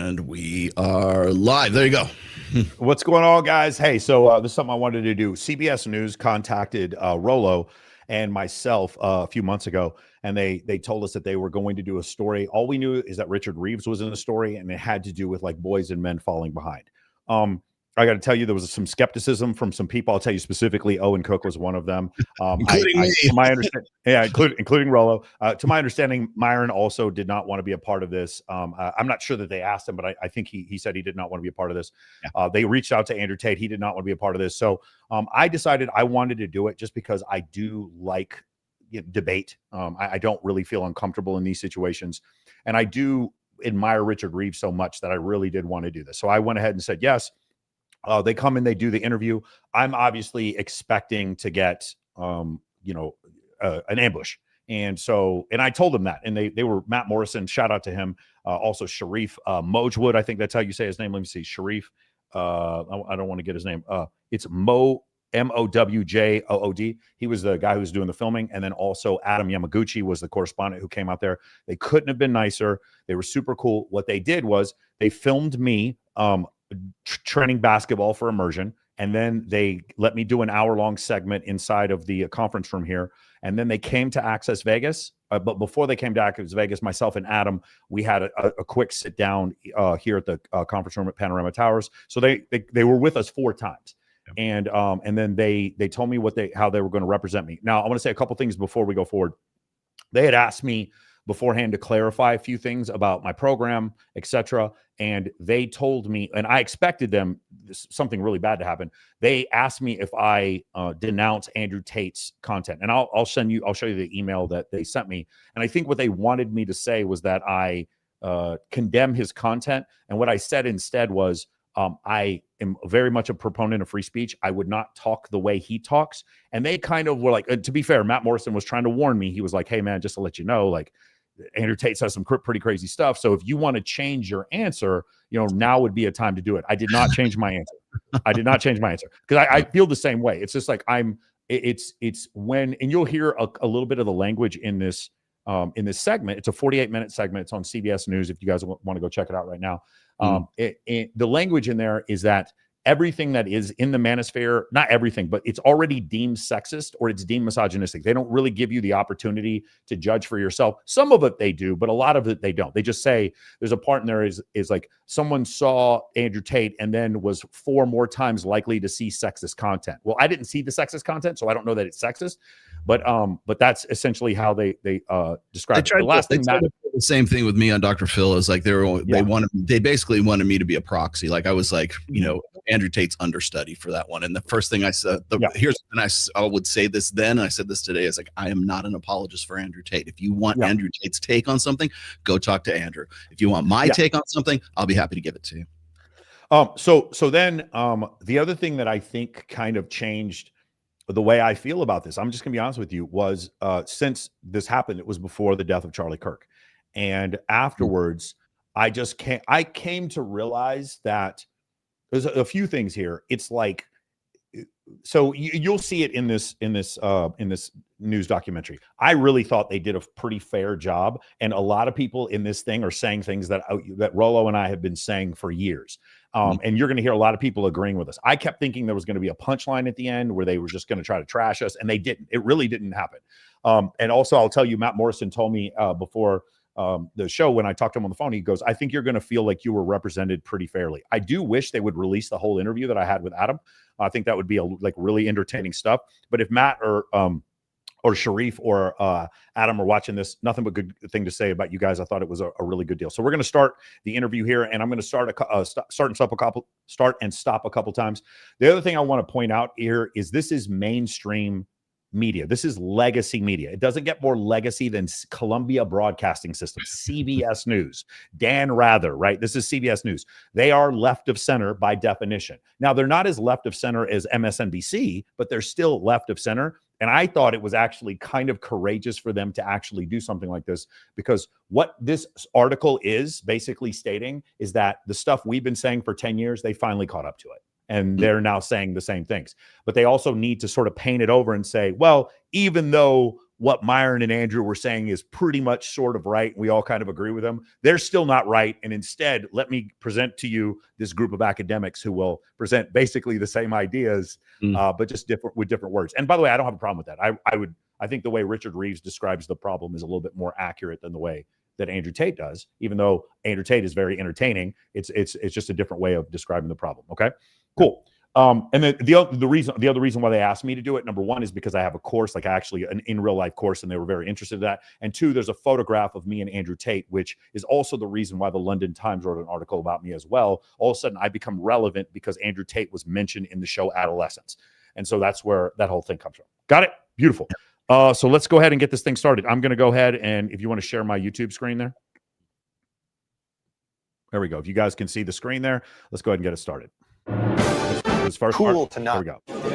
And we are live. There you go. What's going on, guys? Hey, so this is something I wanted to do. CBS News contacted Rollo and myself a few months ago, and they told us that they were going to do a story. All we knew is that Richard Reeves was in the story, and it had to do with like boys and men falling behind. I got to tell you, there was some skepticism from some people. I'll tell you specifically, Owen Cook was one of them. Including me. To my understanding, yeah, including Rollo. To my understanding, Myron also did not want to be a part of this. I'm not sure that they asked him, but I think he said he did not want to be a part of this. Yeah. They reached out to Andrew Tate. He did not want to be a part of this. So I decided I wanted to do it just because I do like debate. I don't really feel uncomfortable in these situations. And I do admire Richard Reeves so much that I really did want to do this. So I went ahead and said yes. They come in, they do the interview. I'm obviously expecting to get, an ambush. And I told them that, and they were Matt Morrison, shout out to him. Also Sharif Mojwood, I think that's how you say his name. Let me see. Sharif. I don't want to get his name. It's Mowjood. He was the guy who was doing the filming. And then also Adam Yamaguchi was the correspondent who came out there. They couldn't have been nicer. They were super cool. What they did was they filmed me, training basketball for immersion, and then they let me do an hour-long segment inside of the conference room here, and then they came to Access Vegas. But before they came to Access Vegas, myself and Adam, we had a quick sit down here at the conference room at Panorama Towers. So they were with us 4 times, and then they told me how they were going to represent me. Now I want to say a couple things before we go forward. They had asked me beforehand to clarify a few things about my program, etc. And they told me, and I expected something really bad to happen. They asked me if I denounce Andrew Tate's content, and I'll show you the email that they sent me. And I think what they wanted me to say was that I condemn his content. And what I said instead was, I am very much a proponent of free speech. I would not talk the way he talks. And they kind of were like, to be fair, Matt Morrison was trying to warn me. He was like, hey man, just to let you know, like, Andrew Tate says some pretty crazy stuff. So if you want to change your answer, now would be a time to do it. I did not change my answer. I did not change my answer because I feel the same way. It's just like it's when, and you'll hear a little bit of the language in this segment. It's a 48-minute segment. It's on CBS News. If you guys want to go check it out right now. The language in there is that everything that is in the manosphere, not everything, but it's already deemed sexist or it's deemed misogynistic. They don't really give you the opportunity to judge for yourself. Some of it they do, but a lot of it they don't. They just say there's a part in there is like someone saw Andrew Tate and then was 4 more times likely to see sexist content. Well, I didn't see the sexist content, so I don't know that it's sexist. But that's essentially how they describe it. The same thing with me on Dr. Phil is like they basically wanted me to be a proxy. Like I was like, Andrew Tate's understudy for that one. And the first thing I said, I would say this then, and I said this today, is like, I am not an apologist for Andrew Tate. If you want Andrew Tate's take on something, go talk to Andrew. If you want my take on something, I'll be happy to give it to you. So then the other thing that I think kind of changed the way I feel about this, I'm just gonna be honest with you, was since this happened, it was before the death of Charlie Kirk. And afterwards, I came to realize that there's a few things here. It's like, so you'll see it in this news documentary. I really thought they did a pretty fair job, and a lot of people in this thing are saying things that Rollo and I have been saying for years. And you're going to hear a lot of people agreeing with us. I kept thinking there was going to be a punchline at the end where they were just going to try to trash us, and they didn't. It really didn't happen. And also, I'll tell you, Matt Morrison told me before the show, when I talked to him on the phone, he goes, I think you're going to feel like you were represented pretty fairly. I do wish they would release the whole interview that I had with Adam. I think that would be really entertaining stuff. But if Matt or Sharif or Adam are watching this, nothing but good thing to say about you guys. I thought it was a really good deal. So we're going to start the interview here, and I'm going to start and stop a couple times. The other thing I want to point out here is this is mainstream media. This is legacy media. It doesn't get more legacy than Columbia Broadcasting System, CBS News, Dan Rather, right? This is CBS News. They are left of center by definition. Now, they're not as left of center as MSNBC, but they're still left of center. And I thought it was actually kind of courageous for them to actually do something like this, because what this article is basically stating is that the stuff we've been saying for 10 years, they finally caught up to it. And they're now saying the same things. But they also need to sort of paint it over and say, well, even though what Myron and Andrew were saying is pretty much sort of right, we all kind of agree with them, they're still not right. And instead, let me present to you this group of academics who will present basically the same ideas, but just with different words. And by the way, I don't have a problem with that. I think the way Richard Reeves describes the problem is a little bit more accurate than the way that Andrew Tate does, even though Andrew Tate is very entertaining. It's just a different way of describing the problem. Okay, cool. And then the other reason why they asked me to do it, number one, is because I have a course, like actually an in real life course, and they were very interested in that. And two, there's a photograph of me and Andrew Tate, which is also the reason why the London Times wrote an article about me as well. All of a sudden, I become relevant because Andrew Tate was mentioned in the show Adolescence, and so that's where that whole thing comes from. Got it? Beautiful. So let's go ahead and get this thing started. I'm going to go ahead and if you want to share my YouTube screen there. There we go. If you guys can see the screen there, let's go ahead and get it started. This first cool part. to not. There we go.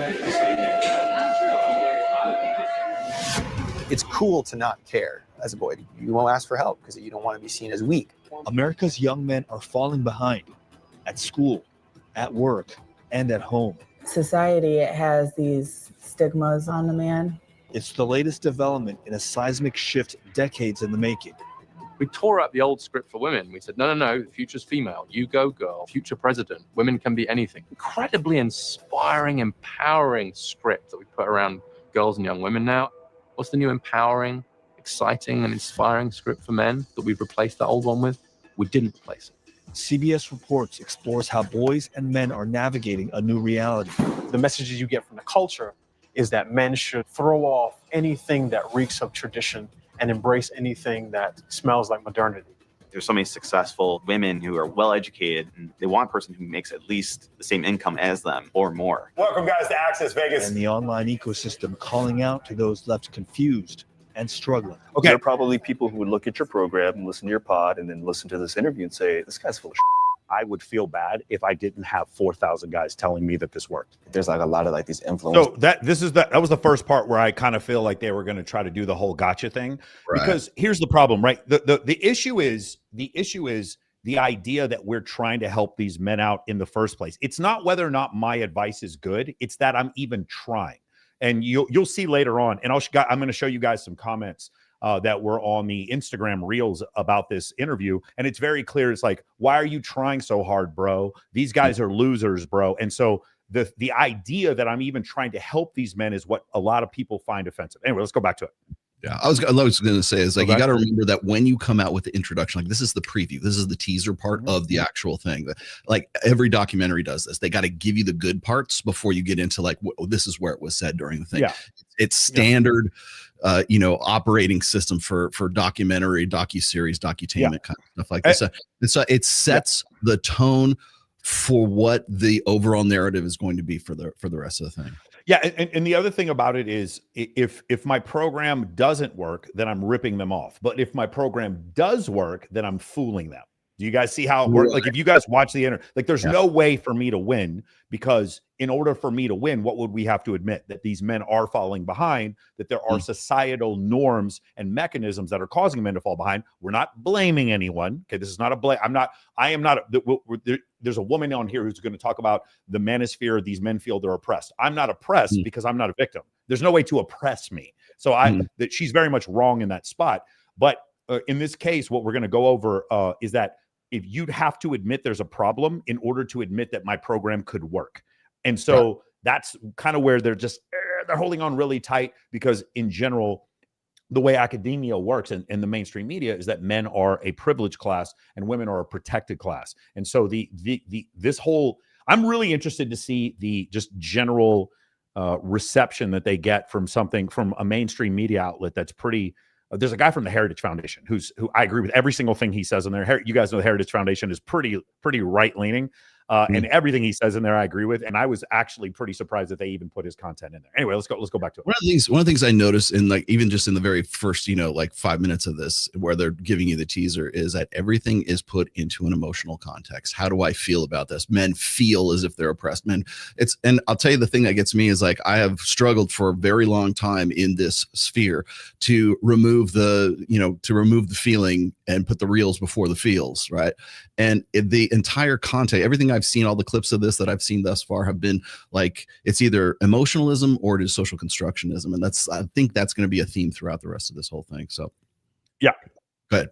It's cool to not care as a boy. You won't ask for help because you don't want to be seen as weak. America's young men are falling behind at school, at work, and at home. Society has these stigmas on the man. It's the latest development in a seismic shift decades in the making. We tore up the old script for women. We said, no, the future's female. You go, girl. Future president. Women can be anything. Incredibly inspiring, empowering script that we put around girls and young women now. What's the new empowering, exciting, and inspiring script for men that we've replaced that old one with? We didn't replace it. CBS Reports explores how boys and men are navigating a new reality. The messages you get from the culture is that men should throw off anything that reeks of tradition and embrace anything that smells like modernity. There's so many successful women who are well educated, and they want a person who makes at least the same income as them or more. Welcome, guys, to Access Vegas. And the online ecosystem calling out to those left confused and struggling. Okay. There are probably people who would look at your program and listen to your pod and then listen to this interview and say, this guy's full of shit. I would feel bad if I didn't have 4,000 guys telling me that this worked. There's like a lot of like these influences. So that was the first part where I kind of feel like they were going to try to do the whole gotcha thing. Right. Because here's the problem, right? The issue is the idea that we're trying to help these men out in the first place. It's not whether or not my advice is good. It's that I'm even trying. And you'll see later on, and I'm going to show you guys some comments that were on the Instagram reels about this interview. And it's very clear. It's like, why are you trying so hard, bro? These guys are losers, bro. And so the idea that I'm even trying to help these men is what a lot of people find offensive. Anyway, let's go back to it. Yeah, I was going to say is like, you got to remember that when you come out with the introduction, like this is the preview, this is the teaser part of the actual thing. Like every documentary does this. They got to give you the good parts before you get into like, this is where it was said during the thing. Yeah. It's standard, operating system for documentary, docuseries, docutainment kind of stuff like this. And so it sets the tone for what the overall narrative is going to be for the rest of the thing. Yeah, and the other thing about it is if my program doesn't work, then I'm ripping them off. But if my program does work, then I'm fooling them. Do you guys see how it works? Like if you guys watch the internet, like there's no way for me to win, because in order for me to win, what would we have to admit? That these men are falling behind, that there are societal norms and mechanisms that are causing men to fall behind. We're not blaming anyone. Okay, this is not a blame. There's a woman on here who's going to talk about the manosphere. These men feel they're oppressed. I'm not oppressed because I'm not a victim. There's no way to oppress me. So that she's very much wrong in that spot. But in this case, what we're going to go over is that if you'd have to admit there's a problem in order to admit that my program could work. And so that's kind of where they're holding on really tight, because in general, the way academia works and the mainstream media is that men are a privileged class and women are a protected class. And so this whole, I'm really interested to see the just general reception that they get from a mainstream media outlet that's pretty. There's a guy from the Heritage Foundation who I agree with every single thing he says in there. You guys know the Heritage Foundation is pretty right leaning. And everything he says in there, I agree with. And I was actually pretty surprised that they even put his content in there. Anyway, let's go back to it. One of the things I noticed in like, even just in the very first, like 5 minutes of this, where they're giving you the teaser, is that everything is put into an emotional context. How do I feel about this? Men feel as if they're oppressed. And I'll tell you, the thing that gets me is like, I have struggled for a very long time in this sphere to remove the feeling and put the reals before the feels. Right. And the entire context, everything I've seen, all the clips of this that I've seen thus far have been like, it's either emotionalism or it is social constructionism. And I think that's going to be a theme throughout the rest of this whole thing. So yeah. Go ahead.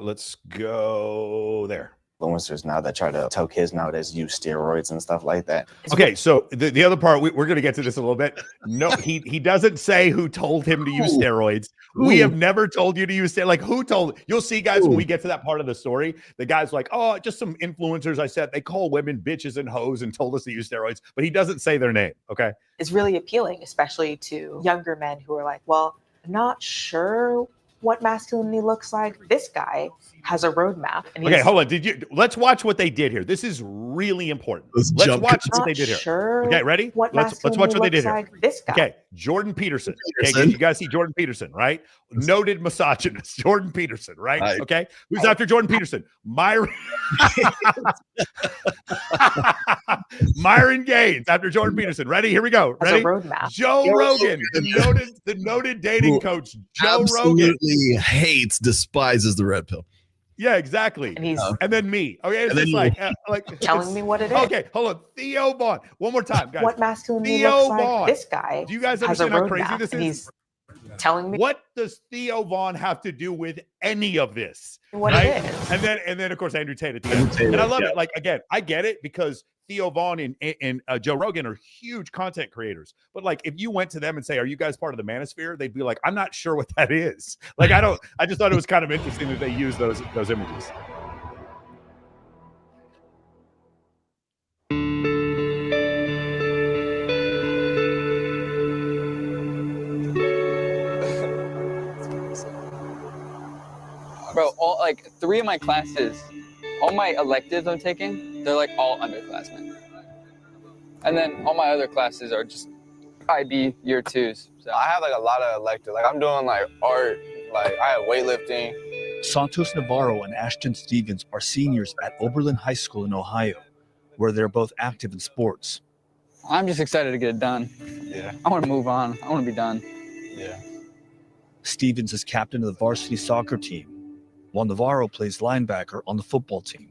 Let's go there. Influencers now that try to tell kids nowadays use steroids and stuff like that. Okay, so the other part, we're going to get to this a little bit. No, he doesn't say who told him to use steroids. We have never told you to use steroids. Like, who told? You'll see, guys, when we get to that part of the story, the guy's like, oh, just some influencers I said, they call women bitches and hoes and told us to use steroids, but he doesn't say their name, okay? It's really appealing, especially to younger men who are like, well, I'm not sure what masculinity looks like. This guy has a roadmap. And okay, hold on. Let's watch what they did here. This is really important. Let's watch what they did here. Sure. Okay, ready? Let's watch what they did here. This guy. Okay, Jordan Peterson. Okay, you guys see Jordan Peterson, right? Noted misogynist, Jordan Peterson, right? Okay, who's after Jordan Peterson? Myron Gaines after Jordan Peterson. Ready? Here we go. Ready? Joe Rogan, the noted dating coach. Joe Rogan hates, despises the red pill. Yeah, exactly. And then me. Okay, it's just like telling me what it is. Okay, hold on. Theo Vaughn. One more time, guys. What masculinity Theo looks Vaughn. like. This guy. Do you guys understand how crazy this is? He's telling me. What does Theo Vaughn have to do with any of this? What it is. And then of course Andrew Tate at the end. And I love it. Like, again, I get it because Theo Vaughn and Joe Rogan are huge content creators. But like, if you went to them and say, are you guys part of the Manosphere? They'd be like, I'm not sure what that is. Like, I just thought it was kind of interesting that they use those images. Bro, like 3 of my classes, all my electives I'm taking, they're like all underclassmen. And then all my other classes are just IB year 2s. So I have like a lot of electives. Like I'm doing like art, like I have weightlifting. Santos Navarro and Ashton Stevens are seniors at Oberlin High School in Ohio, where they're both active in sports. I'm just excited to get it done. Yeah. I want to move on. I want to be done. Yeah. Stevens is captain of the varsity soccer team, while Navarro plays linebacker on the football team.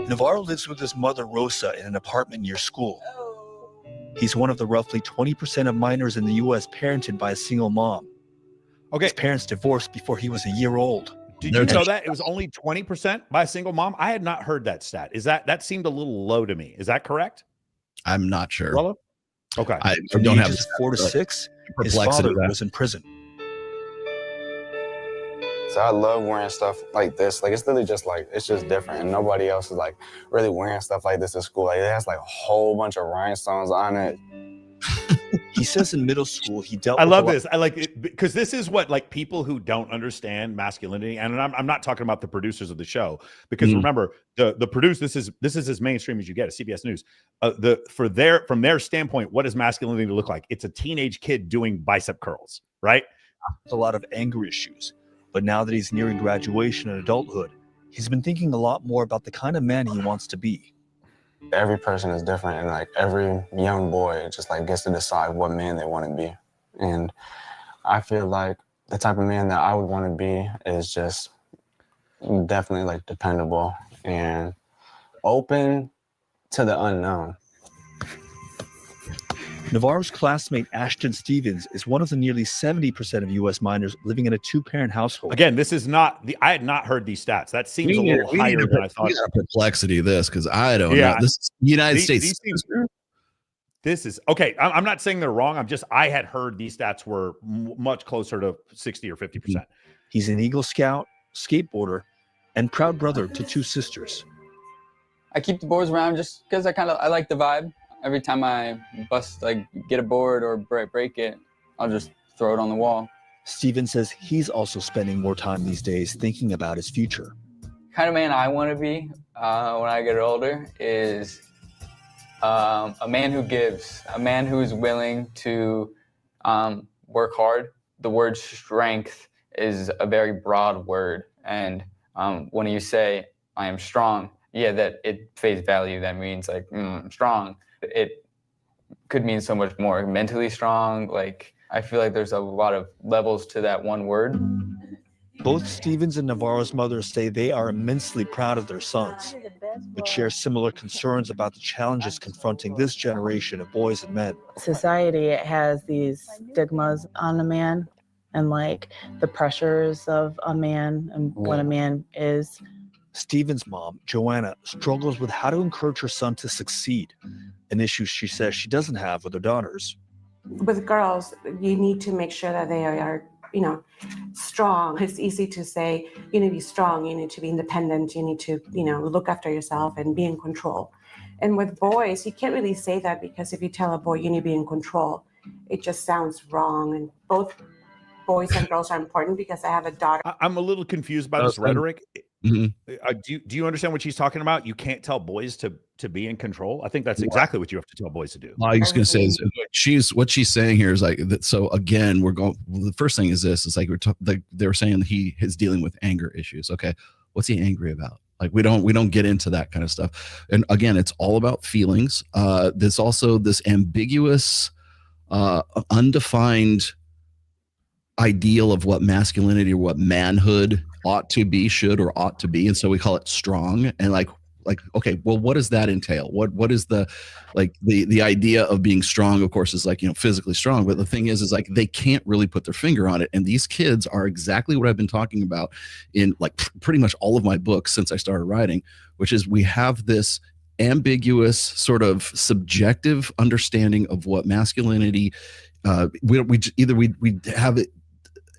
Navarro lives with his mother, Rosa, in an apartment near school. He's one of the roughly 20% of minors in the U.S. parented by a single mom. Okay. His parents divorced before he was a year old. Did you know that it was only 20% by a single mom? I had not heard that stat. That seemed a little low to me. Is that correct? I'm not sure. Rollo? Okay. I From don't the have ages 4 to 6, his perplexity father with that. was in prison. So I love wearing stuff like this. Like it's literally just like, it's just different. And nobody else is like really wearing stuff like this at school. Like it has like a whole bunch of rhinestones on it. He says in middle school he dealt I with love this. I like it because this is what like people who don't understand masculinity, and I'm not talking about the producers of the show, because remember the produce this is as mainstream as you get at CBS News. From their standpoint, what does masculinity look like? It's a teenage kid doing bicep curls, right? a lot of anger issues. But now that he's nearing graduation and adulthood, he's been thinking a lot more about the kind of man he wants to be. Every person is different, and like every young boy just like gets to decide what man they want to be. And I feel like the type of man that I would want to be is just definitely like dependable and open to the unknown. Navarro's classmate Ashton Stevens is one of the nearly 70% of U.S. minors living in a two-parent household. Again, this is not the. I had not heard these stats. That seems a little higher than I thought. We got a complexity of this because I don't know. This is United States. This is okay. I'm not saying they're wrong. I had heard these stats were much closer to 60 or 50%. He's an Eagle Scout, skateboarder, and proud brother to two sisters. I keep the boards around just because I like the vibe. Every time I get a board or break it, I'll just throw it on the wall. Steven says he's also spending more time these days thinking about his future. Kind of man I want to be when I get older is a man who gives, a man who is willing to work hard. The word strength is a very broad word. And when you say, I am strong, that it face value, that means like, I'm strong. It could mean so much more. Mentally strong, like I feel like there's a lot of levels to that one word. Both Stevens and Navarro's mothers say they are immensely proud of their sons, but share similar concerns about the challenges confronting this generation of boys and men. Society has these stigmas on a man and like the pressures of a man and what a man is. Stevens' mom, Joanna, struggles with how to encourage her son to succeed, an issue she says she doesn't have with her daughters. With girls, you need to make sure that they are, strong. It's easy to say, you need to be strong, you need to be independent, you need to, look after yourself and be in control. And with boys, you can't really say that, because if you tell a boy you need to be in control, it just sounds wrong. And both boys and girls are important, because I have a daughter. I'm a little confused by this rhetoric. Do you understand what she's talking about? You can't tell boys to be in control. I think that's exactly what you have to tell boys to do. I was going to say is what she's saying here is like that. So again, the first thing is this, it's like they were saying he is dealing with anger issues. Okay. What's he angry about? Like we don't get into that kind of stuff. And again, it's all about feelings. There's also this ambiguous, undefined ideal of what masculinity or what manhood ought to be, should or ought to be, and so we call it strong. And like okay, well, what does that entail? What is the idea of being strong? Of course, is like, physically strong, but the thing is like they can't really put their finger on it. And these kids are exactly what I've been talking about in like pretty much all of my books since I started writing, which is we have this ambiguous sort of subjective understanding of what masculinity. We have it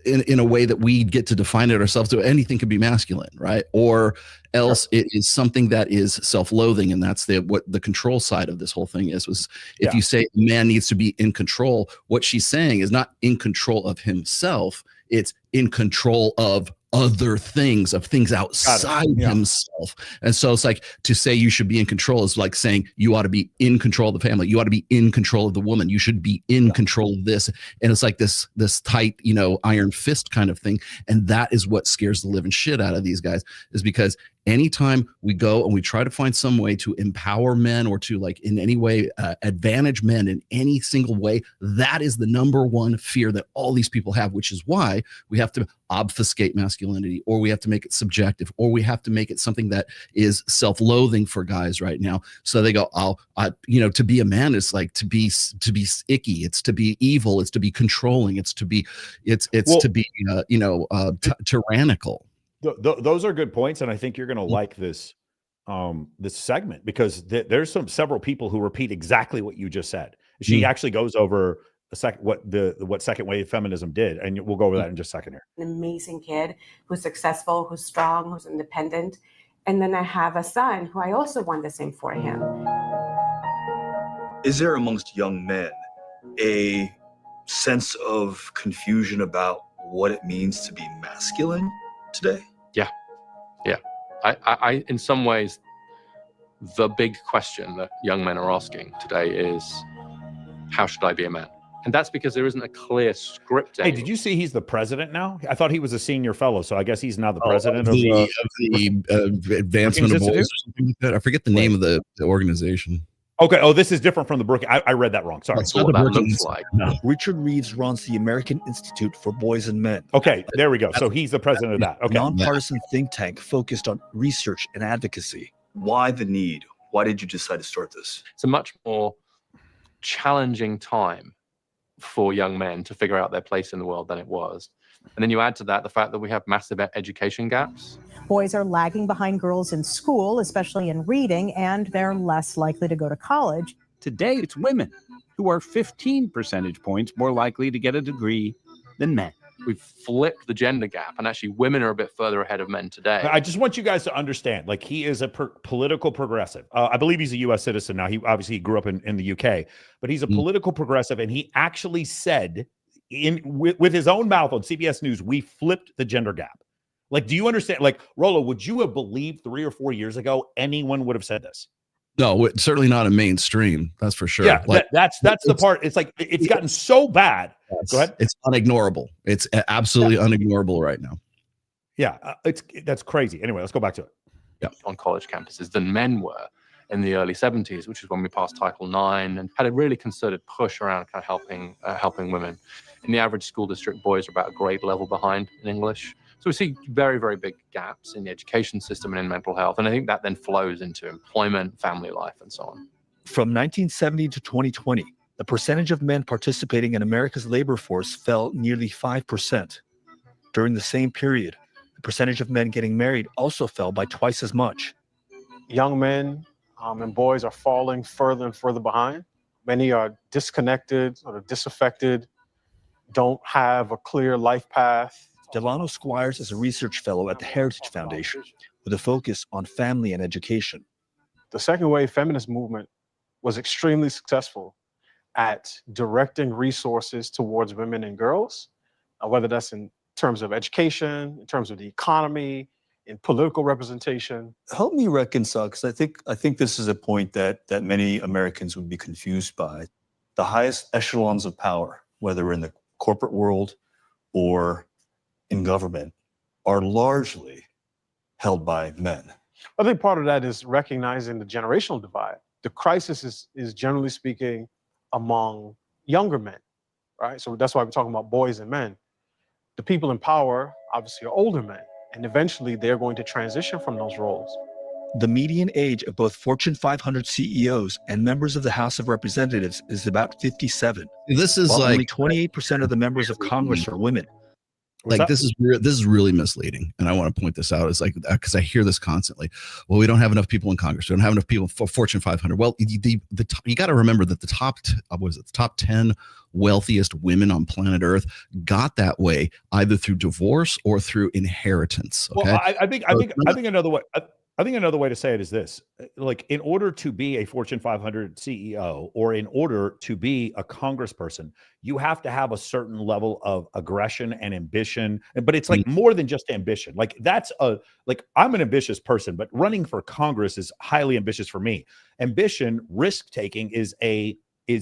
in a way that we get to define it ourselves. So anything can be masculine, right? Or else it is something that is self-loathing, and that's what the control side of this whole thing is. If you say a man needs to be in control, what she's saying is not in control of himself; it's in control of other things, of things outside himself. And so it's like to say you should be in control is like saying you ought to be in control of the family. You ought to be in control of the woman. You should be in control of this. And it's like this tight, iron fist kind of thing. And that is what scares the living shit out of these guys, is because anytime we go and we try to find some way to empower men or to like in any way advantage men in any single way, that is the number one fear that all these people have, which is why we have to obfuscate masculinity, or we have to make it subjective, or we have to make it something that is self-loathing for guys right now. So they go, to be a man is like to be icky. It's to be evil. It's to be controlling. It's to be tyrannical. Those are good points, and I think you're going to like this this segment, because there's several people who repeat exactly what you just said. She actually goes over what second wave feminism did, and we'll go over that in just a second here. An amazing kid who's successful, who's strong, who's independent, and then I have a son who I also want the same for him. Is there amongst young men a sense of confusion about what it means to be masculine today? Yeah. I in some ways, the big question that young men are asking today is, how should I be a man? And that's because there isn't a clear script. Hey, did you see he's the president now? I thought he was a senior fellow, so I guess he's now the president of the Advancement of Boys or something like that. I forget the name of the organization. Okay. Oh, this is different from the Brookings. I read that wrong. Sorry. That's what that looks like. No. Richard Reeves runs the American Institute for Boys and Men. Okay, there we go. So he's the president of that. Okay. Nonpartisan think tank focused on research and advocacy. Why the need? Why did you decide to start this? It's a much more challenging time for young men to figure out their place in the world than it was. And then you add to that the fact that we have massive education gaps. Boys are lagging behind girls in school, especially in reading, and they're less likely to go to college. Today, it's women who are 15 percentage points more likely to get a degree than men. We've flipped the gender gap, and actually women are a bit further ahead of men today. I just want you guys to understand, like, he is a political progressive. I believe he's a U.S. citizen now. He obviously grew up in the U.K., but he's a political progressive, and he actually said with his own mouth on CBS News, we flipped the gender gap. Like, do you understand? Like, Rollo, would you have believed 3 or 4 years ago anyone would have said this? No, certainly not a mainstream. That's for sure. Yeah, like, that's the part. It's like it's gotten so bad. Go ahead. It's unignorable. It's absolutely unignorable right now. Yeah, that's crazy. Anyway, let's go back to it. Yeah, on college campuses than men were. in the early 70s, which is when we passed Title IX and had a really concerted push around kind of helping women. In the average school district, boys are about a grade level behind in English. So we see very, very big gaps in the education system and in mental health. And I think that then flows into employment, family life, and so on. From 1970 to 2020, the percentage of men participating in America's labor force fell nearly 5%. During the same period, the percentage of men getting married also fell by twice as much. Young men and boys are falling further and further behind. Many are disconnected or disaffected, don't have a clear life path. Delano Squires is a research fellow at the Heritage Foundation with a focus on family and education. The second wave feminist movement was extremely successful at directing resources towards women and girls, whether that's in terms of education, in terms of the economy, in political representation. Help me reconcile, because I think this is a point that many Americans would be confused by. The highest echelons of power, whether in the corporate world or in government, are largely held by men. I think part of that is recognizing the generational divide. The crisis is generally speaking among younger men, right? So that's why we're talking about boys and men. The people in power obviously are older men, and eventually they're going to transition from those roles. The median age of both Fortune 500 CEOs and members of the House of Representatives is about 57. This is while like only 28% of the members of Congress are women. Like this is really misleading, and I want to point this out. It's like, because I hear this constantly. Well, we don't have enough people in Congress. We don't have enough people for Fortune 500. Well, you got to remember that the top 10 wealthiest women on planet Earth got that way either through divorce or through inheritance. Okay? Well, I think another way. I think another way to say it is this: like, in order to be a Fortune 500 CEO or in order to be a congressperson, you have to have a certain level of aggression and ambition. But it's like more than just ambition. Like I'm an ambitious person, but running for Congress is highly ambitious for me. Ambition, risk taking is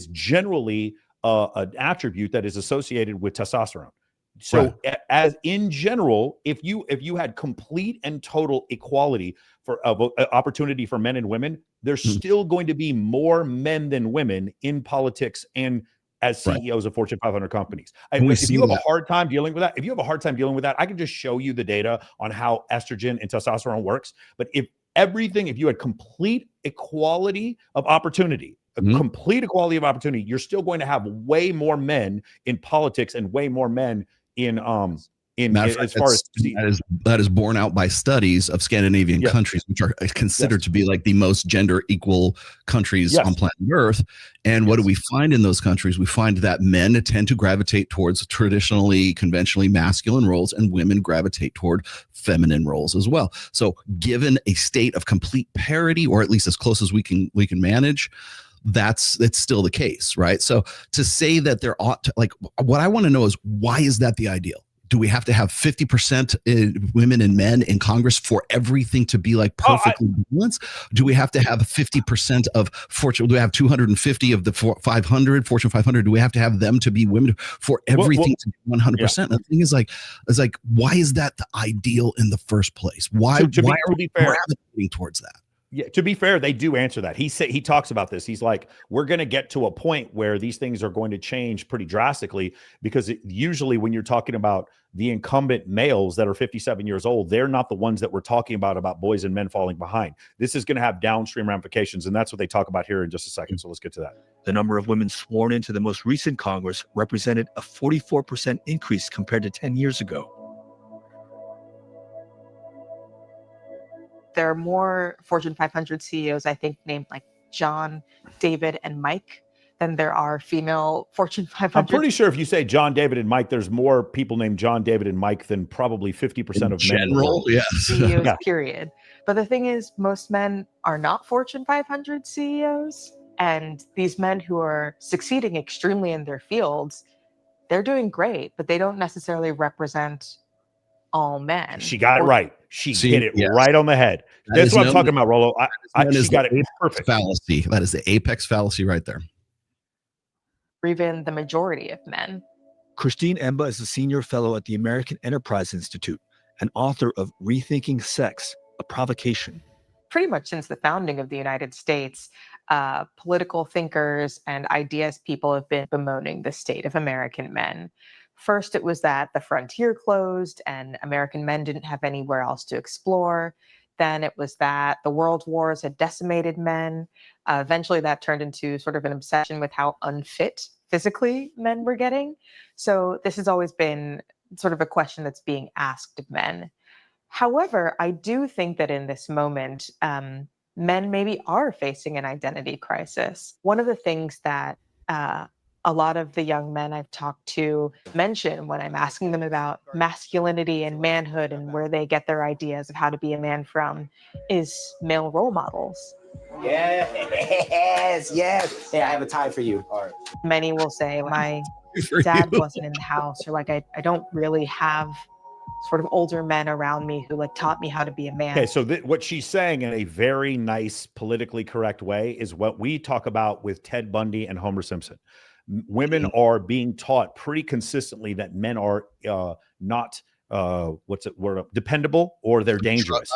generally an attribute that is associated with testosterone. So as in general, if you had complete and total equality for opportunity for men and women, there's still going to be more men than women in politics and as CEOs of Fortune 500 companies. If you have a hard time dealing with that, I can just show you the data on how estrogen and testosterone works. But if you had complete equality of opportunity, complete equality of opportunity, you're still going to have way more men in politics and way more men that is borne out by studies of Scandinavian countries, which are considered to be like the most gender equal countries on planet Earth. And what do we find in those countries? We find that men tend to gravitate towards conventionally masculine roles, and women gravitate toward feminine roles as well. So given a state of complete parity, or at least as close as we can manage, that's still the case, right? So to say that there ought to, like, what I want to know is, why is that the ideal? Do we have to have 50% women and men in Congress for everything to be like perfectly balanced? Do we have to have 50% of Fortune? Do we have 250 of the Fortune 500? Do we have to have them to be women for everything to be 100%? And the thing is, like, why is that the ideal in the first place? Why are we gravitating towards that? Yeah, to be fair, they do answer that. He talks about this. He's like, we're going to get to a point where these things are going to change pretty drastically, because usually when you're talking about the incumbent males that are 57 years old, they're not the ones that we're talking about boys and men falling behind. This is going to have downstream ramifications, and that's what they talk about here in just a second. So let's get to that. The number of women sworn into the most recent Congress represented a 44% increase compared to 10 years ago. There are more Fortune 500 CEOs, I think, named like John, David, and Mike than there are female Fortune 500. I'm pretty sure if you say John, David, and Mike, there's more people named John, David, and Mike than probably 50% of general, men. CEOs, period. But the thing is, most men are not Fortune 500 CEOs. And these men who are succeeding extremely in their fields, they're doing great, but they don't necessarily represent all men. She got it right. She hit it right on the head. That's what I'm talking about, Rollo. She got it perfect. Fallacy. That is the apex fallacy right there. Or even the majority of men. Christine Emba is a senior fellow at the American Enterprise Institute and author of Rethinking Sex, a Provocation. pretty much since the founding of the United States, political thinkers and ideas people have been bemoaning the state of American men. First, it was that the frontier closed and American men didn't have anywhere else to explore. Then it was that the world wars had decimated men. Eventually, that turned into sort of an obsession with how unfit physically men were getting. So this has always been sort of a question that's being asked of men. However, I do think that in this moment, men maybe are facing an identity crisis. One of the things that a lot of the young men I've talked to mention when I'm asking them about masculinity and manhood and where they get their ideas of how to be a man from is male role models. Yes. Hey, I have a tie for you. All right. Many will say, my dad wasn't in the house, or like, I don't really have sort of older men around me who like taught me how to be a man. Okay, so what she's saying in a very nice, politically correct way is what we talk about with Ted Bundy and Homer Simpson. Women are being taught pretty consistently that men are not dependable, or they're dangerous,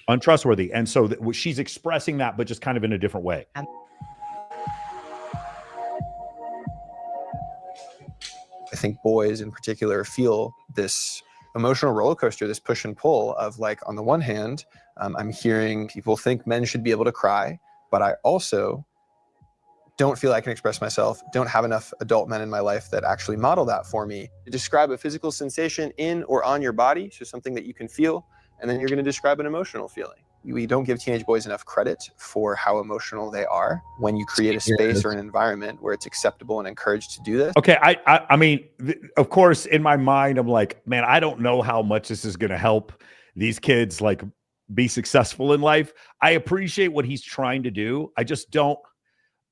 untrustworthy. And so she's expressing that, but just kind of in a different way. I think boys in particular feel this emotional roller coaster, this push and pull of like, on the one hand, I'm hearing people think men should be able to cry, but I also don't feel I can express myself, don't have enough adult men in my life that actually model that for me. You describe a physical sensation in or on your body, so something that you can feel, and then you're going to describe an emotional feeling. We don't give teenage boys enough credit for how emotional they are when you create a space or an environment where it's acceptable and encouraged to do this. Okay, I mean, of course, in my mind, I'm like, man, I don't know how much this is going to help these kids like be successful in life. I appreciate what he's trying to do. I just don't.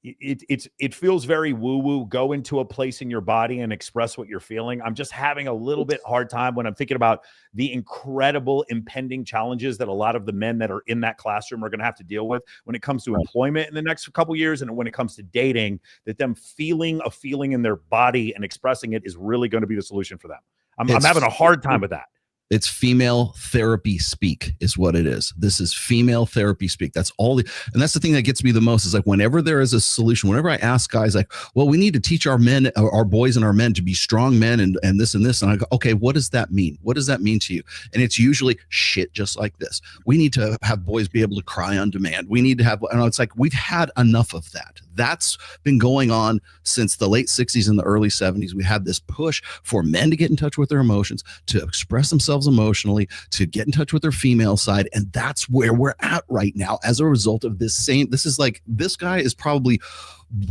It feels very woo-woo. Go into a place in your body and express what you're feeling. I'm just having a little bit hard time when I'm thinking about the incredible impending challenges that a lot of the men that are in that classroom are going to have to deal with when it comes to employment in the next couple of years, and when it comes to dating, that them feeling a feeling in their body and expressing it is really going to be the solution for them. I'm having a hard time with that. It's female therapy speak is what it is. This is female therapy speak. That's all. And that's the thing that gets me the most is like, whenever there is a solution, whenever I ask guys like, well, we need to teach our men, our boys and our men to be strong men and this and this. And I go, okay, what does that mean? What does that mean to you? And it's usually shit just like this. We need to have boys be able to cry on demand. We need to have, and it's like, we've had enough of that. That's been going on since the late 60s and the early 70s. We had this push for men to get in touch with their emotions, to express themselves emotionally, to get in touch with their female side. And that's where we're at right now as a result of this is like, this guy is probably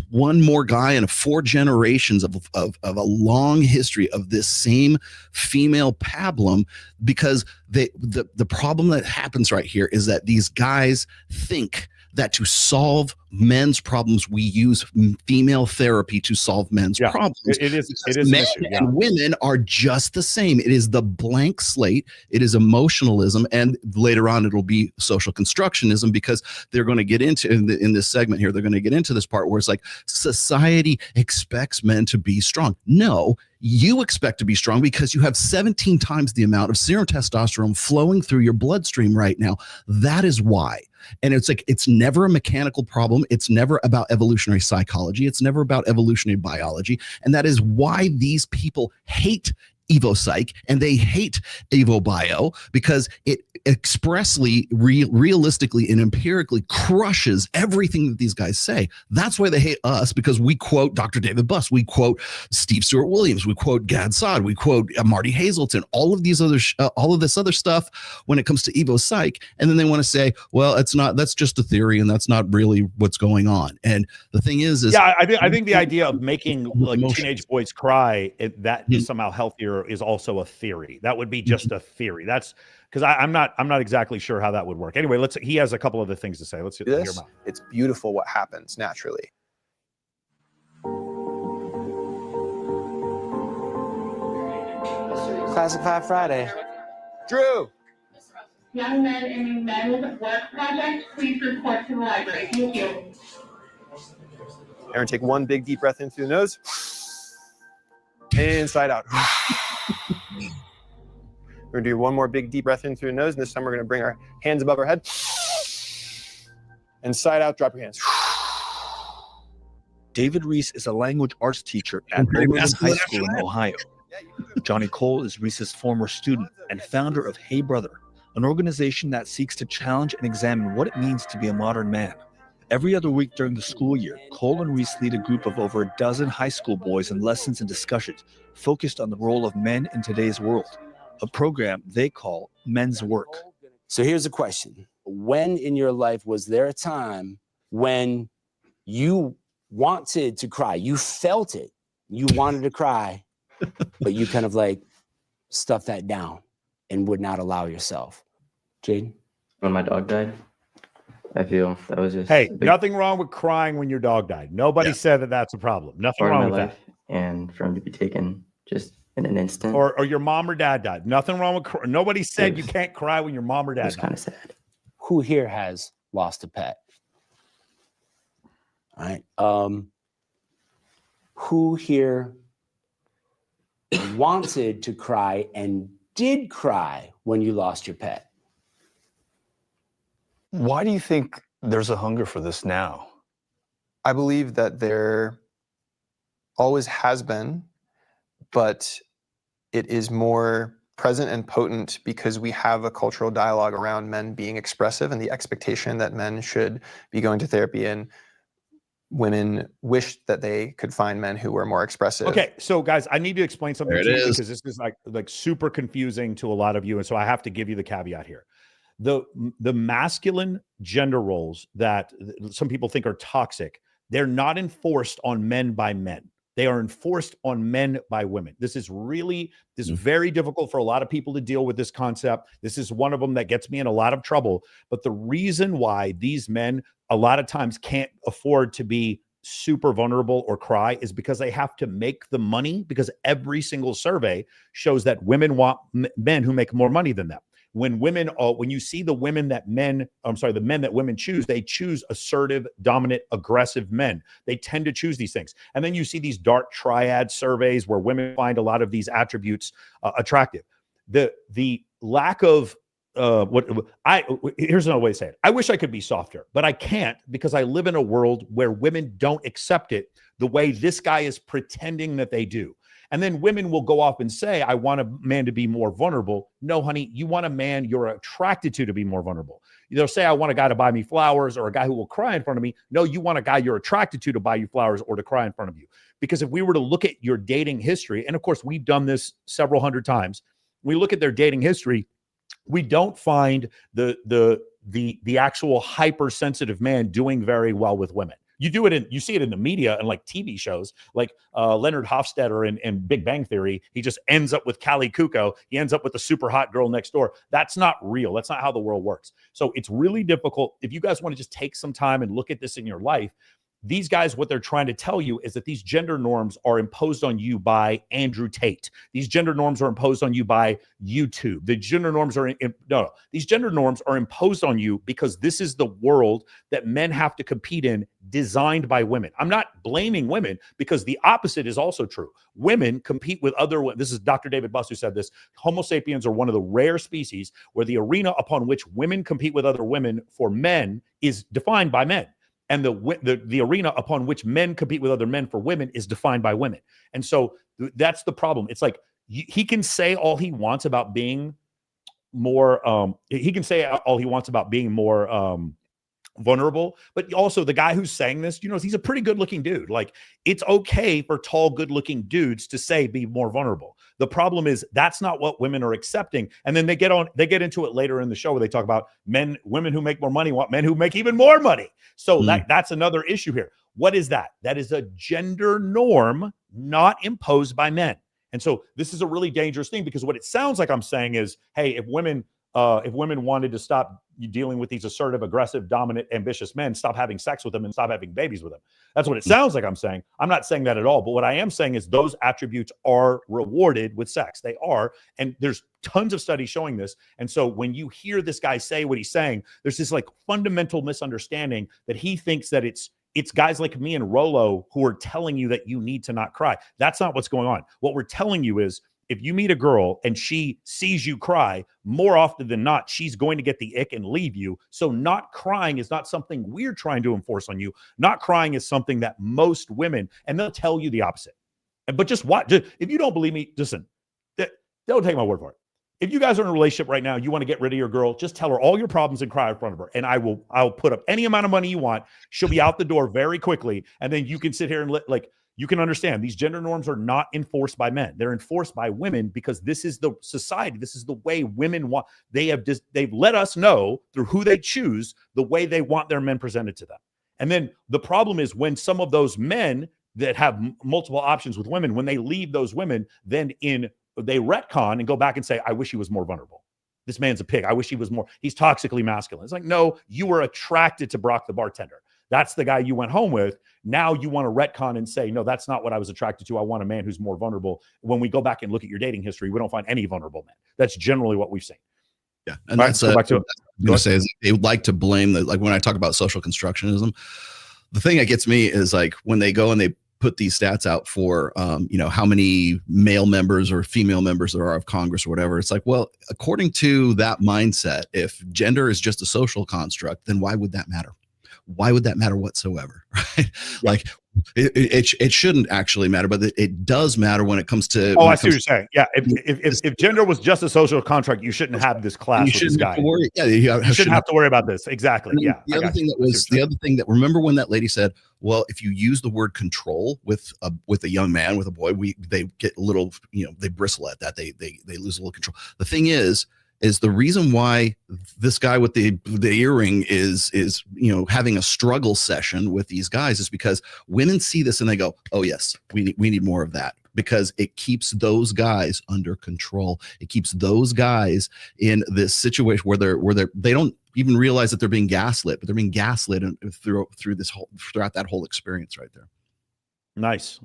one more guy in 4 generations of a long history of this same female pablum, because the problem that happens right here is that these guys think that to solve men's problems, we use female therapy to solve men's problems. It is men and women are just the same. It is the blank slate. It is emotionalism, and later on it'll be social constructionism, because they're going to get into in this segment here. They're going to get into this part where it's like society expects men to be strong. No, you expect to be strong because you have 17 times the amount of serum testosterone flowing through your bloodstream right now. That is why. And it's like, it's never a mechanical problem. It's never about evolutionary psychology. It's never about evolutionary biology. And that is why these people hate EvoPsych and they hate EvoBio, because it expressly, realistically, and empirically crushes everything that these guys say. That's why they hate us, because we quote Dr. David Buss, we quote Steve Stewart Williams, we quote Gad Saad, we quote Marty Hazelton, all of these other, all of this other stuff when it comes to EvoPsych, and then they want to say, well, it's not. That's just a theory, and that's not really what's going on. And the thing is I think the idea of making like teenage boys cry, that is somehow healthier, is also a theory. That would be just a theory. That's because I'm not exactly sure how that would work. Anyway, he has a couple other things to say. Let's hear him out. It's beautiful what happens naturally. Classic 5 Friday. Drew. Young men in men's work project, please report to the library. Thank you. Aaron, take one big deep breath in through the nose. Inside out. We're going to do one more big deep breath in through the nose, and this time we're going to bring our hands above our head. And side out, drop your hands. David Reese is a language arts teacher at Oberlin High School in Ohio. Johnny Cole is Reese's former student and founder of Hey Brother, an organization that seeks to challenge and examine what it means to be a modern man. Every other week during the school year, Cole and Reese lead a group of over a dozen high school boys in lessons and discussions focused on the role of men in today's world, a program they call Men's Work. So here's a question. When in your life was there a time when you wanted to cry? You felt it. You wanted to cry, but you kind of like stuffed that down and would not allow yourself. Jaden? When my dog died, I feel that was just... Hey, nothing wrong with crying when your dog died. Nobody said that that's a problem. Nothing wrong with that. And for him to be taken just in an instant. Or your mom or dad died. Nothing wrong with nobody said you can't cry when your mom or dad died. It's kind of sad. Who here has lost a pet? All right. Who here wanted to cry and did cry when you lost your pet? Why do you think there's a hunger for this now? I believe that there always has been, but it is more present and potent because we have a cultural dialogue around men being expressive and the expectation that men should be going to therapy, and women wish that they could find men who were more expressive. Okay, so guys, I need to explain something to you because this is like super confusing to a lot of you, and so I have to give you the caveat here. The masculine gender roles that some people think are toxic, they're not enforced on men by men. They are enforced on men by women. This is very difficult for a lot of people to deal with this concept. This is one of them that gets me in a lot of trouble. But the reason why these men a lot of times can't afford to be super vulnerable or cry is because they have to make the money, because every single survey shows that women want men who make more money than them. When women, when you see the men that women choose, they choose assertive, dominant, aggressive men. They tend to choose these things. And then you see these dark triad surveys where women find a lot of these attributes attractive. The lack of here's another way to say it. I wish I could be softer, but I can't because I live in a world where women don't accept it the way this guy is pretending that they do. And then women will go off and say, I want a man to be more vulnerable. No, honey, you want a man you're attracted to be more vulnerable. They'll say, I want a guy to buy me flowers or a guy who will cry in front of me. No, you want a guy you're attracted to buy you flowers or to cry in front of you. Because if we were to look at your dating history, and of course, we've done this several hundred times, we look at their dating history, we don't find the actual hypersensitive man doing very well with women. You see it in the media and like TV shows, like Leonard Hofstadter in Big Bang Theory. He just ends up with Callie Kuko. He ends up with the super hot girl next door. That's not real. That's not how the world works. So it's really difficult. If you guys want to just take some time and look at this in your life, these guys, what they're trying to tell you is that these gender norms are imposed on you by Andrew Tate. These gender norms are imposed on you by YouTube. The gender norms are these gender norms are imposed on you because this is the world that men have to compete in, designed by women. I'm not blaming women because the opposite is also true. Women compete with other women. This is Dr. David Buss who said this. Homo sapiens are one of the rare species where the arena upon which women compete with other women for men is defined by men. And the arena upon which men compete with other men for women is defined by women. And so that's the problem. It's like he can say all he wants about being more vulnerable, but also the guy who's saying this, he's a pretty good looking dude. Like, it's okay for tall, good looking dudes to say be more vulnerable. The problem is that's not what women are accepting. And then they get into it later in the show where they talk about women who make more money want men who make even more money. So that's another issue here. What is that? That is a gender norm not imposed by men. And so this is a really dangerous thing because what it sounds like I'm saying is, hey, if women wanted to stop dealing with these assertive, aggressive, dominant, ambitious men, stop having sex with them and stop having babies with them. That's what it sounds like I'm saying. I'm not saying that at all. But what I am saying is those attributes are rewarded with sex. They are. And there's tons of studies showing this. And so when you hear this guy say what he's saying, there's this like fundamental misunderstanding that he thinks that it's guys like me and Rolo who are telling you that you need to not cry. That's not what's going on. What we're telling you is if you meet a girl and she sees you cry, more often than not, she's going to get the ick and leave you. So not crying is not something we're trying to enforce on you. Not crying is something that most women, and they'll tell you the opposite. But just what? If you don't believe me, listen, don't take my word for it. If you guys are in a relationship right now, you want to get rid of your girl, just tell her all your problems and cry in front of her. And I'll put up any amount of money you want. She'll be out the door very quickly. And then you can sit here and you can understand these gender norms are not enforced by men. They're enforced by women because this is the society. This is the way women want. They've let us know through who they choose the way they want their men presented to them. And then the problem is when some of those men that have multiple options with women, when they leave those women, then they retcon and go back and say, I wish he was more vulnerable. This man's a pig. I wish he was more, he's toxically masculine. It's like, no, you were attracted to Brock the bartender. That's the guy you went home with. Now you want to retcon and say, no, that's not what I was attracted to. I want a man who's more vulnerable. When we go back and look at your dating history, we don't find any vulnerable men. That's generally what we've seen. Yeah. And that's what I'm going to say is they would like to blame like when I talk about social constructionism, the thing that gets me is like when they go and they put these stats out for, how many male members or female members there are of Congress or whatever. It's like, well, according to that mindset, if gender is just a social construct, then why would that matter? Why would that matter whatsoever? Right? Yeah. Like it shouldn't actually matter, but it does matter when it comes to. Oh, I see what you're saying. Yeah, if gender was just a social contract, you shouldn't have this class. You shouldn't have to worry. Yeah, you shouldn't have to worry about this. Exactly. Yeah. The other thing that remember when that lady said, well, if you use the word control with a young man, with a boy, they get a little, they bristle at that. They lose a little control. The thing is the reason why this guy with the earring is having a struggle session with these guys is because women see this and they go, oh yes, we need more of that, because it keeps those guys under control. It keeps those guys in this situation where they don't even realize that they're being gaslit, but they're being gaslit throughout that whole experience right there. Nice.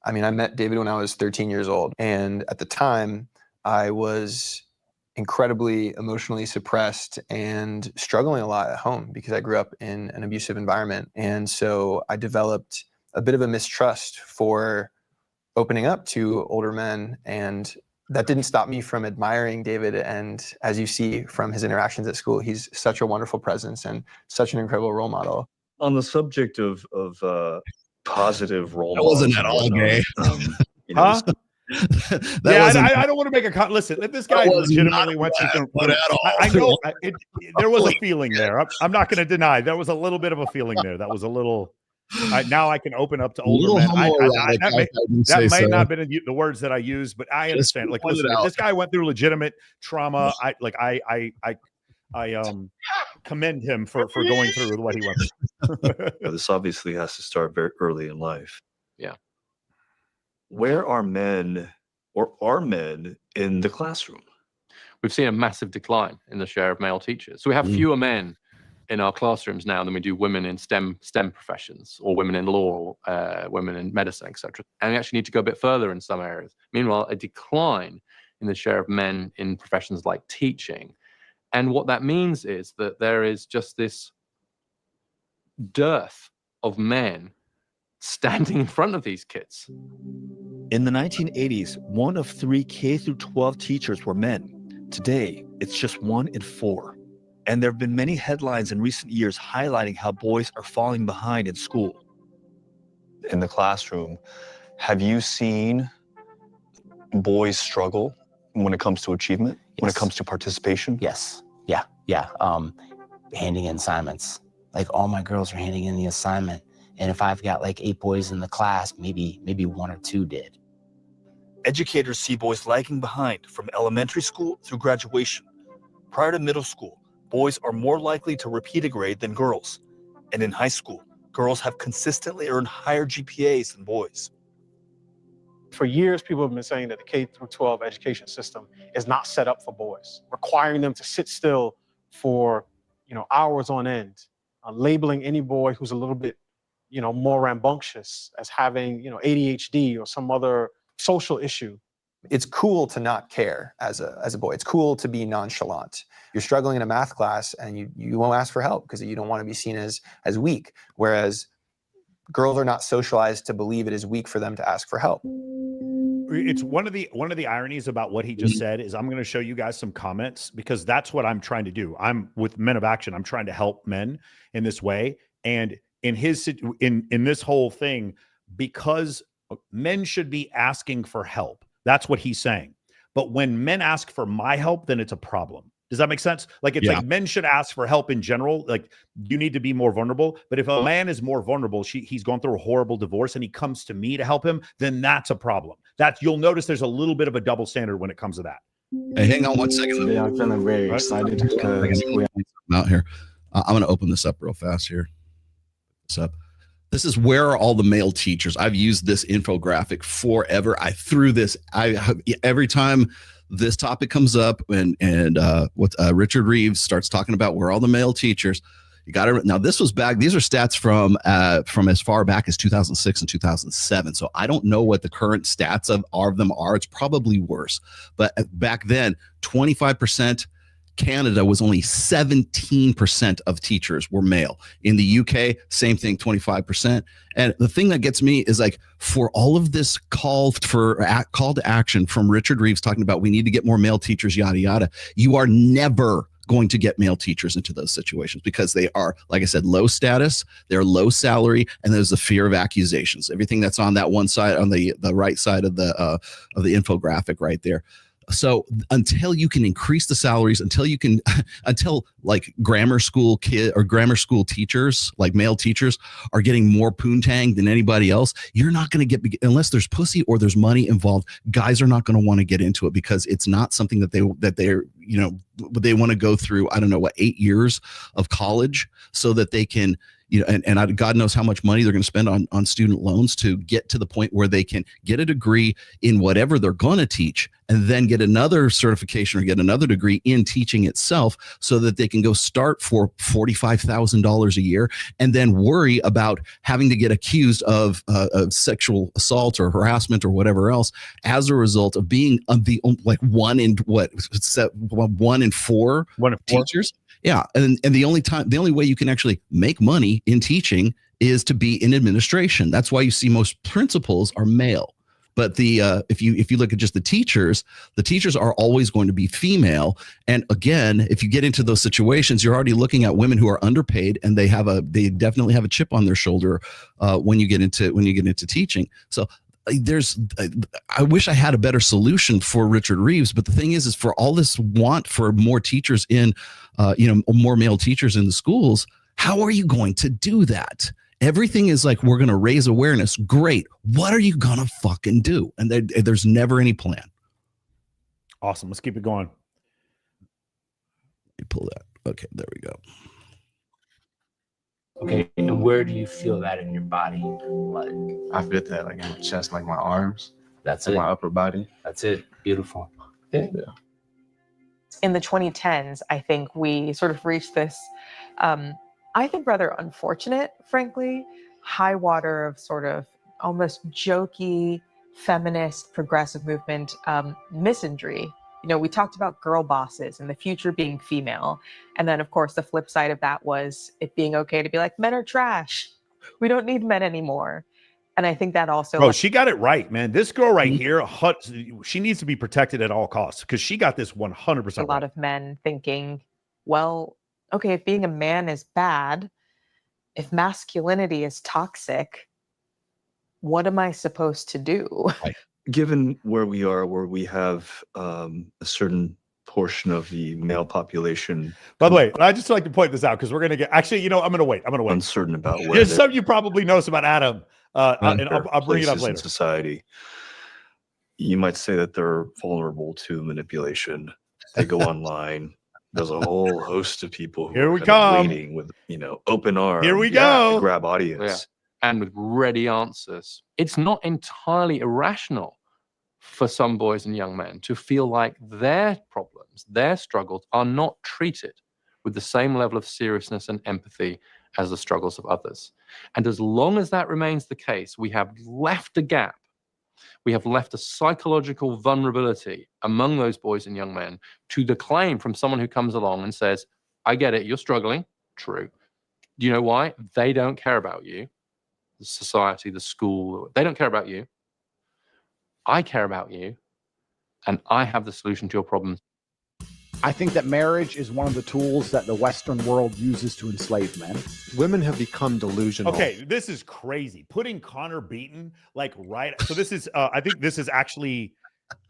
I mean, I met David when I was 13 years old, and at the time I was incredibly emotionally suppressed and struggling a lot at home because I grew up in an abusive environment. And so I developed a bit of a mistrust for opening up to older men. And that didn't stop me from admiring David. And as you see from his interactions at school, he's such a wonderful presence and such an incredible role model. On the subject of positive role models. That wasn't at all gay. Huh? I don't want to make a listen. If this guy legitimately went through, I know there was a feeling there. I'm not going to deny there was a little bit of a feeling there. That was a little. Now I can open up to older men. That might not have been the words that I used, but I understand. Like, listen, if this guy went through legitimate trauma, I commend him for going through what he went through. This obviously has to start very early in life. Yeah. Where are men, or are men in the classroom? We've seen a massive decline in the share of male teachers. So we have fewer men in our classrooms now than we do women in STEM professions, or women in law, women in medicine, etc. And we actually need to go a bit further in some areas. Meanwhile, a decline in the share of men in professions like teaching. And what that means is that there is just this dearth of men standing in front of these kids. In the 1980s, 1 of 3 K-12 teachers were men. Today, it's just 1 in 4. And there have been many headlines in recent years highlighting how boys are falling behind in school. In the classroom, have you seen boys struggle when it comes to achievement, when it comes to participation? Yes. Yeah. Handing in assignments. Like, all my girls are handing in the assignment. And if I've got like 8 boys in the class, maybe 1 or 2 did. Educators see boys lagging behind from elementary school through graduation. Prior to middle school, boys are more likely to repeat a grade than girls. And in high school, girls have consistently earned higher GPAs than boys. For years, people have been saying that the K-12 education system is not set up for boys, requiring them to sit still for, hours on end, labeling any boy who's a little bit, more rambunctious as having, ADHD or some other social issue. It's cool to not care as a boy. It's cool to be nonchalant. You're struggling in a math class and you won't ask for help because you don't want to be seen as weak. Whereas girls are not socialized to believe it is weak for them to ask for help. it's one of the ironies about what he just said is I'm going to show you guys some comments because that's what I'm trying to do. I'm with Men of Action. I'm trying to help men in this way. And in this whole thing, because men should be asking for help. That's what he's saying. But when men ask for my help, then it's a problem. Does that make sense? Like, it's like men should ask for help in general. Like, you need to be more vulnerable. But if a man is more vulnerable, he's gone through a horrible divorce and he comes to me to help him, then that's a problem. You'll notice there's a little bit of a double standard when it comes to that. Hey, hang on 1 second. Yeah, I'm feeling very excited because I'm out here. I'm going to open this up real fast here. This is where are all the male teachers. I've used this infographic forever. I threw this. Every time this topic comes up and Richard Reeves starts talking about where are all the male teachers. You got to now. This was back. These are stats from as far back as 2006 and 2007. So I don't know what the current stats of them are. It's probably worse. But back then, 25%. Canada was only 17% of teachers were male. In the UK, same thing, 25%. And the thing that gets me is like, for all of this call to action from Richard Reeves talking about we need to get more male teachers, yada, yada, you are never going to get male teachers into those situations because they are, like I said, low status, they're low salary, and there's the fear of accusations. Everything that's on that one side, on the right side of the infographic right there. So until you can increase the salaries, until like grammar school teachers, like male teachers, are getting more poontang than anybody else, you're not going to get, unless there's pussy or there's money involved, guys are not going to want to get into it because it's not something that they're they want to go through, 8 years of college so that they can, and God knows how much money they're going to spend on student loans to get to the point where they can get a degree in whatever they're going to teach and then get another certification or get another degree in teaching itself so that they can go start for $45,000 a year and then worry about having to get accused of sexual assault or harassment or whatever else as a result of being one in four teachers. Yeah. And the only way you can actually make money in teaching is to be in administration. That's why you see most principals are male. But if you look at just the teachers are always going to be female. And again, if you get into those situations, you're already looking at women who are underpaid and they definitely have a chip on their shoulder when you get into teaching. So I wish I had a better solution for Richard Reeves, but the thing is for all this want for more teachers more male teachers in the schools, how are you going to do that? Everything is like, we're going to raise awareness. Great. What are you going to fucking do? And there's never any plan. Awesome. Let's keep it going. You pull that. Okay, there we go. Okay, and where do you feel that in your body? Like, I feel that like in my chest, like my arms. That's it. My upper body. That's it. Beautiful. Yeah. In the 2010s, I think we sort of reached this, I think rather unfortunate, frankly, high water of sort of almost jokey, feminist, progressive movement misandry. We talked about girl bosses and the future being female. And then, of course, the flip side of that was it being okay to be like, men are trash. We don't need men anymore. And I think that also... Bro, she got it right, man. This girl right here, she needs to be protected at all costs because she got this 100% a lot of men thinking, well, okay, if being a man is bad, if masculinity is toxic, what am I supposed to do? Given where we are, where we have a certain portion of the male population. By the way, I just like to point this out because we're going to get, actually, I'm going to wait. Uncertain about where there's something you probably notice about Adam. And I'll bring it up later. In society, you might say that they're vulnerable to manipulation. They go online. There's a whole host of people who are waiting with open arms. Here we go. To grab audience. Yeah. And with ready answers. It's not entirely irrational for some boys and young men to feel like their problems, their struggles are not treated with the same level of seriousness and empathy as the struggles of others. And as long as that remains the case, we have left a gap. We have left a psychological vulnerability among those boys and young men to the claim from someone who comes along and says, I get it, you're struggling. True. Do you know why? They don't care about you. The society, the school, they don't care about you. I care about you, and I have the solution to your problems. I think that marriage is one of the tools that the Western world uses to enslave men. Women have become delusional. Okay, this is crazy. Putting Connor Beaton like right. So this is, I think this is actually,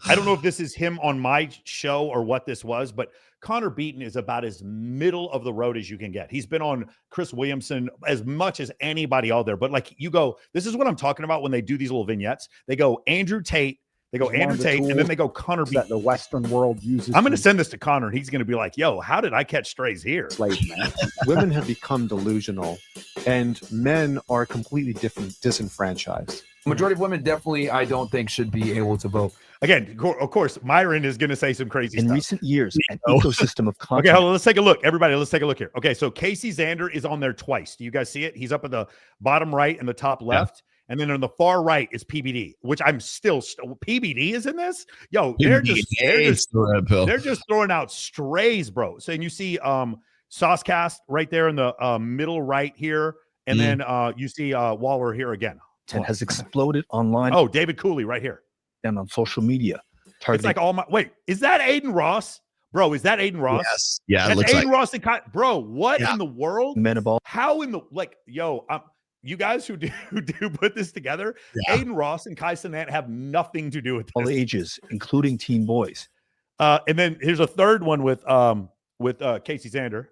I don't know if this is him on my show or what this was, but Connor Beaton is about as middle of the road as you can get. He's been on Chris Williamson as much as anybody out there. But like you go, this is what I'm talking about when they do these little vignettes. They go Andrew Tate. They go Andrew Tate, and then they go Connor Beaton. That the Western world uses. I'm going to send this to Connor, and he's going to be like, yo, how did I catch strays here? Slave man. Women have become delusional, and men are completely disenfranchised. Majority of women definitely, I don't think, should be able to vote. Again, of course, Myron is going to say some crazy stuff. In recent years, an ecosystem of content. Okay, hold on, let's take a look. Everybody, let's take a look here. Okay, so Casey Zander is on there twice. Do you guys see it? He's up at the bottom right and the top left. Yeah. And then on the far right is PBD, which I'm still PBD is in this. Yo, they're just throwing out strays, bro. So and you see Saucecast right there in the middle right here, and then you see Waller here again. And has exploded online. Oh, David Cooley right here. And on social media. It's like all my wait, is that Aiden Ross? Bro, is that Aiden Ross? Yes. Yeah, that's it looks Aiden like Ross and bro, what in the world? Menaball. How in the yo, you guys who do put this together, Aiden Ross and Kai Cenat have nothing to do with this. All ages, including teen boys. And then here's a third one with Casey Zander.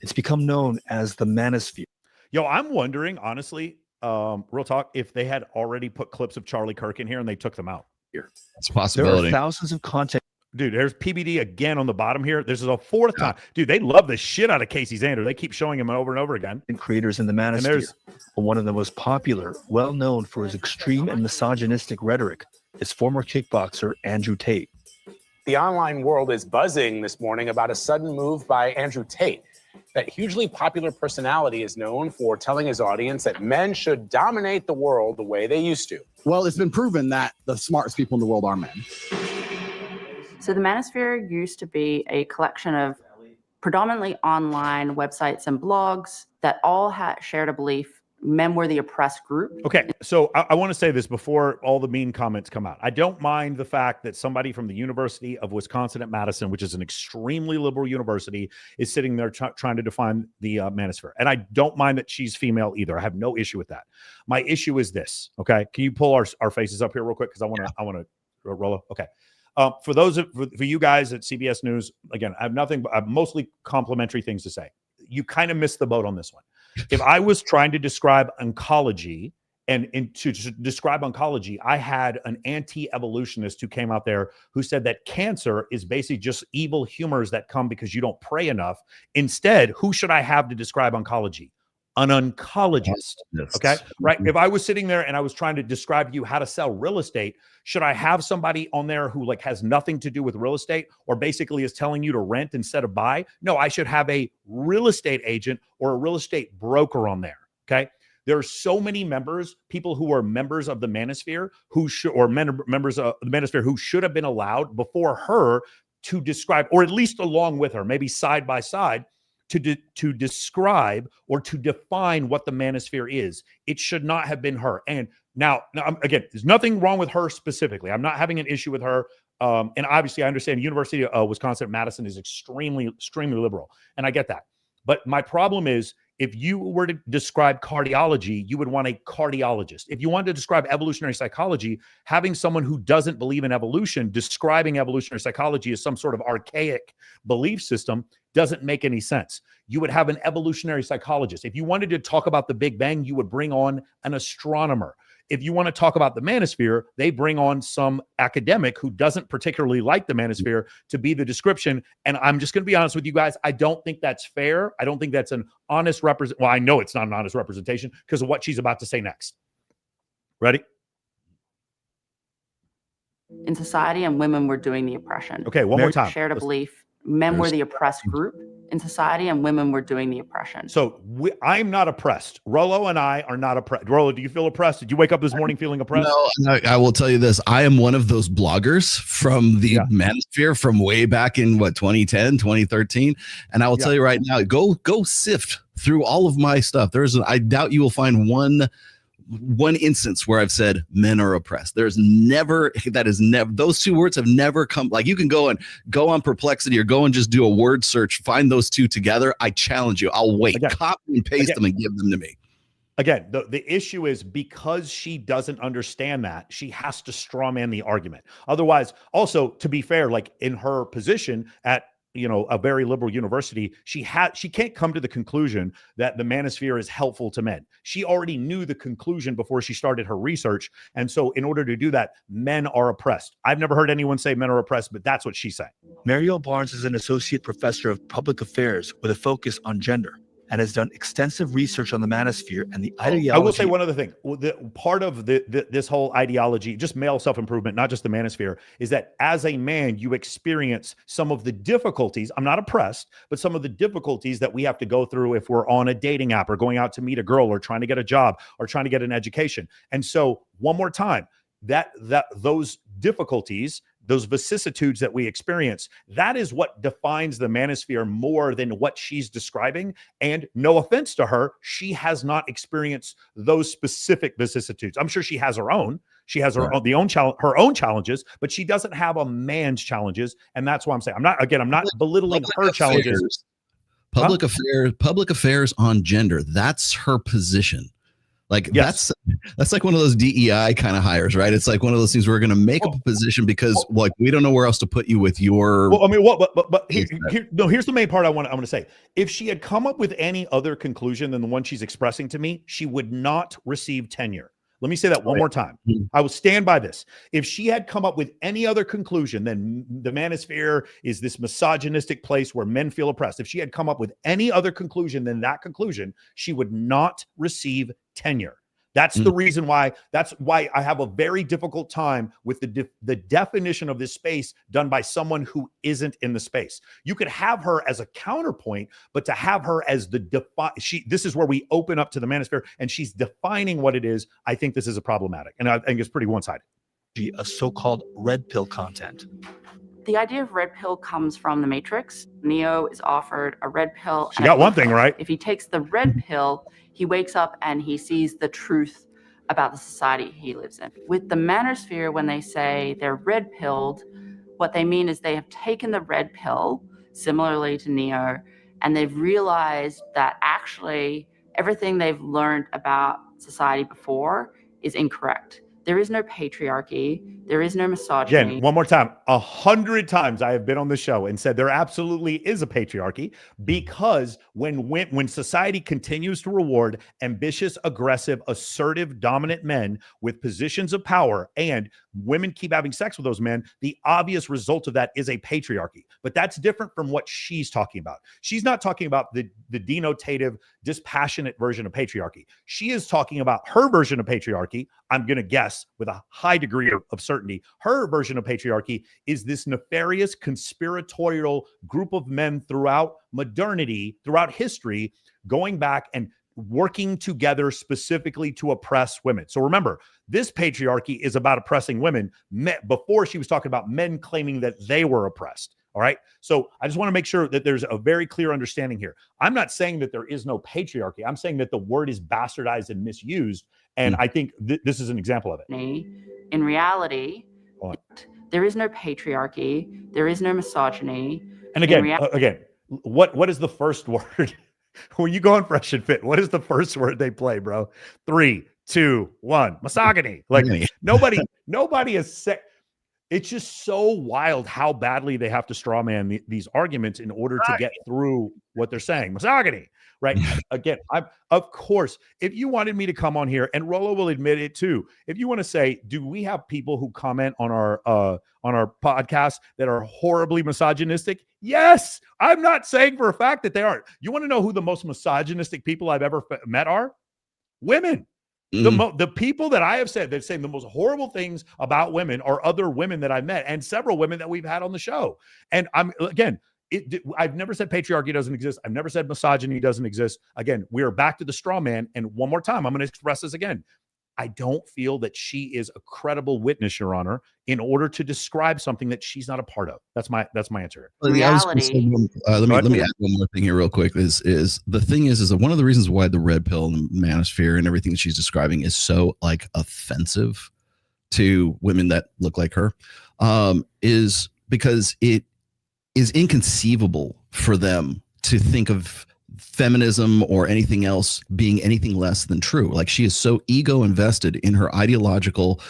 It's become known as the Manosphere. Yo, I'm wondering, honestly, real talk, if they had already put clips of Charlie Kirk in here and they took them out here. It's a possibility. There are thousands of content. Dude, there's PBD again on the bottom here. This is a fourth time. Dude, they love the shit out of Casey Zander. They keep showing him over and over again. And creators in the Manosphere. One of the most popular, well known for his extreme and misogynistic rhetoric, is former kickboxer Andrew Tate. The online world is buzzing this morning about a sudden move by Andrew Tate. That hugely popular personality is known for telling his audience that men should dominate the world the way they used to. Well, it's been proven that the smartest people in the world are men. So the Manosphere used to be a collection of predominantly online websites and blogs that all shared a belief men were the oppressed group. Okay, so I want to say this before all the mean comments come out. I don't mind the fact that somebody from the University of Wisconsin at Madison, which is an extremely liberal university, is sitting there trying to define the Manosphere. And I don't mind that she's female either. I have no issue with that. My issue is this, okay? Can you pull our faces up here real quick? Because I want to roll up. Okay. For you guys at CBS News, again, I have mostly complimentary things to say. You kind of missed the boat on this one. If I was trying to describe oncology and to describe oncology, I had an anti-evolutionist who came out there who said that cancer is basically just evil humors that come because you don't pray enough. Instead, who should I have to describe oncology? An oncologist. Okay. Right. If I was sitting there and I was trying to describe to you how to sell real estate, should I have somebody on there who like has nothing to do with real estate or basically is telling you to rent instead of buy? No, I should have a real estate agent or a real estate broker on there. Okay. There are so many members, people who are members of the Manosphere members of the Manosphere who should have been allowed before her to describe, or at least along with her, maybe side by side, to describe or to define what the Manosphere is. It should not have been her. And now again, there's nothing wrong with her specifically. I'm not having an issue with her. And obviously, I understand University of Wisconsin-Madison is extremely, extremely liberal. And I get that. But my problem is, if you were to describe cardiology, you would want a cardiologist. If you wanted to describe evolutionary psychology, having someone who doesn't believe in evolution describing evolutionary psychology as some sort of archaic belief system doesn't make any sense. You would have an evolutionary psychologist. If you wanted to talk about the Big Bang, you would bring on an astronomer. If you want to talk about the Manosphere, they bring on some academic who doesn't particularly like the Manosphere to be the description. And I'm just going to be honest with you guys. I don't think that's fair. I don't think that's an honest representation. Well, I know it's not an honest representation because of what she's about to say next. Ready? In society, and women were doing the oppression. Okay, one more time. Shared a belief. Men were the oppressed group in society, and women were doing the oppression. So I'm not oppressed. Rollo and I are not oppressed. Rollo, do you feel oppressed? Did you wake up this morning feeling oppressed? No, I will tell you this. I am one of those bloggers from the Manosphere from way back in 2010, 2013. And I will tell you right now, go sift through all of my stuff. I doubt you will find one one instance where I've said men are oppressed. Those two words have never come. Like, you can go on Perplexity or go and just do a word search, find those two together. I challenge you. I'll wait. Copy and paste them and give them to me. Again, the issue is because she doesn't understand that, she has to straw man the argument. Otherwise, also, to be fair, like in her position at a very liberal university, she can't come to the conclusion that the manosphere is helpful to men. She already knew the conclusion before she started her research. And so in order to do that, men are oppressed. I've never heard anyone say men are oppressed, but that's what she's saying. Mariel Barnes is an associate professor of public affairs with a focus on gender, and has done extensive research on the manosphere and the ideology. I will say one other thing. Part of this whole ideology, just male self-improvement, not just the manosphere, is that as a man, you experience some of the difficulties. I'm not oppressed, but some of the difficulties that we have to go through if we're on a dating app or going out to meet a girl or trying to get a job or trying to get an education. And so one more time, those difficulties, those vicissitudes that we experience, that is what defines the manosphere more than what she's describing. And no offense to her, she has not experienced those specific vicissitudes. I'm sure she has her own. She has her own challenges, but she doesn't have a man's challenges. And that's why I'm saying, I'm not belittling her challenges. Public affairs on gender. That's her position. Like, that's like one of those DEI kind of hires, right? It's like one of those things where we're going to make up a position because like we don't know where else to put you with your. Well, I mean, here's the main part I want to say. If she had come up with any other conclusion than the one she's expressing to me, she would not receive tenure. Let me say that one more time. I will stand by this. If she had come up with any other conclusion than the manosphere is this misogynistic place where men feel oppressed, if she had come up with any other conclusion than that conclusion, she would not receive tenure. That's the reason why. That's why I have a very difficult time with the definition of this space done by someone who isn't in the space. You could have her as a counterpoint, but to have her as this is where we open up to the manosphere, and she's defining what it is. I think this is problematic, and I think it's pretty one-sided. A so-called red pill content. The idea of red pill comes from the Matrix. Neo is offered a red pill. She got one thing right. If he takes the red pill, he wakes up and he sees the truth about the society he lives in. With the manosphere, when they say they're red pilled, what they mean is they have taken the red pill, similarly to Neo, and they've realized that actually everything they've learned about society before is incorrect. There is no patriarchy. There is no misogyny. Again, one more time. 100 times I have been on the show and said there absolutely is a patriarchy, because when society continues to reward ambitious, aggressive, assertive, dominant men with positions of power, and women keep having sex with those men, the obvious result of that is a patriarchy. But that's different from what she's talking about. She's not talking about the denotative, dispassionate version of patriarchy. She is talking about her version of patriarchy. I'm going to guess with a high degree of certainty, her version of patriarchy is this nefarious, conspiratorial group of men throughout modernity, throughout history, going back and working together specifically to oppress women. So remember, this patriarchy is about oppressing women. Before, she was talking about men claiming that they were oppressed. All right. So I just want to make sure that there's a very clear understanding here. I'm not saying that there is no patriarchy. I'm saying that the word is bastardized and misused. And I think this is an example of it. In reality, there is no patriarchy. There is no misogyny. And again, what is the first word? When you go on Fresh and Fit, what is the first word they play, bro? 3, 2, 1. Misogyny. Like nobody is sick. It's just so wild how badly they have to straw man these arguments in order to get through what they're saying. Misogyny, right? Again, of course, if you wanted me to come on here, and Rollo will admit it too, if you want to say, do we have people who comment on our podcast that are horribly misogynistic? Yes. I'm not saying for a fact that they aren't. You want to know who the most misogynistic people I've ever met are? Women. The people that I have said that say the most horrible things about women are other women that I've met, and several women that we've had on the show. And I've never said patriarchy doesn't exist. I've never said misogyny doesn't exist. Again, we are back to the straw man. And one more time, I'm going to express this again. I don't feel that she is a credible witness, Your Honor, in order to describe something that she's not a part of. That's my answer. Let me add one more thing here real quick. Is the thing is that one of the reasons why the red pill and the manosphere and everything that she's describing is so like offensive to women that look like her, is because it is inconceivable for them to think of feminism or anything else being anything less than true. Like, she is so ego invested in her ideological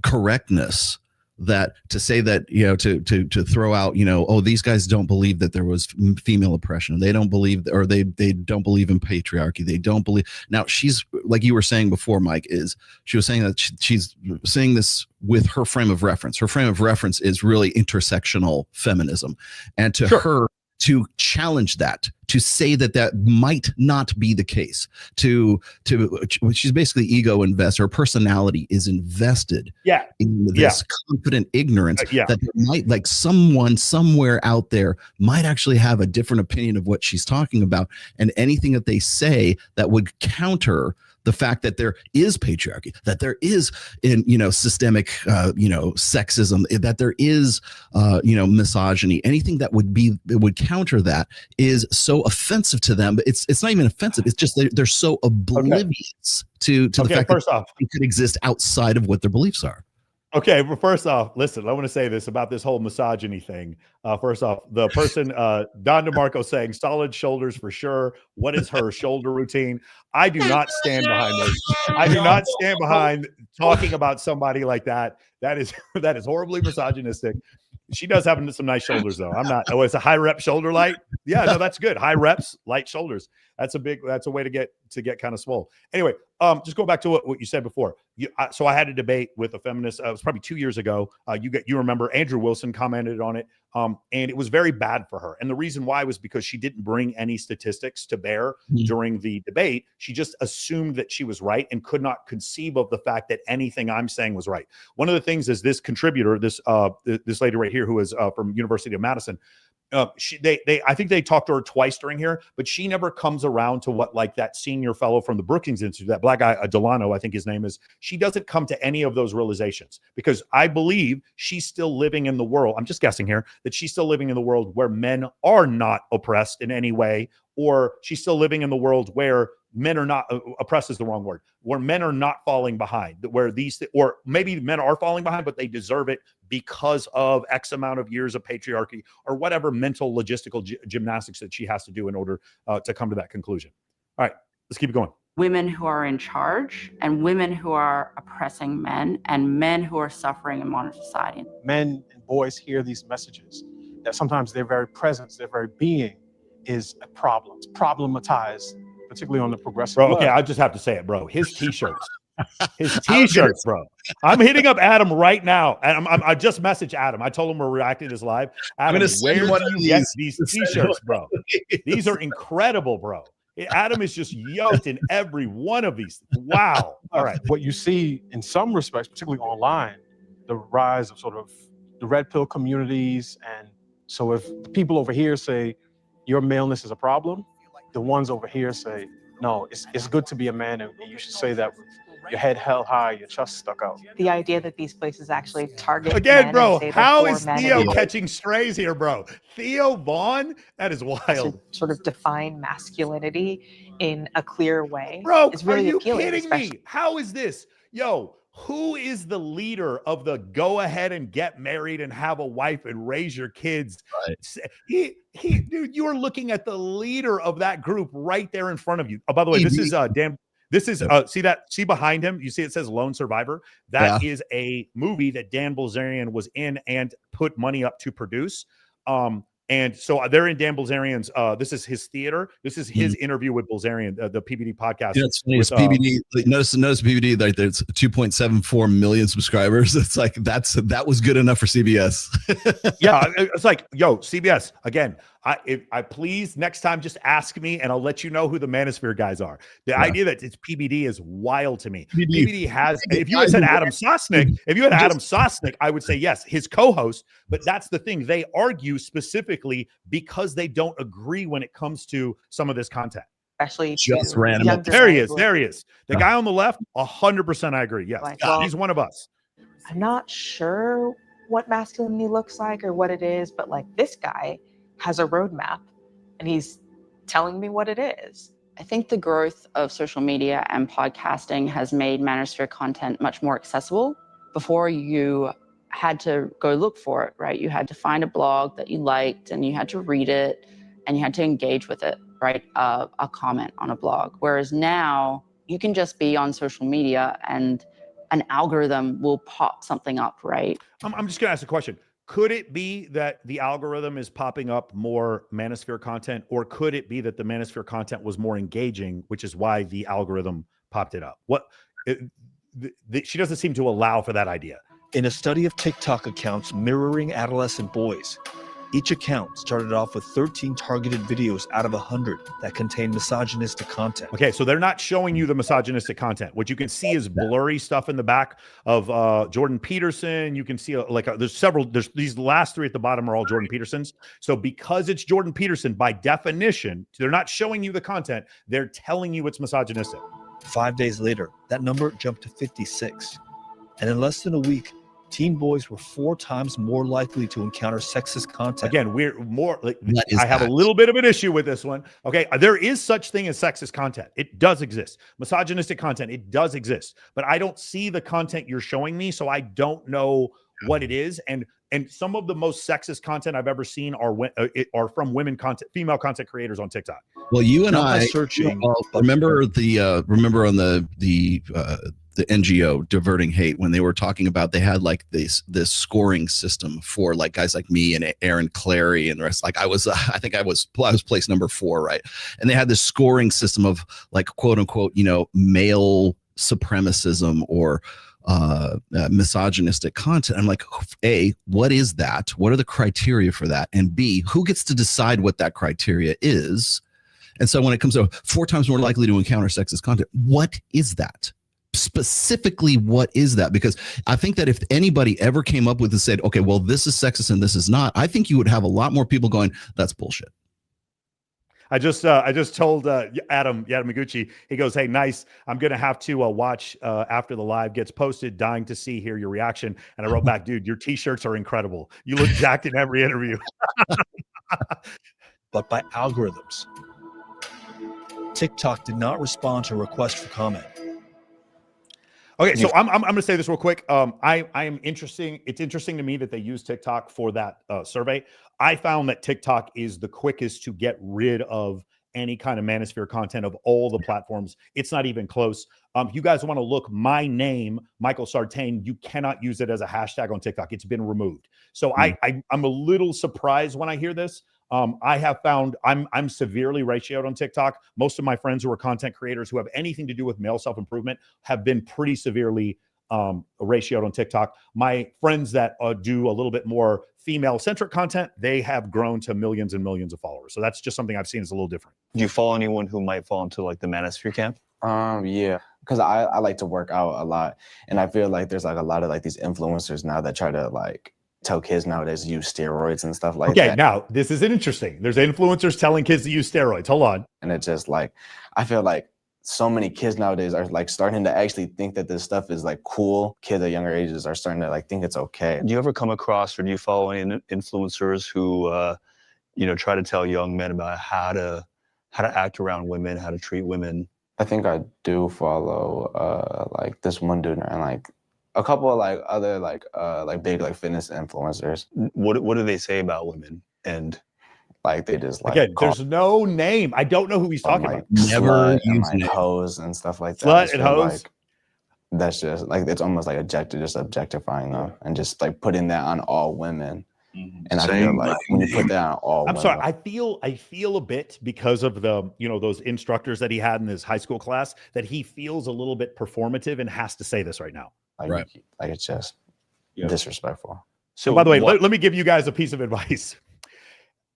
correctness that to say that, you know, to throw out, you know, oh, these guys don't believe that there was female oppression. They don't believe, or they don't believe in patriarchy. They don't believe. Now, she's, like you were saying before, Mike, is she was saying that she's saying this with her frame of reference. Her frame of reference is really intersectional feminism. And to her, to challenge that, to say that that might not be the case, she's basically ego invested. Her personality is invested in this confident ignorance that there might, like, someone somewhere out there might actually have a different opinion of what she's talking about, and anything that they say that would counter the fact that there is patriarchy, that there is, systemic, sexism, that there is, misogyny, anything that would counter that is so offensive to them. But it's not even offensive. It's just they're so oblivious to the fact that it could exist outside of what their beliefs are. Okay, well, first off, listen, I want to say this about this whole misogyny thing. First off, the person, Don DeMarco, saying solid shoulders for sure. What is her shoulder routine? I do not stand behind this. I do not stand behind talking about somebody like that. That is horribly misogynistic. She does have some nice shoulders, though. I'm not. Oh, it's a high rep shoulder light. Yeah, no, that's good. High reps, light shoulders. That's a way to get kind of swole. Anyway, just go back to what you said before. So I had a debate with a feminist. It was probably 2 years ago. You remember Andrew Wilson commented on it, and it was very bad for her. And the reason why was because she didn't bring any statistics to bear during the debate. She just assumed that she was right and could not conceive of the fact that anything I'm saying was right. One of the things is this contributor, this lady right here, who is from University of Madison. I think they talked to her twice during here, but she never comes around to what, like, that senior fellow from the Brookings Institute, that black guy, Delano, I think his name is. She doesn't come to any of those realizations, because I believe she's still living in the world. I'm just guessing here that she's still living in the world where men are not oppressed in any way, or she's still living in the world where men are not oppressed is the wrong word, where men are not falling behind, where or maybe men are falling behind, but they deserve it because of X amount of years of patriarchy or whatever mental logistical gymnastics that she has to do in order to come to that conclusion. All right, let's keep it going. Women who are in charge, and women who are oppressing men, and men who are suffering in modern society. Men and boys hear these messages that sometimes their very presence, their very being is a problem. It's problematized, particularly on the progressive left. Okay, left. I just have to say it, bro. His t-shirts. His t-shirts, bro. I'm hitting up Adam right now. And I just messaged Adam. I told him we're reacting to this live. Adam, where do you get these t-shirts, bro? These are incredible, bro. Adam is just yoked in every one of these. Wow. All right. What you see in some respects, particularly online, the rise of sort of the red pill communities. And so if the people over here say your maleness is a problem, the ones over here say, no, it's good to be a man, and you should say that with your head held high, your chest stuck out. The idea that these places actually target again, men bro. and say How they're is for men Theo and catching strays here, bro? Theo Vaughn? That is wild. to sort of define masculinity in a clear way, Bro, is really are you appealing. kidding me? How is this? Yo, who is the leader of the go ahead and get married and have a wife and raise your kids? Right. Dude, you're looking at the leader of that group right there in front of you. Oh, by the way, this is Dan. This is see behind him. You see it says Lone Survivor. That is a movie that Dan Bilzerian was in and put money up to produce. And so they're in Dan Bilzerian's. This is his theater. This is his interview with Bilzerian, the PBD podcast. Yeah, it's funny. It's PBD. Notice PBD. Like, there's 2.74 million subscribers. It's like that was good enough for CBS. Yeah, it's like, yo, CBS again. I please next time just ask me, and I'll let you know who the Manosphere guys are. The idea that it's PBD is wild to me. PBD has. If you had said Adam Sosnick, I would say yes, his co-host. But that's the thing; they argue specifically because they don't agree when it comes to some of this content. especially Just to ran him up. younger There he men is. who There are he is. The guy on the left, 100% I agree. Yes, like, well, he's one of us. I'm not sure what masculinity looks like or what it is, but like this guy has a roadmap and he's telling me what it is. I think the growth of social media and podcasting has made Manosphere content much more accessible. Before, you had to go look for it, right? You had to find a blog that you liked and you had to read it and you had to engage with it, right? A comment on a blog. Whereas now you can just be on social media and an algorithm will pop something up, right? I'm just going to ask a question. Could it be that the algorithm is popping up more Manosphere content, or could it be that the Manosphere content was more engaging, which is why the algorithm popped it up? She doesn't seem to allow for that idea. In a study of TikTok accounts mirroring adolescent boys, each account started off with 13 targeted videos out of 100 that contained misogynistic content. Okay, so they're not showing you the misogynistic content. What you can see is blurry stuff in the back of Jordan Peterson. You can see there's these last three at the bottom are all Jordan Petersons. So because it's Jordan Peterson, by definition, they're not showing you the content. They're telling you it's misogynistic. 5 days later, that number jumped to 56. And in less than a week, teen boys were 4 times more likely to encounter sexist content. Again, we're more like, I have a little bit of an issue with this one. Okay, there is such thing as sexist content. It does exist. Misogynistic content, it does exist. But I don't see the content you're showing me, so I don't know what it is. And some of the most sexist content I've ever seen are from female content creators on TikTok. Well, you and I searching. Remember on the NGO Diverting Hate, when they were talking about, they had like this scoring system for like guys like me and Aaron Clary and the rest. Like I think I was placed number 4, right? And they had this scoring system of like quote unquote, male supremacism or misogynistic content. I'm like, A, what is that? What are the criteria for that? And B, who gets to decide what that criteria is? And so when it comes to 4 times more likely to encounter sexist content, what is that? Specifically, what is that? Because I think that if anybody ever came up with and said, okay, well, this is sexist and this is not, I think you would have a lot more people going, that's bullshit. I just told Adam Yaguchi, he goes, hey, nice. I'm going to have to watch after the live gets posted, dying to hear your reaction. And I wrote back, dude, your t-shirts are incredible. You look jacked in every interview. But by algorithms, TikTok did not respond to a request for comment. Okay, so I'm going to say this real quick. I am interesting. It's interesting to me that they use TikTok for that survey. I found that TikTok is the quickest to get rid of any kind of Manosphere content of all the platforms. It's not even close. You guys want to look, my name, Michael Sartain, you cannot use it as a hashtag on TikTok. It's been removed. So I'm a little surprised when I hear this. I have found I'm severely ratioed on TikTok. Most of my friends who are content creators who have anything to do with male self-improvement have been pretty severely ratioed on TikTok. My friends that do a little bit more female-centric content, they have grown to millions and millions of followers. So that's just something I've seen is a little different. Do you follow anyone who might fall into like the Manosphere camp? Yeah, because I like to work out a lot, and I feel like there's like a lot of like these influencers now that try to like tell kids nowadays use steroids and stuff like that. Okay, now this is interesting. There's influencers telling kids to use steroids. Hold on. And it's just like, I feel like so many kids nowadays are like starting to actually think that this stuff is like cool. Kids at younger ages are starting to like think it's okay. Do you ever come across, or do you follow any influencers who, try to tell young men about how to act around women, how to treat women? I think I do follow like this one dude and like a couple of like other like big like fitness influencers. What do they say about women? And like they just like again, there's no name. I don't know who he's talking about. Never use like hoes and stuff like that. Slut and hoes. Like, that's just like it's almost like just objectifying them and just like putting that on all women. And I feel like when you put that on all women, sorry, I feel a bit because of the those instructors that he had in his high school class that he feels a little bit performative and has to say this right now. Like, right. Like it's just disrespectful. So by the way, let me give you guys a piece of advice.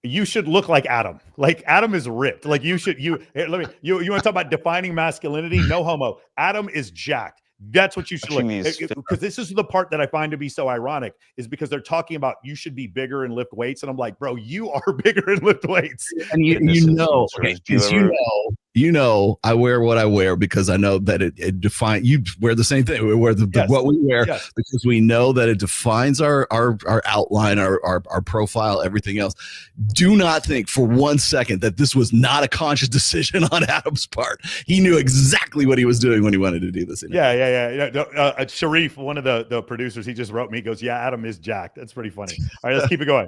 You should look like Adam. Like Adam is ripped. Like you want to talk about defining masculinity? No homo. Adam is jacked. That's what you should look, because this is the part that I find to be so ironic, is because they're talking about you should be bigger and lift weights, and I'm like, bro, you are bigger and lift weights. And you know, I wear what I wear because I know that it defines. You wear the same thing. We wear what we wear because we know that it defines our outline, our profile, everything else. Do not think for one second that this was not a conscious decision on Adam's part. He knew exactly what he was doing when he wanted to do this interview. Yeah. Sharif, one of the producers, he just wrote me. He goes, "Yeah, Adam is jacked." That's pretty funny. All right, let's keep it going.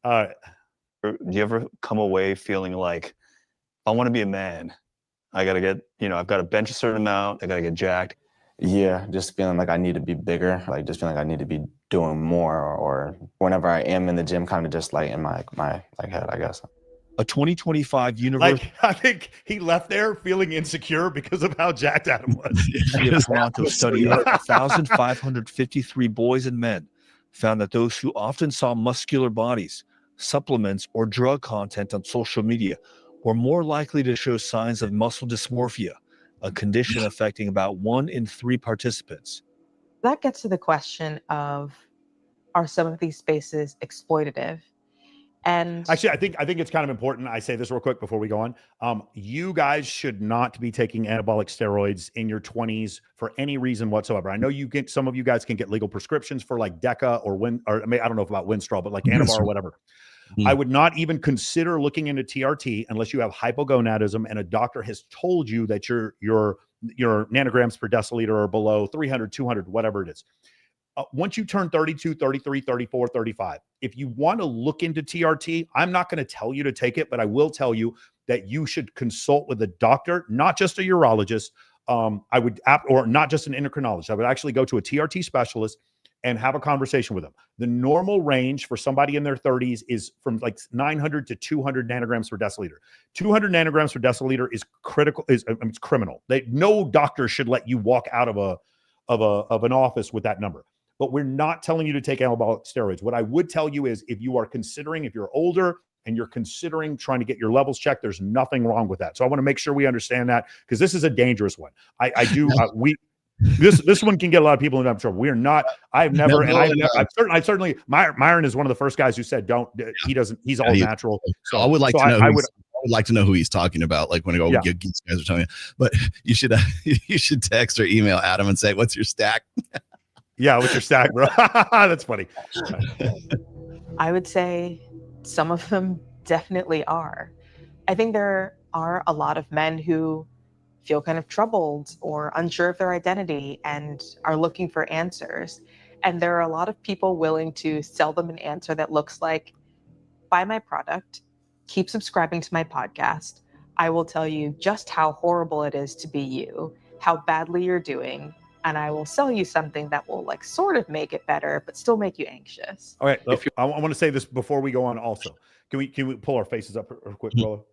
Do you ever come away feeling like, I want to be a man, I got to get, I've got to bench a certain amount, I got to get jacked? Yeah, just feeling like I need to be bigger, like just feeling like I need to be doing more, or whenever I am in the gym, kind of just like in my head, I guess. A 2025 university. I think he left there feeling insecure because of how jacked Adam was. University of Toronto study of 1,553 boys and men found that those who often saw muscular bodies, supplements, or drug content on social media were more likely to show signs of muscle dysmorphia, a condition affecting about 1 in 3 participants. That gets to the question of, are some of these spaces exploitative? And actually, I think it's kind of important. I say this real quick before we go on. You guys should not be taking anabolic steroids in your 20s for any reason whatsoever. I know some of you guys can get legal prescriptions for like Deca or I don't know about Winstrol, but like Anavar or whatever. I would not even consider looking into TRT unless you have hypogonadism and a doctor has told you that your nanograms per deciliter are below 300, 200, whatever it is. Once you turn 32, 33, 34, 35, if you want to look into TRT, I'm not going to tell you to take it, but I will tell you that you should consult with a doctor, not just a urologist, or not just an endocrinologist. I would actually go to a TRT specialist and have a conversation with them. The normal range for somebody in their 30s is from like 900 to 200 nanograms per deciliter. 200 nanograms per deciliter is critical. It's criminal. No doctor should let you walk out of an office with that number. But we're not telling you to take anabolic steroids. What I would tell you is if you're older and you're considering trying to get your levels checked, there's nothing wrong with that. So I want to make sure we understand that, because this is a dangerous one. This one can get a lot of people in trouble. We're not, I've certainly, Myron is one of the first guys who said, he's all natural. So I would like to know who he's talking about. Like when these guys are telling you, but you should text or email Adam and say, "What's your stack?" Yeah, what's your stack, bro? That's funny. I would say some of them definitely are. I think there are a lot of men who feel kind of troubled or unsure of their identity and are looking for answers. And there are a lot of people willing to sell them an answer that looks like, buy my product, keep subscribing to my podcast. I will tell you just how horrible it is to be you, how badly you're doing, and I will sell you something that will like sort of make it better, but still make you anxious. All right. I want to say this before we go on also. Can we pull our faces up real quick, Rolo?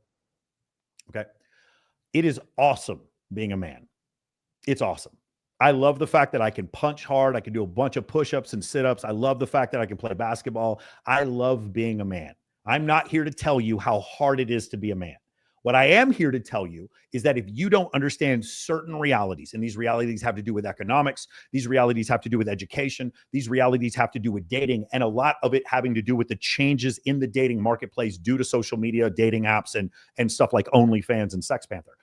Okay. It is awesome being a man. It's awesome. I love the fact that I can punch hard. I can do a bunch of push-ups and sit-ups. I love the fact that I can play basketball. I love being a man. I'm not here to tell you how hard it is to be a man. What I am here to tell you is that if you don't understand certain realities, and these realities have to do with economics, these realities have to do with education, these realities have to do with dating, and a lot of it having to do with the changes in the dating marketplace due to social media, dating apps, and stuff like OnlyFans and Sex Panther.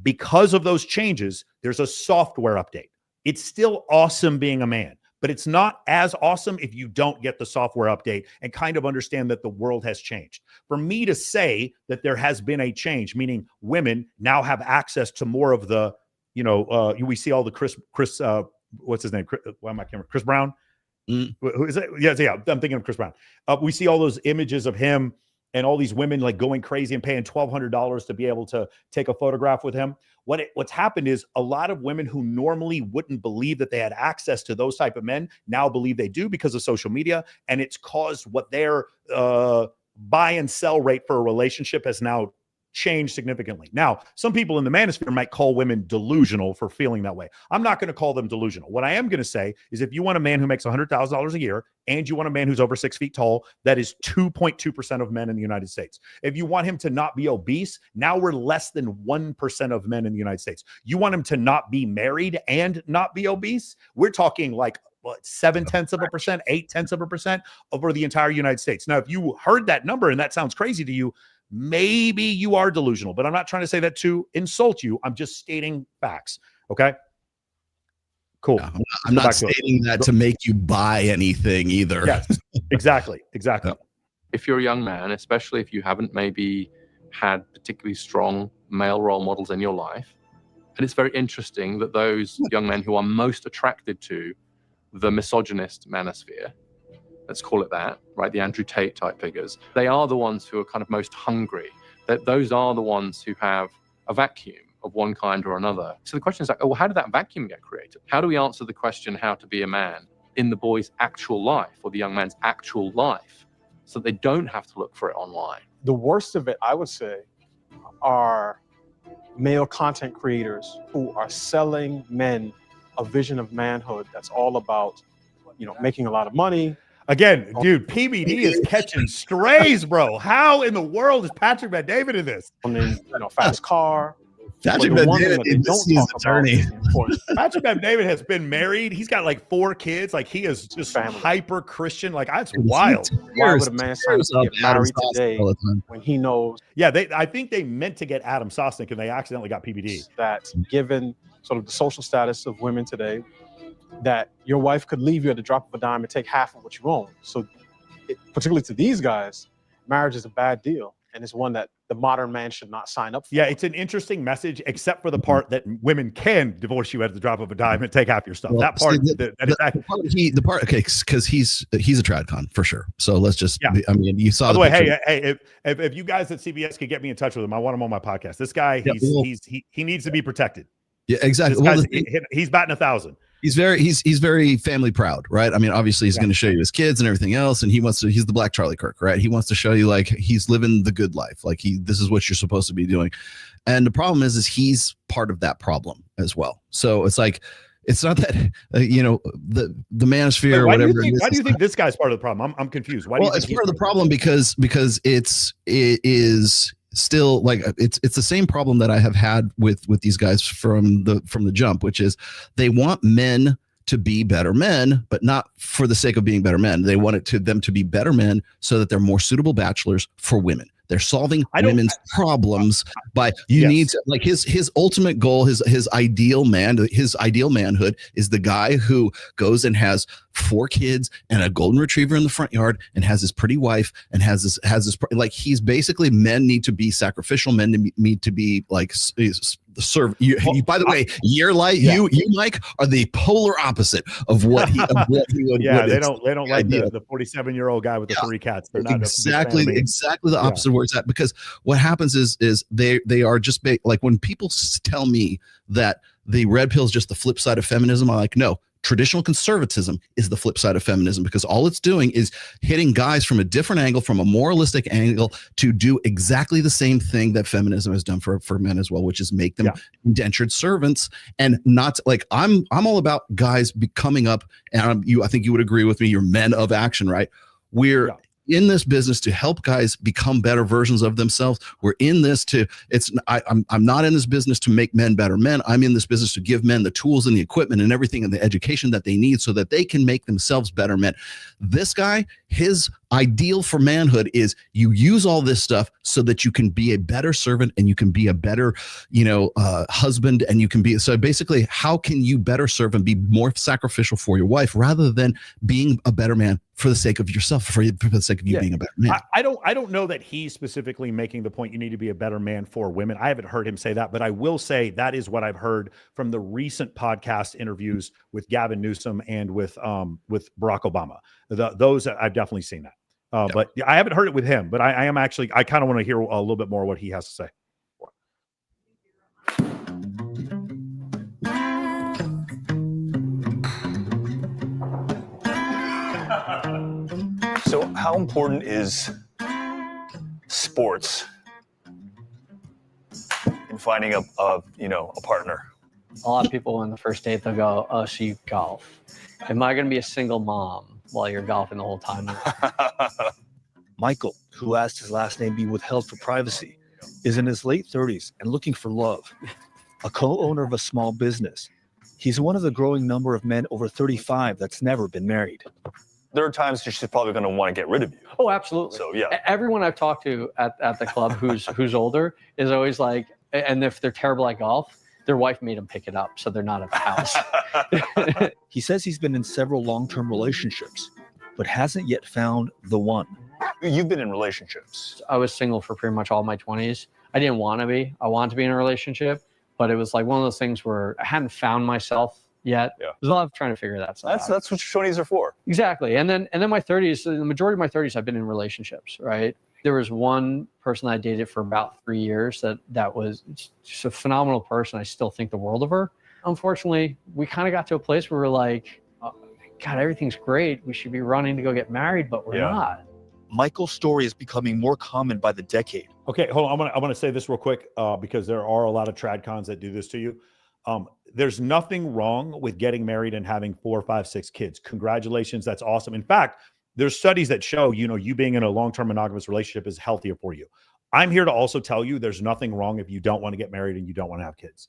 Because of those changes, there's a software update. It's still awesome being a man, but it's not as awesome if you don't get the software update and kind of understand that the world has changed. For me to say that there has been a change, meaning women now have access to more of the, we see all the Chris, what's his name? Chris Brown? Who is it? Yeah, I'm thinking of Chris Brown. We see all those images of him and all these women like going crazy and paying $1,200 to be able to take a photograph with him. What's happened is a lot of women who normally wouldn't believe that they had access to those type of men now believe they do because of social media. And it's caused what their buy and sell rate for a relationship has now changed significantly. Now, some people in the manosphere might call women delusional for feeling that way. I'm not going to call them delusional. What I am going to say is if you want a man who makes $100,000 a year and you want a man who's over 6 feet tall, that is 2.2% of men in the United States. If you want him to not be obese, now we're less than 1% of men in the United States. You want him to not be married and not be obese? We're talking like 0.7%, 0.8% over the entire United States. Now, if you heard that number and that sounds crazy to you, maybe you are delusional, but I'm not trying to say that to insult you. I'm just stating facts. Okay. Cool. Yeah, I'm not stating that to make you buy anything either. Yes, exactly. Exactly. If you're a young man, especially if you haven't maybe had particularly strong male role models in your life, and it's very interesting that those young men who are most attracted to the misogynist manosphere, let's call it that, right? The Andrew Tate type figures, they are the ones who are kind of most hungry. That those are the ones who have a vacuum of one kind or another. So the question is like, oh, well, how did that vacuum get created? How do we answer the question, how to be a man in the boy's actual life or the young man's actual life so that they don't have to look for it online? The worst of it, I would say, are male content creators who are selling men a vision of manhood that's all about, making a lot of money. Again, dude, PBD is catching strays, bro. How in the world is Patrick Bet-David in this? I mean, fast car. Patrick Bet-David is his attorney. Patrick Bet-David has been married. He's got like 4 kids. Like he is just hyper Christian. Like that's wild. Why would a man sign up to get married today when he knows? Yeah, I think they meant to get Adam Sosnick and they accidentally got PBD. That given sort of the social status of women today, that your wife could leave you at the drop of a dime and take half of what you own. So, particularly to these guys, marriage is a bad deal. And it's one that the modern man should not sign up for. Yeah, it's an interesting message, except for the part that women can divorce you at the drop of a dime and take half your stuff. Well, that part, because he's a tradcon for sure. So let's just, I mean, you saw. By the way, hey, if you guys at CBS could get me in touch with him, I want him on my podcast. This guy, he needs to be protected. Yeah, exactly. Well, he's batting 1,000. He's very family proud, right? I mean, obviously he's going to show you his kids and everything else. And he's the Black Charlie Kirk, right? He wants to show you like he's living the good life. Like this is what you're supposed to be doing. And the problem is he's part of that problem as well. So it's like, it's not that, the manosphere or whatever. Why do you think this guy's part of the problem? I'm confused. Why do you think it's part of the problem because it is still like it's the same problem that I have had with these guys from the jump, which is they want men to be better men, but not for the sake of being better men. They want them to be better men so that they're more suitable bachelors for women. They're solving women's problems by need to, like his ultimate goal, his ideal manhood is the guy who goes and has 4 kids and a golden retriever in the front yard and has his pretty wife and has this like he's basically men need to be sacrificial, men need to be like serve you. By the way, you Mike are the polar opposite of what he would. Yeah, they don't like the 47-year-old guy with the 3 cats. They're not exactly the opposite of where it's at, because what happens is they are just like when people tell me that the red pill is just the flip side of feminism, I'm like, no. Traditional conservatism is the flip side of feminism, because all it's doing is hitting guys from a different angle, from a moralistic angle, to do exactly the same thing that feminism has done for men as well, which is make them indentured servants. And not like I'm all about guys coming up, and I think you would agree with me. You're men of action, right? We're in this business to help guys become better versions of themselves. We're in this I'm not in this business to make men better men. I'm in this business to give men the tools and the equipment and everything and the education that they need so that they can make themselves better men. This guy, his ideal for manhood is you use all this stuff so that you can be a better servant and you can be a better, husband, and you can be, so basically, how can you better serve and be more sacrificial for your wife rather than being a better man for the sake of yourself, for the sake of you being a better man? I don't know that he's specifically making the point you need to be a better man for women. I haven't heard him say that, but I will say that is what I've heard from the recent podcast interviews with Gavin Newsom and with Barack Obama. Those I've definitely seen that. But I haven't heard it with him, but I kind of want to hear a little bit more what he has to say. So how important is sports in finding a partner? A lot of people on the first date, they'll go, oh, so you golf. Am I going to be a single mom while you're golfing the whole time? Michael, who asked his last name be withheld for privacy, is in his late 30s and looking for love. A co-owner of a small business. He's one of the growing number of men over 35 that's never been married. there are times she's probably going to want to get rid of you. Oh, absolutely. So yeah, everyone I've talked to at the club who's older is always like, and if they're terrible at golf, their wife made them pick it up, so they're not at the house. He says he's been in several long-term relationships, but hasn't yet found the one. You've been in relationships. I was single for pretty much all my 20s. I didn't want to be. I wanted to be in a relationship, but it was like one of those things where I hadn't found myself yet. Yeah. There's a lot of trying to figure that stuff out. That's what your 20s are for. Exactly. And then my 30s, the majority of my 30s, I've been in relationships, right? There was one person I dated for about 3 years that was just a phenomenal person. I still think the world of her. Unfortunately, we kind of got to a place where we're like, oh, God, everything's great. We should be running to go get married, but we're not. Michael's story is becoming more common by the decade. Okay, hold on. I'm gonna say this real quick because there are a lot of trad cons that do this to you. There's nothing wrong with getting married and having 4, 5, 6 kids. Congratulations, that's awesome. In fact, there's studies that show, you being in a long-term monogamous relationship is healthier for you. I'm here to also tell you there's nothing wrong if you don't want to get married and you don't want to have kids.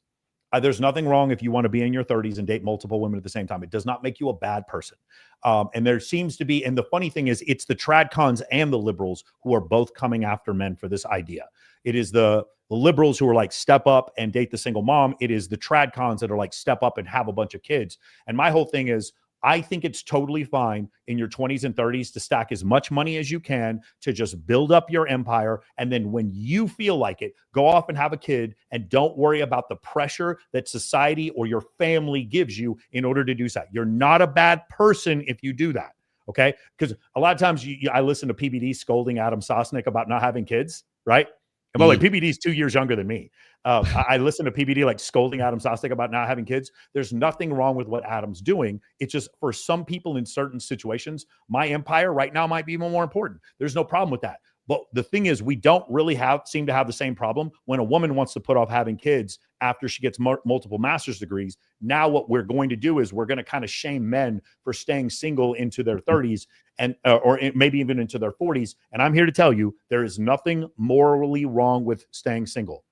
There's nothing wrong if you want to be in your 30s and date multiple women at the same time. It does not make you a bad person. And there seems to be, and the funny thing is, it's the trad cons and the liberals who are both coming after men for this idea. It is the liberals who are like, step up and date the single mom. It is the trad cons that are like, step up and have a bunch of kids. And my whole thing is, I think it's totally fine in your 20s and 30s to stack as much money as you can to just build up your empire. And then when you feel like it, go off and have a kid and don't worry about the pressure that society or your family gives you in order to do that. You're not a bad person if you do that. Okay. Because a lot of times I listen to PBD scolding Adam Sosnick about not having kids. Right. And by the way, PBD is 2 years younger than me. I listen to PBD like scolding Adam Sosnick about not having kids. There's nothing wrong with what Adam's doing. It's just for some people in certain situations, my empire right now might be even more important. There's no problem with that. But the thing is, we don't really seem to have the same problem when a woman wants to put off having kids after she gets multiple master's degrees. Now what we're going to do is we're going to kind of shame men for staying single into their 30s and or maybe even into their 40s. And I'm here to tell you, there is nothing morally wrong with staying single.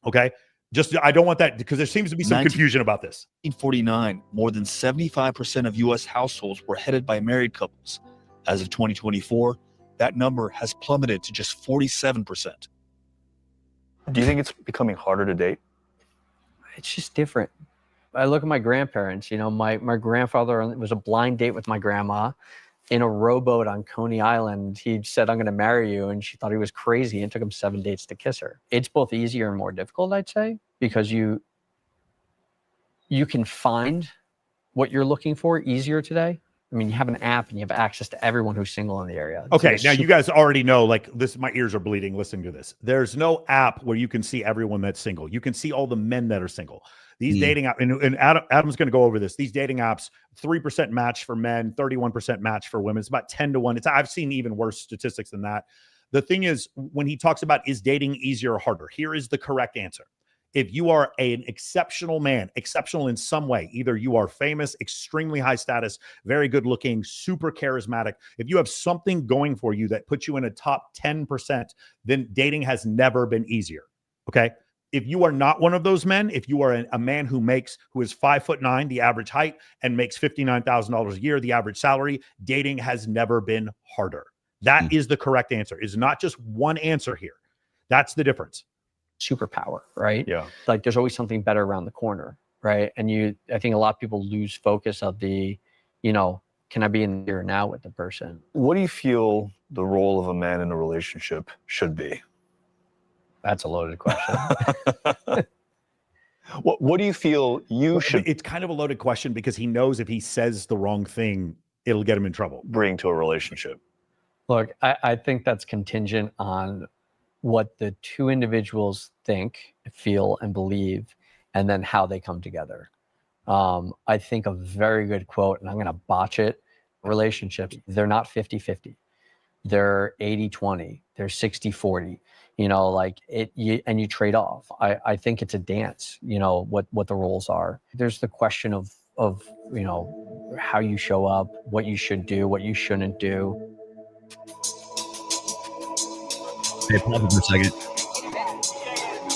Okay? I don't want that, because there seems to be some confusion about this. 1949, more than 75% of U.S. households were headed by married couples. As of 2024, that number has plummeted to just 47%. Do you think it's becoming harder to date? It's just different. I look at my grandparents, my grandfather was a blind date with my grandma in a rowboat on Coney Island. He said, I'm going to marry you. And she thought he was crazy and took him 7 dates to kiss her. It's both easier and more difficult, I'd say, because you can find what you're looking for easier today. I mean, you have an app and you have access to everyone who's single in the area. Okay, now you guys already know, like this, my ears are bleeding listening to this. There's no app where you can see everyone that's single. You can see all the men that are single. These dating apps, and Adam's going to go over this. These dating apps, 3% match for men, 31% match for women. It's about 10 to 1. I've seen even worse statistics than that. The thing is, when he talks about is dating easier or harder, here is the correct answer. If you are an exceptional man, exceptional in some way, either you are famous, extremely high status, very good looking, super charismatic, if you have something going for you that puts you in a top 10%, then dating has never been easier. Okay. If you are not one of those men, if you are a man who is 5'9", the average height, and makes $59,000 a year, the average salary, dating has never been harder. That is the correct answer. It's not just one answer here. That's the difference. Superpower, right? Yeah. Like there's always something better around the corner, right? And I think a lot of people lose focus of the, can I be in the here and now with the person? What do you feel the role of a man in a relationship should be? That's a loaded question. What do you feel you should? It's kind of a loaded question because he knows if he says the wrong thing, it'll get him in trouble. Bring to a relationship. Look, I think that's contingent on what the two individuals think, feel, and believe, and then how they come together. I think a very good quote, and I'm going to botch it, relationships, they're not 50-50. They're 80-20. They're 60-40. And you trade off. I think it's a dance, what the roles are. There's the question of how you show up, what you should do, what you shouldn't do. Hey, pause for a second.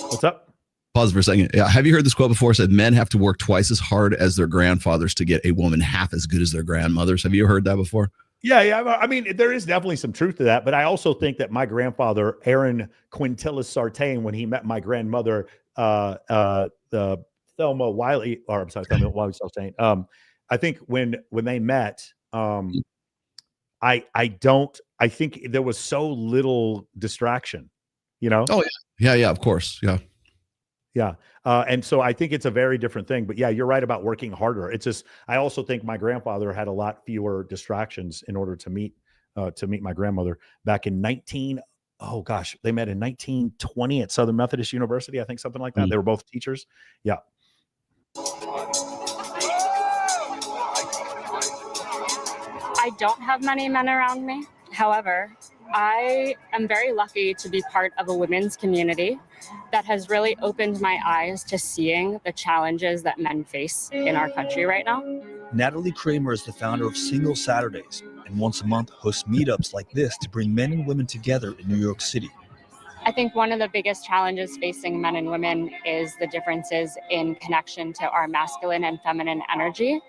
What's up? Pause for a second. Yeah, have you heard this quote before? It said men have to work twice as hard as their grandfathers to get a woman half as good as their grandmothers. Have you heard that before? Yeah. I mean, there is definitely some truth to that, but I also think that my grandfather, Aaron Quintilis Sartain, when he met my grandmother, Thelma Wiley, or I'm sorry, Thelma Wiley Sartain. I think when they met, I think there was so little distraction, you know? Oh yeah, of course. Yeah. Yeah. And so I think it's a very different thing, but yeah, you're right about working harder. It's just, I also think my grandfather had a lot fewer distractions in order to meet my grandmother back in they met in 1920 at Southern Methodist University. I think something like that. They were both teachers. Yeah. I don't have many men around me. However, I am very lucky to be part of a women's community that has really opened my eyes to seeing the challenges that men face in our country right now. Natalie Kramer is the founder of Single Saturdays and once a month hosts meetups like this to bring men and women together in New York City. I think one of the biggest challenges facing men and women is the differences in connection to our masculine and feminine energy.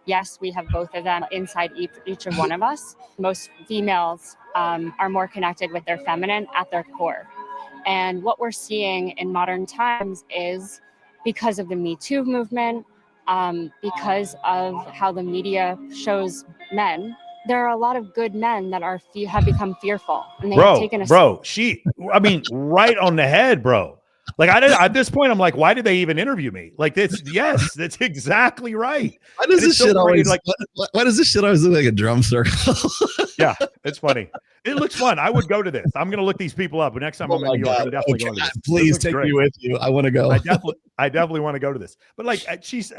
Yes, we have both of them inside each of one of us. Most females are more connected with their feminine at their core. And what we're seeing in modern times is because of the Me Too movement, because of how the media shows men, there are a lot of good men that have become fearful. And they have taken right on the head, bro. Like at this point, I'm like, why did they even interview me? Like this, yes, that's exactly right. Why does this shit always why does this shit always look like a drum circle? Yeah, it's funny. It looks fun. I would go to this. I'm gonna look these people up. But next time I'm in New York, I'm definitely going to this. Please take me with you. I want to go. I definitely want to go to this. But like she's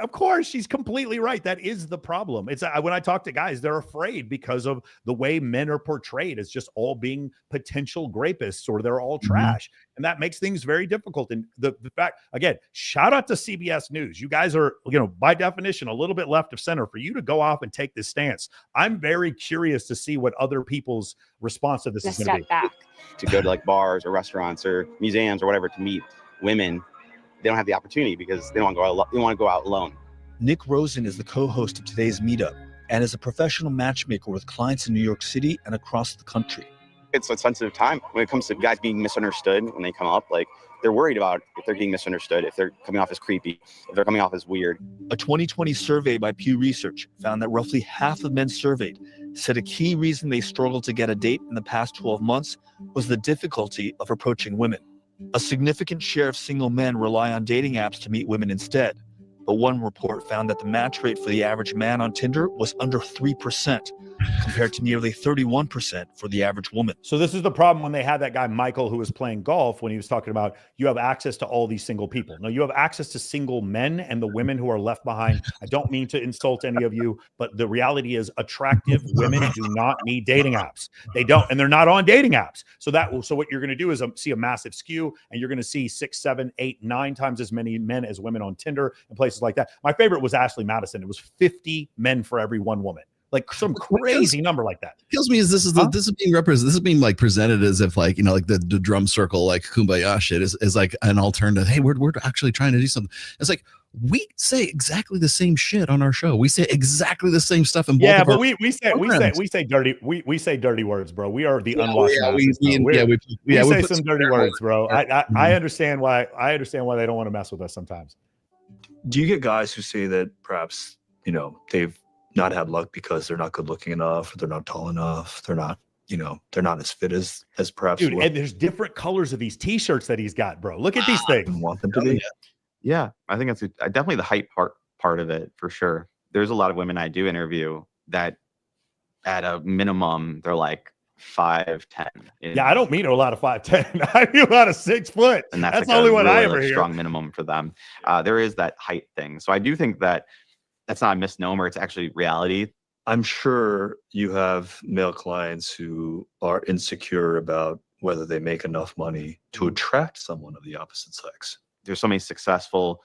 completely right. That is the problem. It's when I talk to guys, they're afraid because of the way men are portrayed as just all being potential rapists or they're all trash. And that makes things very difficult. And the fact, again, shout out to CBS News. You guys are, by definition, a little bit left of center. For you to go off and take this stance, I'm very curious to see what other people's response to this is going to be. To go to like bars or restaurants or museums or whatever to meet women, they don't have the opportunity because they don't want to go out alone. Nick Rosen is the co-host of today's meetup and is a professional matchmaker with clients in New York City and across the country. It's a sensitive time when it comes to guys being misunderstood. When they come up, like they're worried about if they're getting misunderstood, if they're coming off as creepy, if they're coming off as weird. A 2020 survey by Pew Research found that roughly half of men surveyed said a key reason they struggled to get a date in the past 12 months was the difficulty of approaching women. A significant share of single men rely on dating apps to meet women instead. But one report found that the match rate for the average man on Tinder was under 3%, compared to nearly 31% for the average woman. So this is the problem when they had that guy, Michael, who was playing golf, when he was talking about you have access to all these single people. No, you have access to single men and the women who are left behind. I don't mean to insult any of you, but the reality is attractive women do not need dating apps. They don't, and they're not on dating apps. So what you're going to do is see a massive skew, and you're going to see 6, 7, 8, 9 times as many men as women on Tinder and places like that. My favorite was Ashley Madison. It was 50 men for every one woman. Like some crazy number like that. Kills me is this is being represented. This is being like presented as if like like the drum circle like kumbaya shit is like an alternative. Hey, we're actually trying to do something. It's like we say exactly the same shit on our show. We say exactly the same stuff in both. But we say dirty words, bro. We are the unwashed. We say some dirty words, bro. I understand why they don't want to mess with us sometimes. Do you get guys who say that perhaps they've not had luck because they're not good looking enough, or they're not tall enough, they're not as fit as perhaps. Dude, and there's different colors of these t-shirts that he's got, bro. Look at these things. I want them to be. Yeah, I think that's definitely the height part of it for sure. There's a lot of women I do interview that at a minimum they're like 5'10". Yeah, I don't mean a lot of 5'10". I mean a lot of 6 foot. And that's like the only one I ever hear. Strong minimum for them. There is that height thing. So I do think that that's not a misnomer. It's actually reality. I'm sure you have male clients who are insecure about whether they make enough money to attract someone of the opposite sex. There's so many successful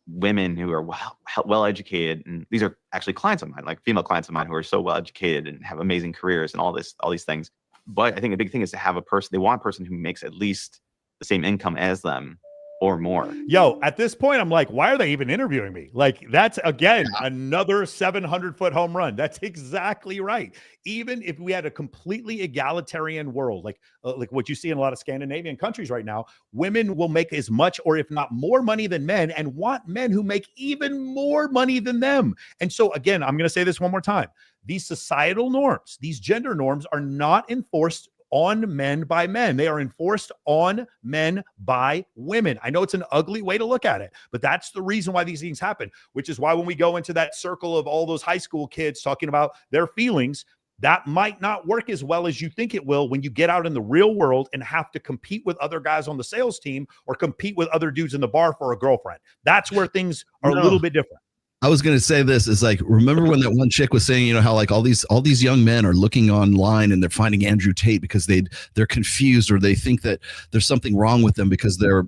women who are well educated, and these are actually clients of mine, like female clients of mine who are so well educated and have amazing careers and all these things. But I think a big thing is to have they want a person who makes at least the same income as them, or more. Yo, at this point, I'm like, why are they even interviewing me? Like, that's again another 700-foot home run. That's exactly right. Even if we had a completely egalitarian world, like what you see in a lot of Scandinavian countries right now, women will make as much or if not more money than men and want men who make even more money than them. And so again, I'm going to say this one more time. These societal norms, these gender norms are not enforced on men by men. They are enforced on men by women. I know it's an ugly way to look at it, but that's the reason why these things happen, which is why when we go into that circle of all those high school kids talking about their feelings, that might not work as well as you think it will when you get out in the real world and have to compete with other guys on the sales team or compete with other dudes in the bar for a girlfriend. That's where things are a little bit different. I was going to say this is like, remember when that one chick was saying, you know, how like all these young men are looking online and they're finding Andrew Tate because they're confused or they think that there's something wrong with them because they're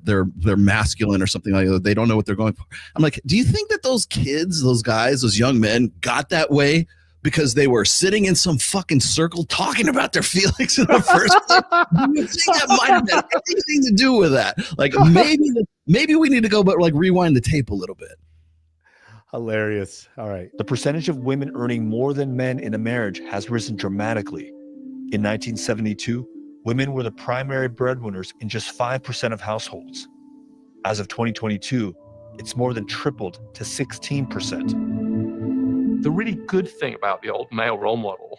masculine or something like that. They don't know what they're going for. I'm like, do you think that those kids, those guys, those young men got that way because they were sitting in some fucking circle talking about their feelings in the first place? Do you think that might have had anything to do with that? Like maybe we need to go, but like rewind the tape a little bit. Hilarious. All right. The percentage of women earning more than men in a marriage has risen dramatically. In 1972, women were the primary breadwinners in just 5% of households. As of 2022, it's more than tripled to 16%. The really good thing about the old male role model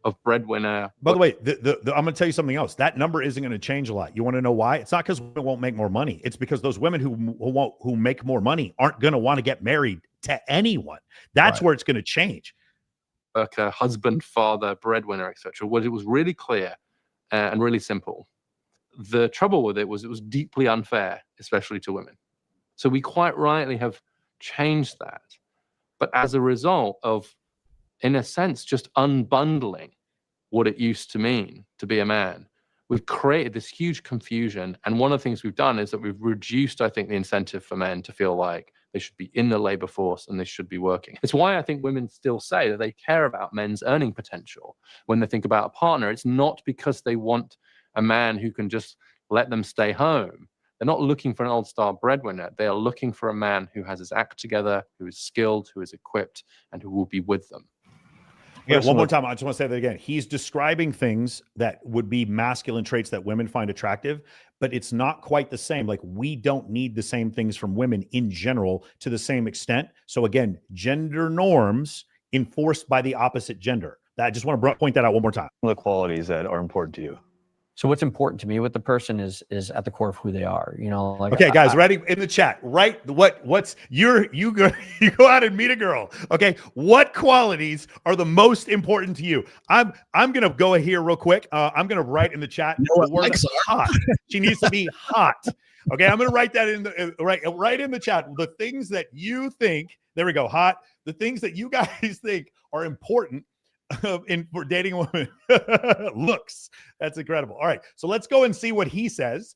of breadwinner. By the way, I'm going to tell you something else. That number isn't going to change a lot. You want to know why? It's not because women won't make more money. It's because those women who make more money aren't going to want to get married to anyone. That's right. Where it's going to change. Like a husband, father, breadwinner, etc. It was really clear and really simple. The trouble with it was deeply unfair, especially to women. So we quite rightly have changed that. But as a result of, in a sense, just unbundling what it used to mean to be a man, we've created this huge confusion. And one of the things we've done is that we've reduced, I think, the incentive for men to feel like they should be in the labor force and they should be working. It's why I think women still say that they care about men's earning potential when they think about a partner. It's not because they want a man who can just let them stay home. They're not looking for an old-style breadwinner. They are looking for a man who has his act together, who is skilled, who is equipped, and who will be with them. Yeah, one more time. I just want to say that again. He's describing things that would be masculine traits that women find attractive, but it's not quite the same. Like, we don't need the same things from women in general to the same extent. So again, gender norms enforced by the opposite gender. I just want to point that out one more time. The qualities that are important to you. So what's important to me with the person is at the core of who they are, you know, like, okay, guys, ready in the chat, right? You go out and meet a girl. Okay. What qualities are the most important to you? I'm going to go here real quick. I'm going to write in the chat the word hot. She needs to be hot. Okay. I'm going to write that in the right in the chat. The things that you think, there we go. Hot. The things that you guys think are important for dating a woman. Looks. That's incredible. All right, so let's go and see what he says.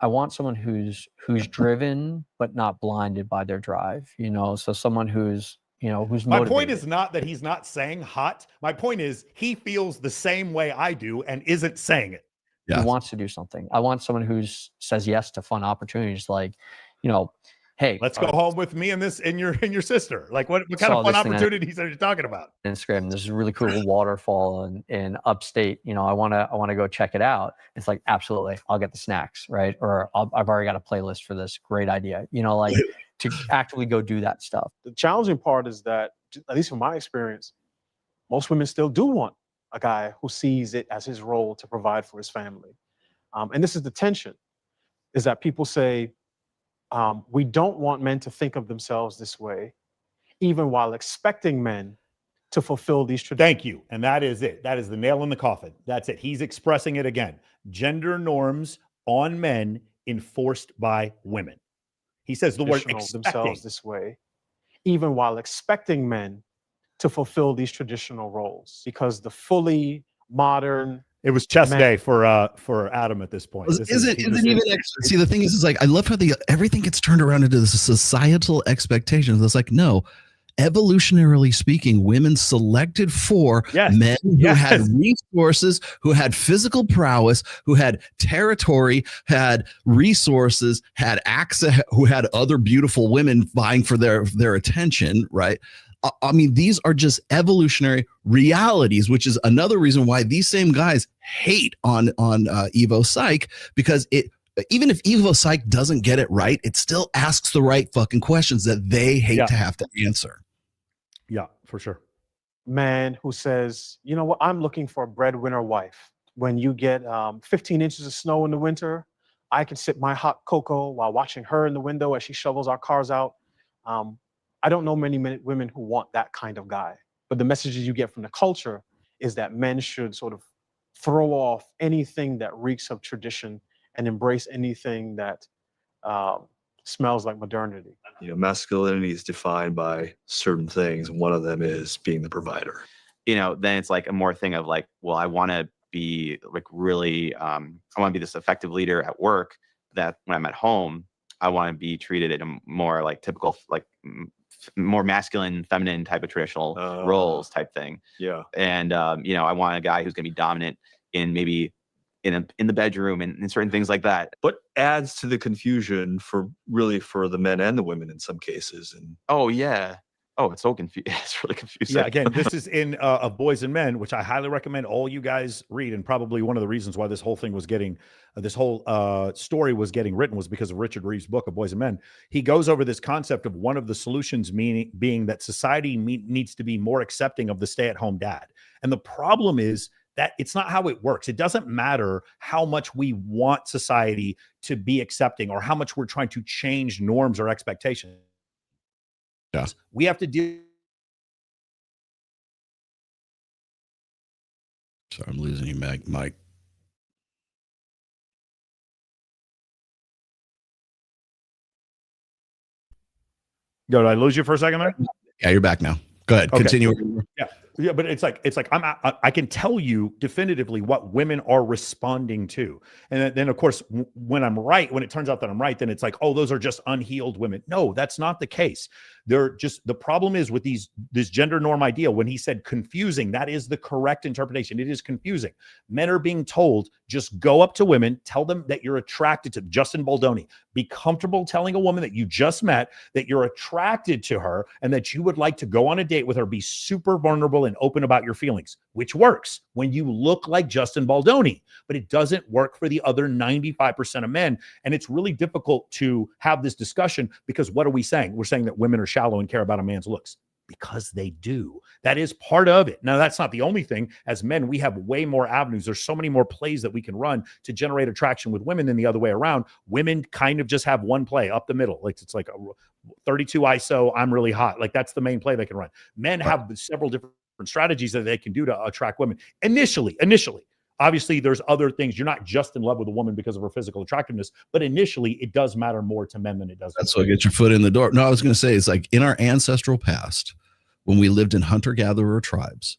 I want someone who's driven but not blinded by their drive, you know, so someone who's motivated. My point is not that he's not saying hot. My point is he feels the same way I do and isn't saying it. He wants to do something. I want someone who says yes to fun opportunities, like, you know, hey, let's go home with me and your sister. Like, what kind of fun opportunities are you talking about? Instagram. There's a really cool waterfall in upstate. You know, I want to go check it out. It's like, absolutely, I'll get the snacks, right? Or I've already got a playlist for this. Great idea. You know, like to actively go do that stuff. The challenging part is that, at least from my experience, most women still do want a guy who sees it as his role to provide for his family. And this is the tension, is that people say, we don't want men to think of themselves this way, even while expecting men to fulfill these traditions. Thank you. And that is it. That is the nail in the coffin. That's it. He's expressing it again. Gender norms on men enforced by women. He says the word expecting. Themselves this way, even while expecting men to fulfill these traditional roles, because the fully modern. It was chess day for Adam at this point. Isn't even extra. See, the thing is like, I love how everything gets turned around into this societal expectations. It's like, no, evolutionarily speaking, women selected for men who had resources, who had physical prowess, who had territory, had resources, had access, who had other beautiful women vying for their attention, right? I mean, these are just evolutionary realities, which is another reason why these same guys hate on Evo Psych, because even if Evo Psych doesn't get it right, it still asks the right fucking questions that they hate to have to answer. Yeah, for sure. Man who says, you know what, I'm looking for a breadwinner wife. When you get 15 inches of snow in the winter, I can sip my hot cocoa while watching her in the window as she shovels our cars out. I don't know many women who want that kind of guy, but the messages you get from the culture is that men should sort of throw off anything that reeks of tradition and embrace anything that smells like modernity. You know, masculinity is defined by certain things, and one of them is being the provider. You know, then it's like a more thing of like, well, I want to be like really, I want to be this effective leader at work, that when I'm at home, I want to be treated in a more like typical, like more masculine, feminine type of traditional roles type thing. Yeah. And, you know, I want a guy who's going to be dominant in maybe in the bedroom and certain things like that. But adds to the confusion for the men and the women in some cases. And oh yeah. Oh, it's so confusing. It's really confusing. Yeah, again, this is in of Boys and Men, which I highly recommend all you guys read. And probably one of the reasons why this whole thing was getting, this whole story was getting written was because of Richard Reeves' book of Boys and Men. He goes over this concept of one of the solutions being that society needs to be more accepting of the stay-at-home dad. And the problem is that it's not how it works. It doesn't matter how much we want society to be accepting or how much we're trying to change norms or expectations. Yeah. We have to deal. Sorry, I'm losing you, Mike. Did I lose you for a second there? Yeah, you're back now. Go ahead. Okay. Continue. Yeah, but it's like I can tell you definitively what women are responding to, and then of course when I'm right, when it turns out that I'm right, then it's like, oh, those are just unhealed women. No, that's not the case. They're just, the problem is with this gender norm idea. When he said confusing, that is the correct interpretation. It is confusing. Men are being told, just go up to women, tell them that you're attracted to Justin Baldoni. Be comfortable telling a woman that you just met that you're attracted to her and that you would like to go on a date with her. Be super vulnerable and open about your feelings, which works when you look like Justin Baldoni, but it doesn't work for the other 95% of men. And it's really difficult to have this discussion because what are we saying? We're saying that women are shallow and care about a man's looks. Because they do. That is part of it. Now, that's not the only thing. As men, we have way more avenues. There's so many more plays that we can run to generate attraction with women than the other way around. Women kind of just have one play up the middle. Like it's like a 32 ISO, I'm really hot. Like that's the main play they can run. Men have several different strategies that they can do to attract women. Initially. Obviously, there's other things. You're not just in love with a woman because of her physical attractiveness, but initially, it does matter more to men than it does. That's what gets your foot in the door. No, I was going to say, it's like in our ancestral past, when we lived in hunter-gatherer tribes,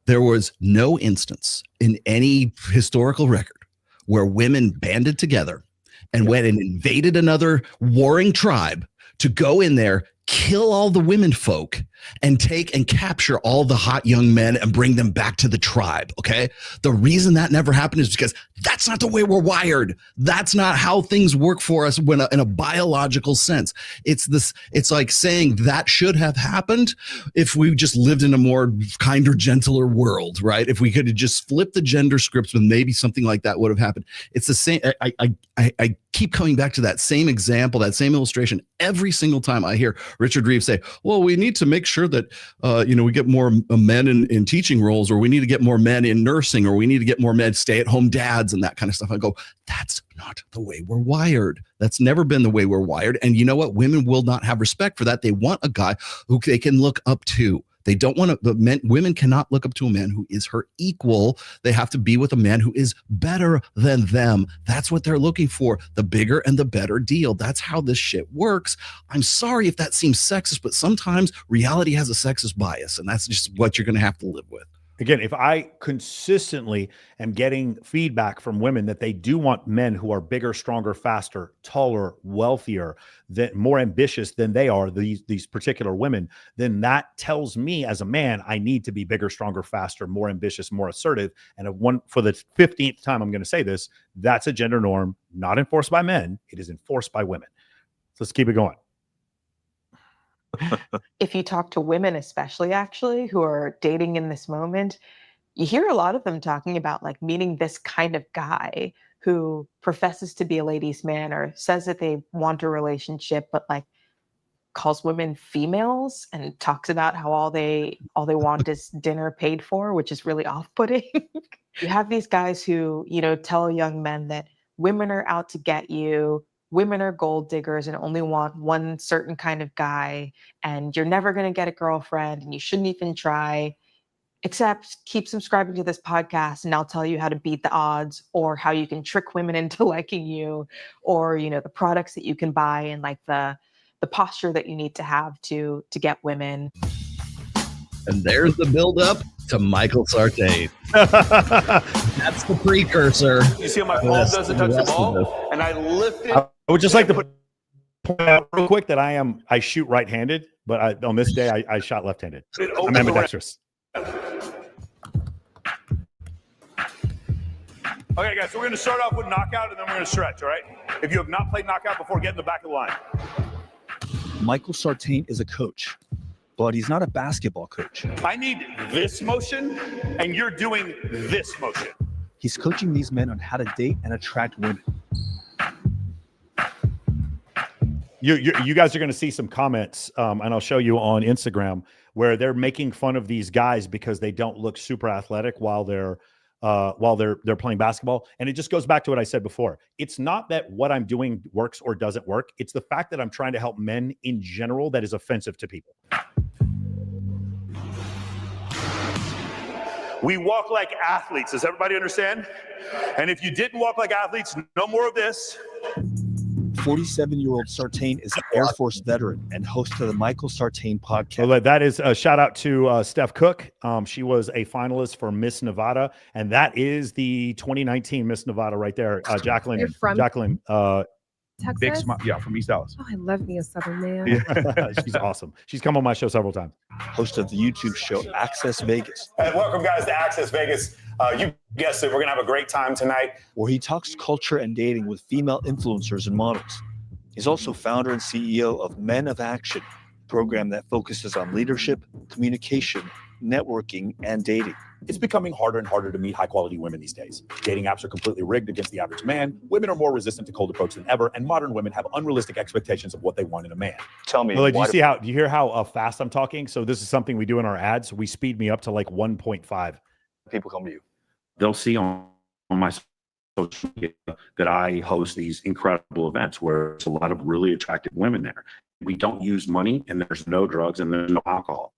there was no instance in any historical record where women banded together and went and invaded another warring tribe to go in there, kill all the women folk, and take and capture all the hot young men and bring them back to the tribe. Okay. The reason that never happened is because that's not the way we're wired. That's not how things work for us in a biological sense. It's like saying that should have happened if we just lived in a more kinder, gentler world, right? If we could have just flipped the gender scripts, then maybe something like that would have happened. It's the same. I keep coming back to that same example, that same illustration every single time I hear Richard Reeves say, well, we need to make sure that, we get more men in teaching roles, or we need to get more men in nursing, or we need to get more men stay-at-home dads and that kind of stuff. I go, that's not the way we're wired. That's never been the way we're wired. And you know what? Women will not have respect for that. They want a guy who they can look up to. They don't want to, women cannot look up to a man who is her equal. They have to be with a man who is better than them. That's what they're looking for. The bigger and the better deal. That's how this shit works. I'm sorry if that seems sexist, but sometimes reality has a sexist bias, and that's just what you're going to have to live with. Again, if I consistently am getting feedback from women that they do want men who are bigger, stronger, faster, taller, wealthier, more ambitious than they are, these particular women, then that tells me as a man, I need to be bigger, stronger, faster, more ambitious, more assertive. And for the 15th time, I'm going to say this, that's a gender norm, not enforced by men. It is enforced by women. So let's keep it going. If you talk to women, especially actually, who are dating in this moment, you hear a lot of them talking about like meeting this kind of guy who professes to be a ladies' man or says that they want a relationship, but like calls women females and talks about how all they want is dinner paid for, which is really off-putting. You have these guys who, tell young men that women are out to get you, women are gold diggers and only want one certain kind of guy, and you're never going to get a girlfriend and you shouldn't even try, except keep subscribing to this podcast and I'll tell you how to beat the odds, or how you can trick women into liking you, or, the products that you can buy and like the posture that you need to have to get women. And there's the build up to Michael Sartain. That's the precursor. You see how my palm doesn't touch the ball? And I lift it. I would just like to point out real quick that I shoot right-handed, but on this day I shot left-handed. I'm ambidextrous. Okay, guys, so we're going to start off with knockout, and then we're going to stretch, all right? If you have not played knockout before, get in the back of the line. Michael Sartain is a coach, but he's not a basketball coach. I need this motion, and you're doing this motion. He's coaching these men on how to date and attract women. You guys are going to see some comments, and I'll show you on Instagram, where they're making fun of these guys because they don't look super athletic while they're playing basketball. And it just goes back to what I said before. It's not that what I'm doing works or doesn't work. It's the fact that I'm trying to help men in general that is offensive to people. We walk like athletes. Does everybody understand? And if you didn't walk like athletes, no more of this. 47-year-old Sartain is an Air Force veteran and host of the Michael Sartain podcast. Well, that is a shout out to Steph Cook. She was a finalist for Miss Nevada, and that is the 2019 Miss Nevada right there. Jacqueline. You're from Jacqueline. Texas? Big smile. Yeah, from East Dallas. Oh, I love me a Southern man. Yeah. She's awesome. She's come on my show several times. Host of the YouTube show Access Vegas. And welcome, guys, to Access Vegas. You guessed it. We're going to have a great time tonight, where he talks culture and dating with female influencers and models. He's also founder and CEO of Men of Action, a program that focuses on leadership, communication, networking, and dating. It's becoming harder and harder to meet high-quality women these days. Dating apps are completely rigged against the average man. Women are more resistant to cold approach than ever, and modern women have unrealistic expectations of what they want in a man. Tell me. Well, do you hear how fast I'm talking? So this is something we do in our ads. We speed me up to like 1.5. People come to you. They'll see on my social media that I host these incredible events where there's a lot of really attractive women there. We don't use money, and there's no drugs, and there's no alcohol.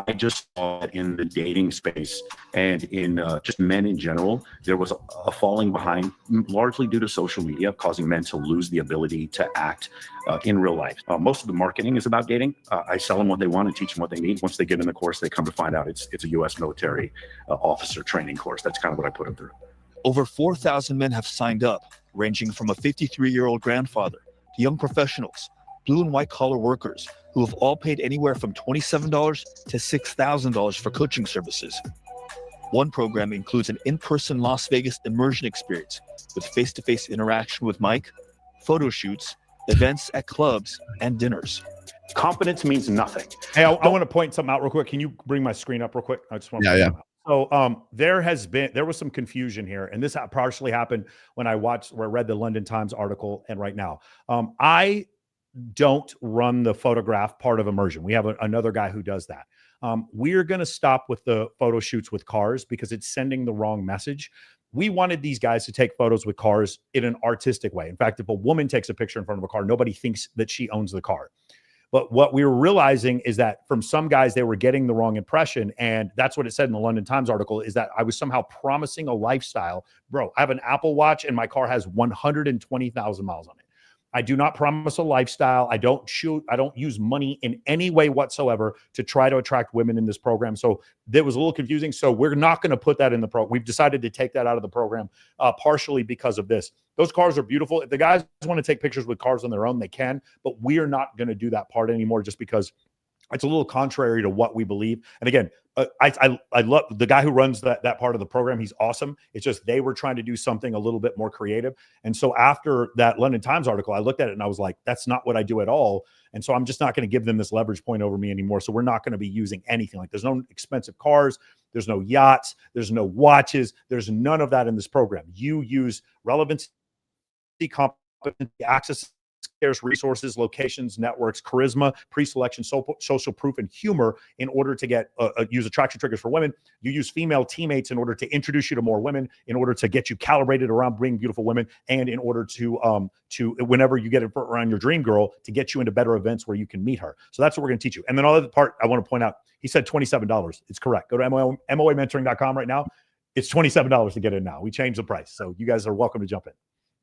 I just saw that in the dating space and in just men in general, there was a falling behind, largely due to social media, causing men to lose the ability to act in real life. Most of the marketing is about dating. I sell them what they want and teach them what they need. Once they get in the course, they come to find out it's a U.S. military officer training course. That's kind of what I put them through. Over 4,000 men have signed up, ranging from a 53-year-old grandfather to young professionals, blue and white collar workers, who have all paid anywhere from $27 to $6,000 for coaching services. One program includes an in-person Las Vegas immersion experience with face-to-face interaction with Mike, photo shoots, events at clubs, and dinners. Competence means nothing. Hey, I want to point something out real quick. Can you bring my screen up real quick? I just want to point something out. So there was some confusion here, and this partially happened when I read the London Times article, and right now. I don't run the photograph part of immersion. We have another guy who does that. We're going to stop with the photo shoots with cars because it's sending the wrong message. We wanted these guys to take photos with cars in an artistic way. In fact, if a woman takes a picture in front of a car, nobody thinks that she owns the car. But what we were realizing is that from some guys, they were getting the wrong impression. And that's what it said in the London Times article, is that I was somehow promising a lifestyle. Bro, I have an Apple Watch and my car has 120,000 miles on it. I do not promise a lifestyle. I don't use money in any way whatsoever to try to attract women in this program. So that was a little confusing. So we're not going to put that in the program. We've decided to take that out of the program, partially because of this. Those cars are beautiful. If the guys want to take pictures with cars on their own, they can, but we are not going to do that part anymore just because it's a little contrary to what we believe. And again, I love the guy who runs that part of the program. He's awesome. It's just they were trying to do something a little bit more creative. And so after that London Times article, I looked at it and I was like, that's not what I do at all. And so I'm just not going to give them this leverage point over me anymore. So we're not going to be using anything. Like there's no expensive cars, there's no yachts, there's no watches, there's none of that in this program. You use relevancy, competency, access, scarce resources, locations, networks, charisma, pre-selection, social proof, and humor in order to get use attraction triggers for women. You use female teammates in order to introduce you to more women, in order to get you calibrated around bringing beautiful women, and in order to whenever you get around your dream girl, to get you into better events where you can meet her. So that's what we're going to teach you. And then another part I want to point out, he said $27. It's correct. Go to MOAmentoring.com right now. It's $27 to get in now. We changed the price. So you guys are welcome to jump in.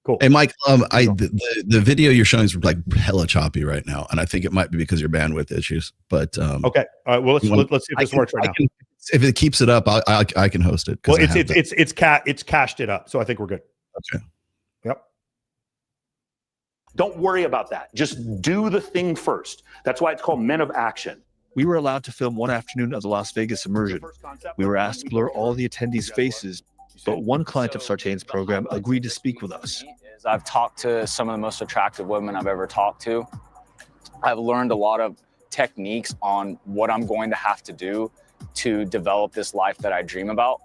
Cool. Hey, Mike, the video you're showing is like hella choppy right now, and I think it might be because of your bandwidth issues. But okay, all right. Well, let's see if this works right now. If it keeps it up, I can host it. Well, it's cached it up, so I think we're good. Okay. Yep. Don't worry about that. Just do the thing first. That's why it's called Men of Action. We were allowed to film one afternoon of the Las Vegas immersion. We were asked to blur all the attendees' faces, but one client of Sartain's program agreed to speak with us. I've talked to some of the most attractive women I've ever talked to. I've learned a lot of techniques on what I'm going to have to do to develop this life that I dream about.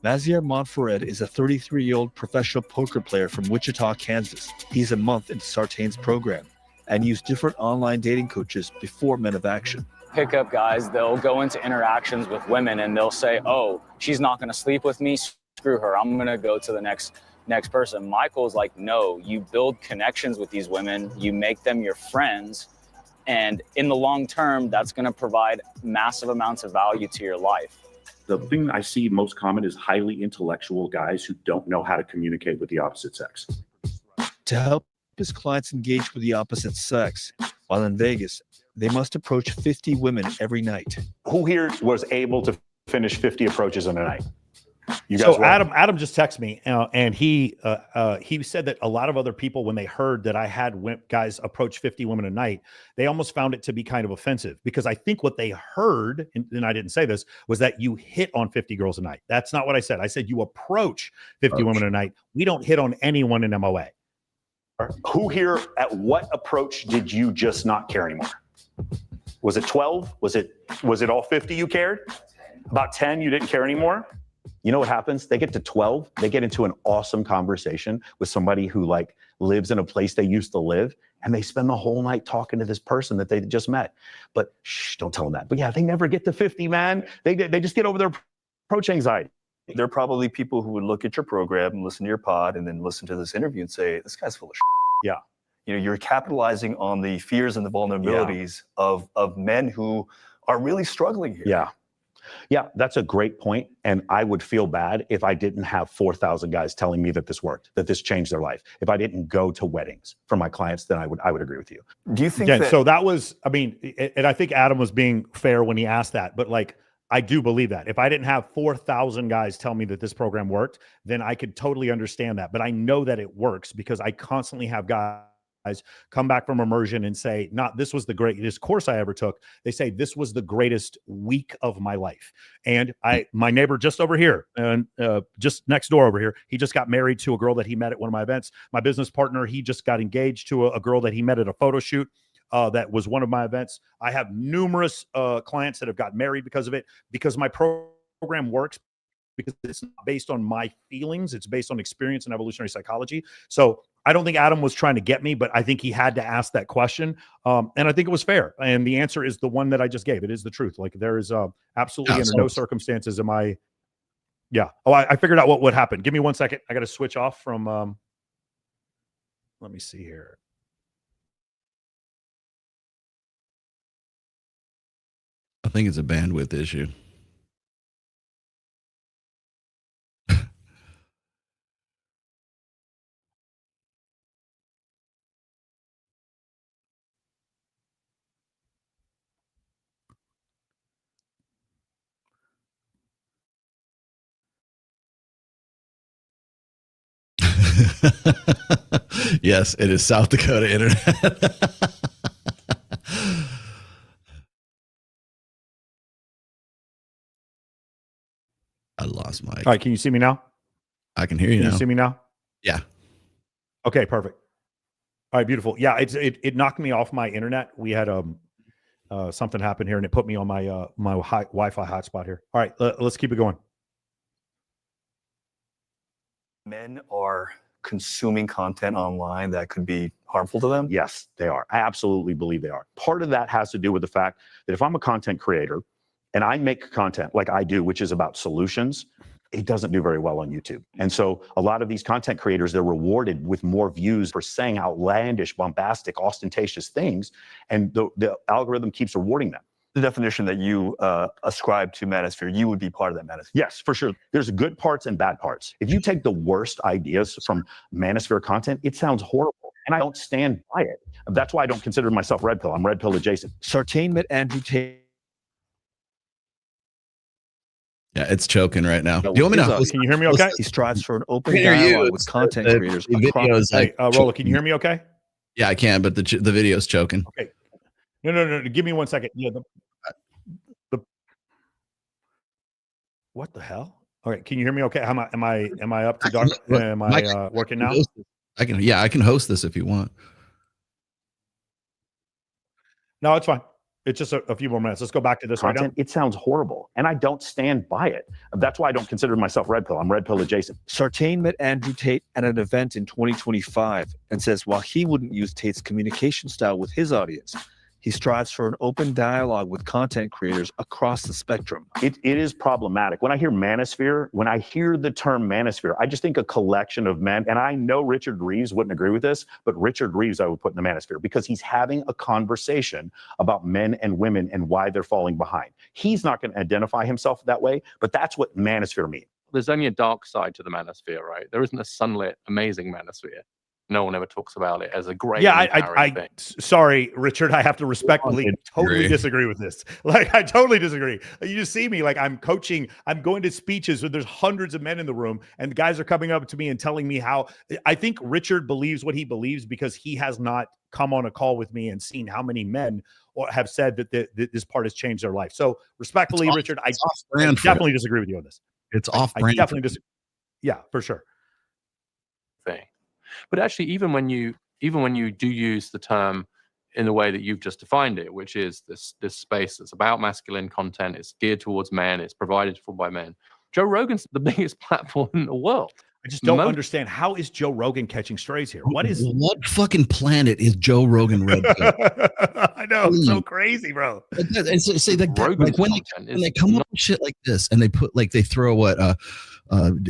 Mazier Montferred is a 33-year-old professional poker player from Wichita, Kansas. He's a month into Sartain's program and used different online dating coaches before Men of Action. Pickup guys, they'll go into interactions with women and they'll say, oh, she's not going to sleep with me. Screw her. I'm going to go to the next person. Michael's like, no, you build connections with these women. You make them your friends. And in the long term, that's going to provide massive amounts of value to your life. The thing I see most common is highly intellectual guys who don't know how to communicate with the opposite sex. To help his clients engage with the opposite sex, while in Vegas, they must approach 50 women every night. Who here was able to finish 50 approaches in a night? You guys. So Adam just texted me, and he said that a lot of other people, when they heard that I had guys approach 50 women a night, they almost found it to be kind of offensive, because I think what they heard, and I didn't say this, was that you hit on 50 girls a night. That's not what I said. I said you approach 50 women a night. We don't hit on anyone in MOA. Who here, at what approach did you just not care anymore? Was it 12? Was it all 50 you cared? About 10 you didn't care anymore? You know what happens? They get to 12, they get into an awesome conversation with somebody who like lives in a place they used to live, and they spend the whole night talking to this person that they just met. But shh, don't tell them that. But yeah, they never get to 50, man. They just get over their approach anxiety. There are probably people who would look at your program and listen to your pod and then listen to this interview and say, this guy's full of shit. Yeah. You know, you're capitalizing on the fears and the vulnerabilities of men who are really struggling here. Yeah. Yeah, that's a great point. And I would feel bad if I didn't have 4,000 guys telling me that this worked, that this changed their life. If I didn't go to weddings for my clients, then I would agree with you. Do you think so that was, I mean, and I think Adam was being fair when he asked that, but like, I do believe that. If I didn't have 4,000 guys tell me that this program worked, then I could totally understand that. But I know that it works because I constantly have guys come back from immersion and say, not this was the greatest course I ever took. They say this was the greatest week of my life. And my neighbor just over here and just next door over here, he just got married to a girl that he met at one of my events. My business partner, he just got engaged to a girl that he met at a photo shoot. That was one of my events. I have numerous clients that have got married because of it, because my program works, because it's not based on my feelings. It's based on experience and evolutionary psychology. So I don't think Adam was trying to get me, but I think he had to ask that question. And I think it was fair. And the answer is the one that I just gave. It is the truth. Like there is absolutely under no circumstances am I. Yeah. Oh, I figured out what would happen. Give me 1 second. I got to switch off from, let me see here. I think it's a bandwidth issue. Yes, it is South Dakota internet. I lost my. All right, can you see me now? I can hear you Can now. you see me now? Yeah. Okay, perfect. All right, beautiful. Yeah, it knocked me off my internet. We had something happen here, and it put me on my Wi-Fi hotspot here. All right, let's keep it going. Men are consuming content online that could be harmful to them? Yes, they are. I absolutely believe they are. Part of that has to do with the fact that if I'm a content creator and I make content like I do, which is about solutions, it doesn't do very well on YouTube. And so a lot of these content creators, they're rewarded with more views for saying outlandish, bombastic, ostentatious things. And the algorithm keeps rewarding them. The definition that you ascribe to Manosphere, you would be part of that Manosphere. Yes, for sure. There's good parts and bad parts. If you take the worst ideas from Manosphere content, it sounds horrible. And I don't stand by it. That's why I don't consider myself red pill. I'm red pill adjacent. Sartain met Andrew Tate. Yeah, it's choking right now. Do you want me to? Can you hear me okay? He strives for an open dialogue with content creators. Hey, Rolla, can you hear me okay? Yeah, I can, but the video's choking. Okay. No. Give me 1 second. Yeah. What the hell? All right. Can you hear me okay? Am I up to dark? Am I working now? I can host this if you want. No, it's fine. It's just a few more minutes. Let's go back to this content. It sounds horrible, and I don't stand by it. That's why I don't consider myself red pill. I'm red pill adjacent. Sartain met Andrew Tate at an event in 2025 and says while he wouldn't use Tate's communication style with his audience, he strives for an open dialogue with content creators across the spectrum. It is problematic. When I hear manosphere, when I hear the term manosphere, I just think a collection of men. And I know Richard Reeves wouldn't agree with this, but Richard Reeves I would put in the manosphere because he's having a conversation about men and women and why they're falling behind. He's not going to identify himself that way, but that's what manosphere means. There's only a dark side to the manosphere, right? There isn't a sunlit, amazing manosphere. No one ever talks about it as a great thing. Sorry, Richard, I have to respectfully totally disagree with this. Like, I totally disagree. You just see me like I'm coaching, I'm going to speeches where there's hundreds of men in the room and the guys are coming up to me and telling me how I think Richard believes what he believes because he has not come on a call with me and seen how many men have said that this part has changed their life. So respectfully, Richard, I definitely disagree with you on this. It's off brand. I definitely disagree. Yeah, for sure. Thing. But actually, even when you do use the term in the way that you've just defined it, which is this space that's about masculine content, it's geared towards men, it's provided for by men. Joe Rogan's the biggest platform in the world. I just don't understand, how is Joe Rogan catching strays here? What fucking planet is Joe Rogan red pill? I know, it's so crazy, bro. And so say like when they come up with shit like this and they put like they throw what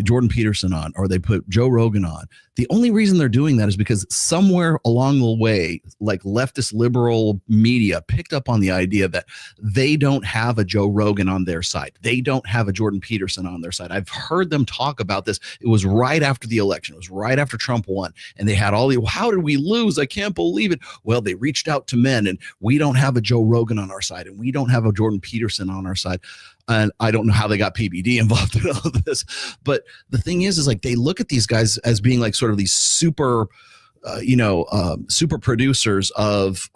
Jordan Peterson on or they put Joe Rogan on. The only reason they're doing that is because somewhere along the way, like leftist liberal media picked up on the idea that they don't have a Joe Rogan on their side. They don't have a Jordan Peterson on their side. I've heard them talk about this. It was right after the election. It was right after Trump won. And they had all the, how did we lose? I can't believe it. Well, they reached out to men and we don't have a Joe Rogan on our side and we don't have a Jordan Peterson on our side. And I don't know how they got PBD involved in all of this. But the thing is like they look at these guys as being like sort of these super, super producers of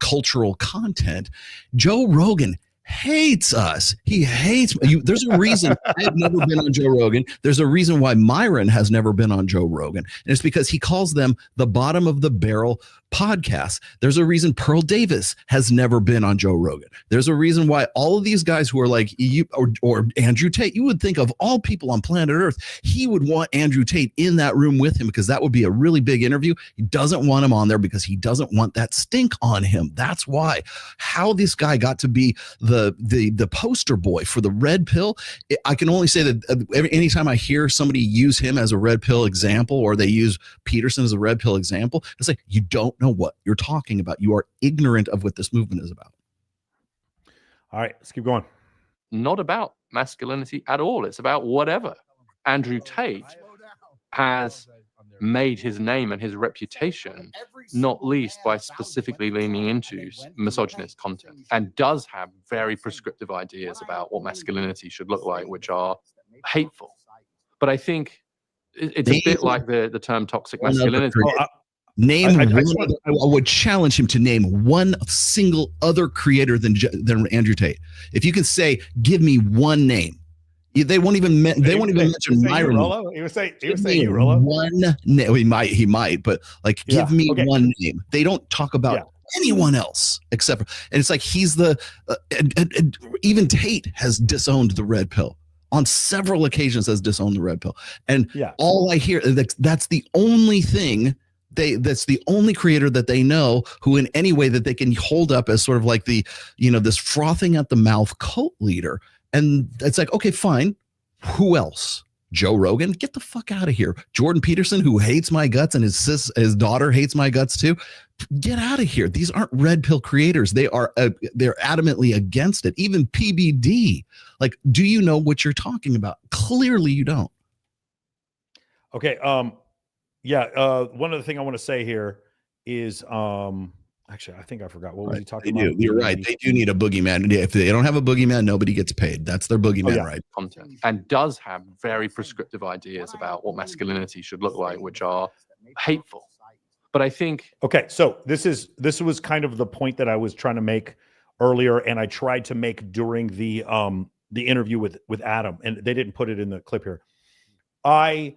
cultural content. Joe Rogan hates us. He hates you. There's a reason I've never been on Joe Rogan. There's a reason why Myron has never been on Joe Rogan. And it's because he calls them the bottom of the barrel podcast. There's a reason Pearl Davis has never been on Joe Rogan. There's a reason why all of these guys who are like you or Andrew Tate, you would think of all people on planet Earth, he would want Andrew Tate in that room with him because that would be a really big interview. He doesn't want him on there because he doesn't want that stink on him. That's why. How this guy got to be the poster boy for the red pill. I can only say that anytime I hear somebody use him as a red pill example or they use Peterson as a red pill example, it's like you don't know what you're talking about. You are ignorant of what this movement is about. All right, let's keep going. Not about masculinity at all. It's about whatever. Andrew Tate has made his name and his reputation, not least by specifically leaning into misogynist content, and does have very prescriptive ideas about what masculinity should look like, which are hateful. But I think It's a bit like the term toxic masculinity. Name I would challenge him to name one single other creator than Andrew Tate. If you can say, give me one name, they won't even mention Myron. He would say you, Rollo. One name. He might, but like, give me one name. They don't talk about anyone else except for, and it's like he's the even Tate has disowned the red pill on several occasions. Has disowned the red pill, and all I hear that's the only thing. That's the only creator that they know who in any way that they can hold up as sort of like the, this frothing at the mouth cult leader. And it's like, okay, fine. Who else? Joe Rogan, get the fuck out of here. Jordan Peterson, who hates my guts, and his daughter hates my guts too. Get out of here. These aren't red pill creators. They're adamantly against it. Even PBD. Like, do you know what you're talking about? Clearly you don't. Okay. One other thing I want to say here is, actually, I think I forgot. What was he talking about? You're right. They do need a boogeyman. If they don't have a boogeyman, nobody gets paid. That's their boogeyman, right? Content. And does have very prescriptive ideas about what masculinity should look like, which are hateful. But I think... Okay, so this was kind of the point that I was trying to make earlier, and I tried to make during the interview with Adam, and they didn't put it in the clip here. I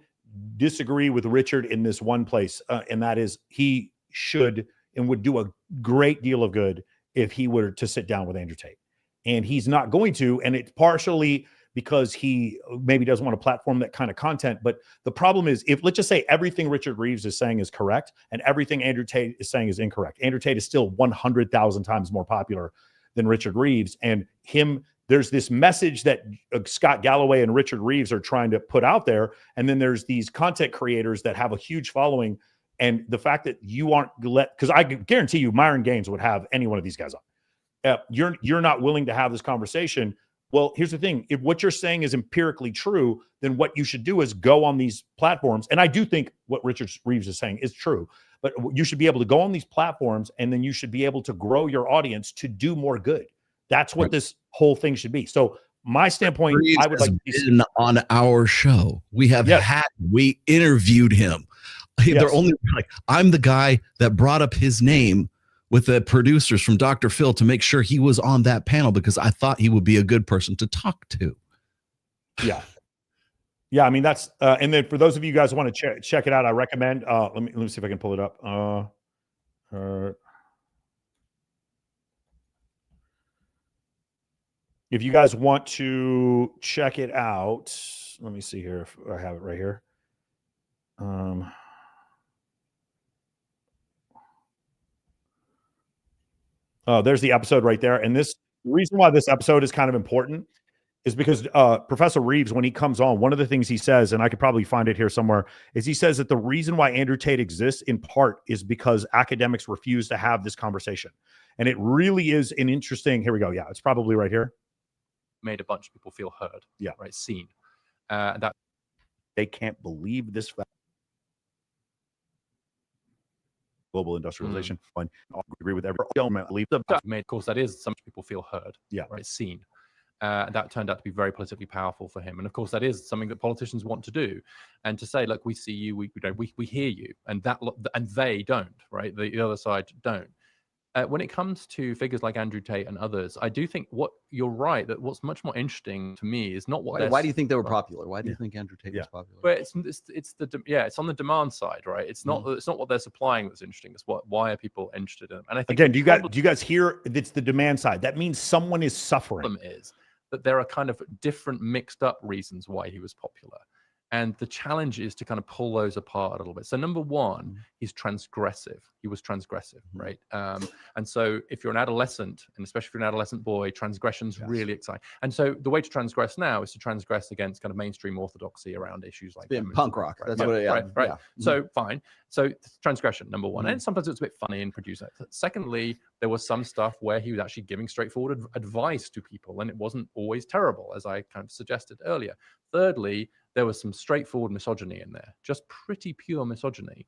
disagree with Richard in this one place, and that is he should and would do a great deal of good if he were to sit down with Andrew Tate, and he's not going to, and it's partially because he maybe doesn't want to platform that kind of content. But the problem is, if let's just say everything Richard Reeves is saying is correct and everything Andrew Tate is saying is incorrect, Andrew Tate is still 100,000 times more popular than Richard Reeves, and there's this message that Scott Galloway and Richard Reeves are trying to put out there. And then there's these content creators that have a huge following. And the fact that you aren't because I guarantee you Myron Gaines would have any one of these guys on. You're not willing to have this conversation. Well, here's the thing. If what you're saying is empirically true, then what you should do is go on these platforms. And I do think what Richard Reeves is saying is true. But you should be able to go on these platforms, and then you should be able to grow your audience to do more good. That's what this whole thing should be. So my standpoint, I would like to been on our show. We have we interviewed him. They're only like, I'm the guy that brought up his name with the producers from Dr. Phil to make sure he was on that panel because I thought he would be a good person to talk to. Yeah. I mean, that's and then for those of you guys who want to check it out, I recommend let me see if I can pull it up. If you guys want to check it out, let me see here if I have it right here. There's the episode right there. And the reason why this episode is kind of important is because Professor Reeves, when he comes on, one of the things he says, and I could probably find it here somewhere, is he says that the reason why Andrew Tate exists in part is because academics refuse to have this conversation. And it really is an interesting, here we go. Yeah, it's probably right here. Made a bunch of people feel heard. Yeah. Right. Seen. That they can't believe this fact. Global industrialization. I agree with every element. Of course, that is some people feel heard. Yeah. Right. Seen. That turned out to be very politically powerful for him. And of course, that is something that politicians want to do. And to say, look, we see you, we hear you, and they don't, right? The other side don't. When it comes to figures like Andrew Tate and others, I do think you're right that what's much more interesting to me is not what. Why do you think they were popular? Why do you think Andrew Tate was popular? Well, it's on the demand side, right? It's not what they're supplying that's interesting. It's why are people interested in them? And I think again, do you guys hear? It's the demand side. That means someone is suffering. The problem is that there are kind of different mixed up reasons why he was popular. And the challenge is to kind of pull those apart a little bit. So number one, he's transgressive. He was transgressive, right? And so if you're an adolescent, and especially if you're an adolescent boy, transgression's really exciting. And so the way to transgress now is to transgress against kind of mainstream orthodoxy around issues like punk rock. Right? That's what it is. Right. So fine. So transgression, number one. And sometimes it's a bit funny and producing. Secondly, there was some stuff where he was actually giving straightforward advice to people, and it wasn't always terrible, as I kind of suggested earlier. Thirdly, there was some straightforward misogyny in there, just pretty pure misogyny,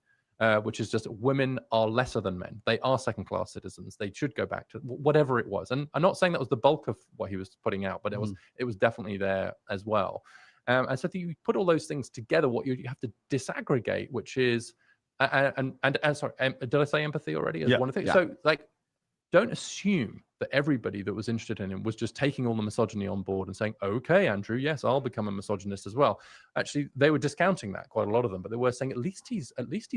which is just women are lesser than men. They are second-class citizens. They should go back to whatever it was. And I'm not saying that was the bulk of what he was putting out, but it was definitely there as well. And so you put all those things together, what you have to disaggregate, which is, and sorry, did I say empathy already as one thing? So like, don't assume that everybody that was interested in him was just taking all the misogyny on board and saying, okay, Andrew, yes, I'll become a misogynist as well. Actually, they were discounting that, quite a lot of them, but they were saying, at least he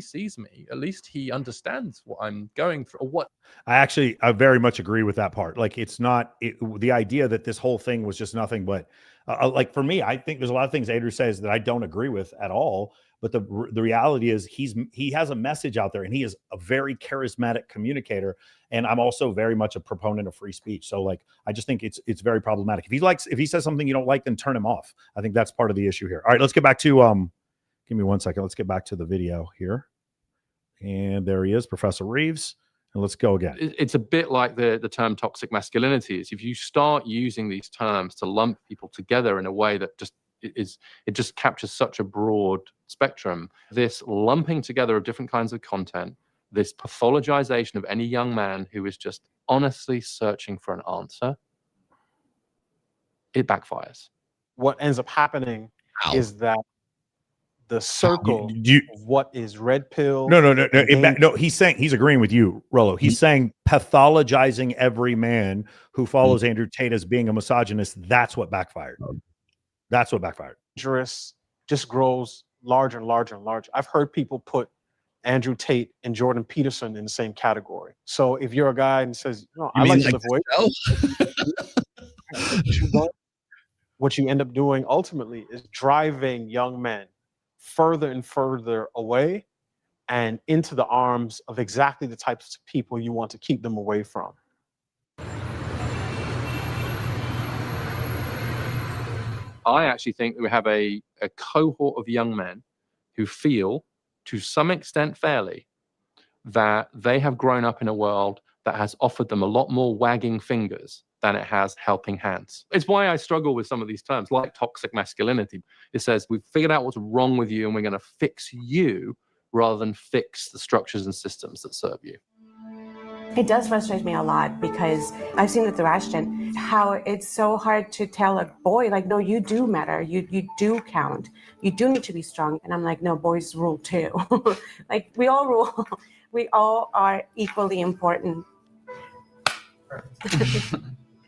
sees me, at least he understands what I'm going through, or what. I very much agree with that part. Like, it's not the idea that this whole thing was just nothing but like, for me, I think there's a lot of things Andrew says that I don't agree with at all. But the reality is he has a message out there, and he is a very charismatic communicator. And I'm also very much a proponent of free speech. So like, I just think it's very problematic. If he says something you don't like, then turn him off. I think that's part of the issue here. All right, let's get back to give me 1 second. Let's get back to the video here. And there he is, Professor Reeves. And let's go again. It's a bit like the term toxic masculinity. Is if you start using these terms to lump people together in a way that it just captures such a broad spectrum. This lumping together of different kinds of content, this pathologization of any young man who is just honestly searching for an answer, it backfires. What ends up happening is that the circle of what is red pill. No. He's agreeing with you, Rollo. He's saying pathologizing every man who follows Andrew Tate as being a misogynist. That's what backfired. That's what backfired. Dangerous just grows larger and larger and larger. I've heard people put Andrew Tate and Jordan Peterson in the same category. So if you're a guy and says, no, I like to lift weights, what you end up doing ultimately is driving young men further and further away and into the arms of exactly the types of people you want to keep them away from. I actually think that we have a cohort of young men who feel, to some extent fairly, that they have grown up in a world that has offered them a lot more wagging fingers than it has helping hands. It's why I struggle with some of these terms, like toxic masculinity. It says, we've figured out what's wrong with you and we're going to fix you rather than fix the structures and systems that serve you. It does frustrate me a lot because I've seen it through Ashton, how it's so hard to tell a boy, like, no, you do matter. You do count. You do need to be strong. And I'm like, no, boys rule too. Like, we all rule. We all are equally important.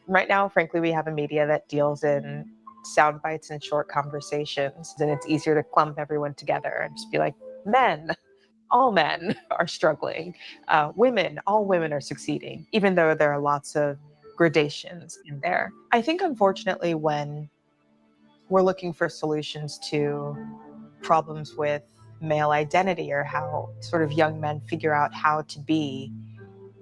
Right now, frankly, we have a media that deals in sound bites and short conversations. And it's easier to clump everyone together and just be like, men. All men are struggling. Women, all women are succeeding, even though there are lots of gradations in there. I think, unfortunately, when we're looking for solutions to problems with male identity or how sort of young men figure out how to be,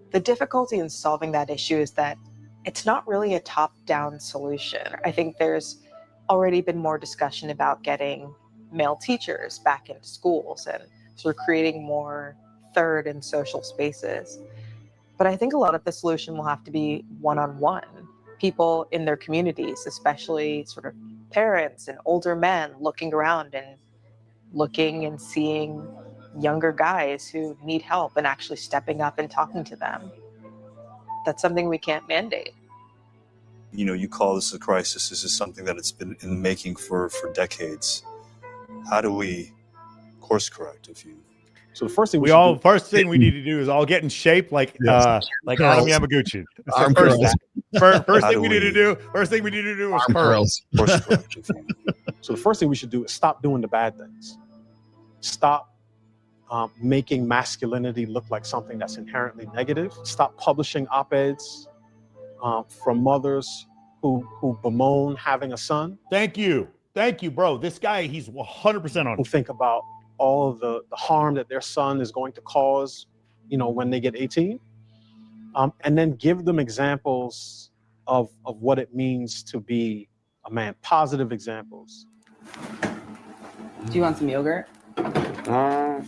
the difficulty in solving that issue is that it's not really a top-down solution. I think there's already been more discussion about getting male teachers back into schools and sort of creating more third and social spaces. But I think a lot of the solution will have to be one-on-one. People in their communities, especially sort of parents and older men, looking around and looking and seeing younger guys who need help and actually stepping up and talking to them. That's something we can't mandate. You know, you call this a crisis. This is something that it's been in the making for decades. How do we course correct, if you? So the first thing first thing we need to do is all get in shape like Adam Yamaguchi. First thing we need to do is pearls. So the first thing we should do is stop doing the bad things. Stop making masculinity look like something that's inherently negative. Stop publishing op-eds from mothers who bemoan having a son. Thank you, bro. This guy, he's 100% on. Who think about all of the harm that their son is going to cause, you know, when they get 18, and then give them examples of what it means to be a man. Positive examples. Do you want some yogurt? No,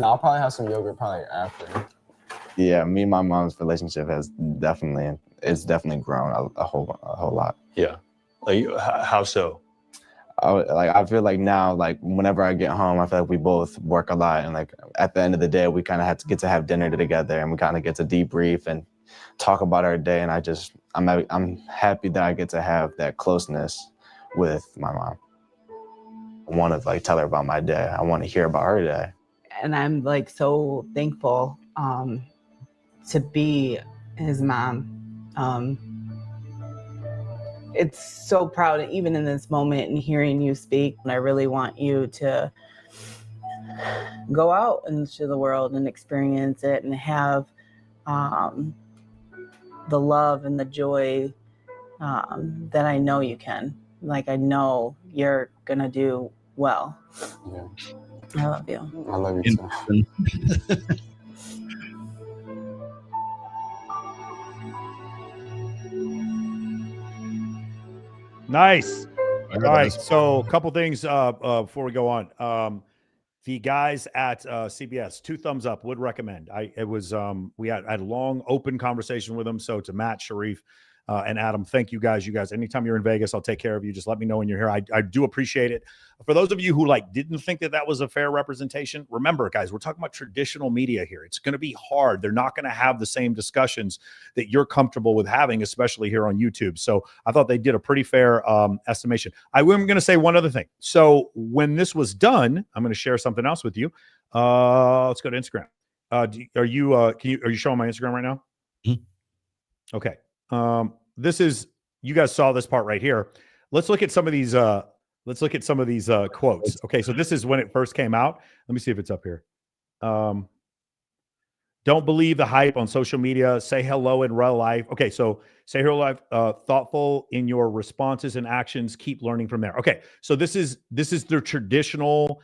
I'll probably have some yogurt probably after. Yeah, me and my mom's relationship has definitely grown a whole lot. Yeah, like how so? I feel like now, like whenever I get home, I feel like we both work a lot, and like at the end of the day, we kind of have to get to have dinner together, and we kind of get to debrief and talk about our day. And I'm happy that I get to have that closeness with my mom. I want to like tell her about my day. I want to hear about her day. And I'm like so thankful to be his mom. It's so proud, even in this moment and hearing you speak. And I really want you to go out into the world and experience it and have the love and the joy that I know you can. Like, I know you're going to do well. Yeah. I love you. I love you too. Nice. All right. So a couple things before we go on. The guys at CBS, 2 thumbs up, would recommend. I had a long open conversation with them. So to Matt, Sharif, and Adam, thank you guys. You guys, anytime you're in Vegas, I'll take care of you. Just let me know when you're here. I do appreciate it. For those of you who didn't think that was a fair representation, remember, guys, we're talking about traditional media here. It's going to be hard. They're not going to have the same discussions that you're comfortable with having, especially here on YouTube. So I thought they did a pretty fair estimation. I'm going to say one other thing. So when this was done, I'm going to share something else with you. Let's go to Instagram. Are you showing my Instagram right now? Mm-hmm. Okay. This is, you guys saw this part right here. Let's look at some of these quotes. Okay, so this is when it first came out. Let me see if it's up here. Don't believe the hype on social media. Say hello in real life. Okay, so say hello life. Thoughtful in your responses and actions. Keep learning from there. Okay, so this is the traditional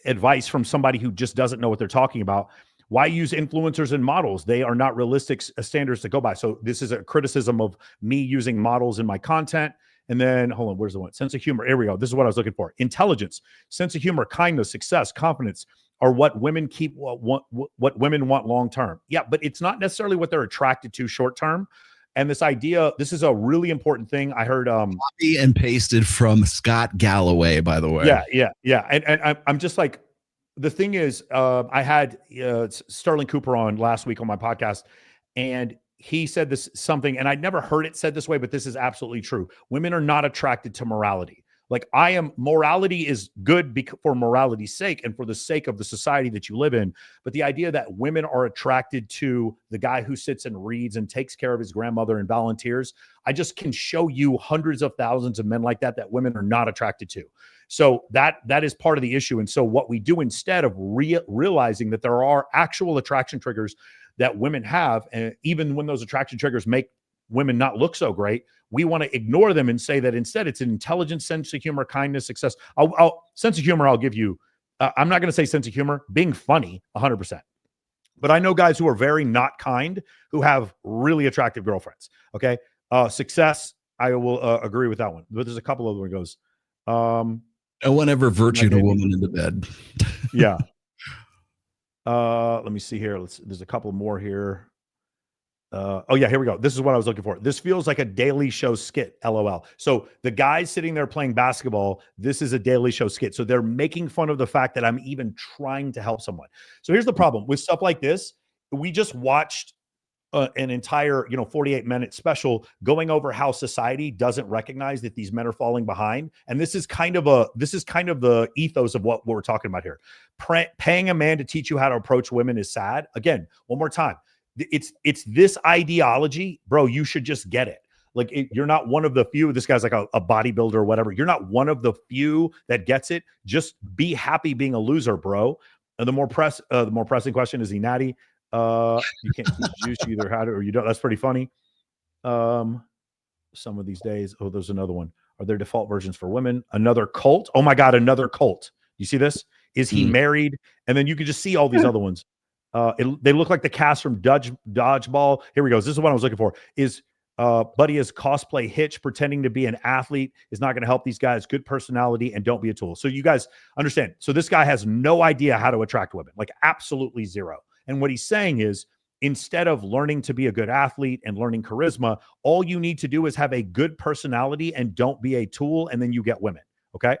advice from somebody who just doesn't know what they're talking about. Why use influencers and models? They are not realistic standards to go by. So this is a criticism of me using models in my content. And then, hold on, where's the one? Sense of humor. Here we go. This is what I was looking for. Intelligence, sense of humor, kindness, success, confidence are what women what women want long term. Yeah, but it's not necessarily what they're attracted to short term. And this idea, this is a really important thing. I heard copy and pasted from Scott Galloway, by the way. Yeah. And I'm just like, the thing is, I had Sterling Cooper on last week on my podcast, and he said something, and I'd never heard it said this way, but this is absolutely true. Women are not attracted to morality. Like, morality is good for morality's sake and for the sake of the society that you live in. But the idea that women are attracted to the guy who sits and reads and takes care of his grandmother and volunteers, I just can show you hundreds of thousands of men like that women are not attracted to. So that is part of the issue. And so what we do, instead of realizing that there are actual attraction triggers that women have, and even when those attraction triggers make women not look so great, we want to ignore them and say that instead it's an intelligence, sense of humor, kindness, success. Sense of humor, I'll give you. I'm not going to say sense of humor, being funny, 100%. But I know guys who are very not kind who have really attractive girlfriends. Okay. Success, I will agree with that one. But there's a couple of them where it goes, no one ever virtued a woman into bed. Yeah. Let me see here. There's a couple more here. Oh yeah, here we go. This is what I was looking for. This feels like a Daily Show skit, LOL. So the guys sitting there playing basketball, this is a Daily Show skit. So they're making fun of the fact that I'm even trying to help someone. So here's the problem with stuff like this. We just watched an entire 48-minute special going over how society doesn't recognize that these men are falling behind. And this is kind of the ethos of what we're talking about here. Paying a man to teach you how to approach women is sad. Again, one more time. It's this ideology, bro. You should just get it. Like, you're not one of the few. This guy's like a bodybuilder or whatever. You're not one of the few that gets it. Just be happy being a loser, bro. And the more pressing question is, he natty? You can't teach juice, you either had it or you don't. That's pretty funny. Some of these days. Oh, there's another one. Are there default versions for women? Another cult? Oh my God, another cult. You see this? Is he married? And then you can just see all these other ones. They look like the cast from Dodgeball. Here we go. This is what I was looking for. Buddy is cosplay Hitch, pretending to be an athlete is not going to help these guys. Good personality and don't be a tool. So you guys understand. So this guy has no idea how to attract women, like absolutely zero. And what he's saying is, instead of learning to be a good athlete and learning charisma, all you need to do is have a good personality and don't be a tool, and then you get women. Okay.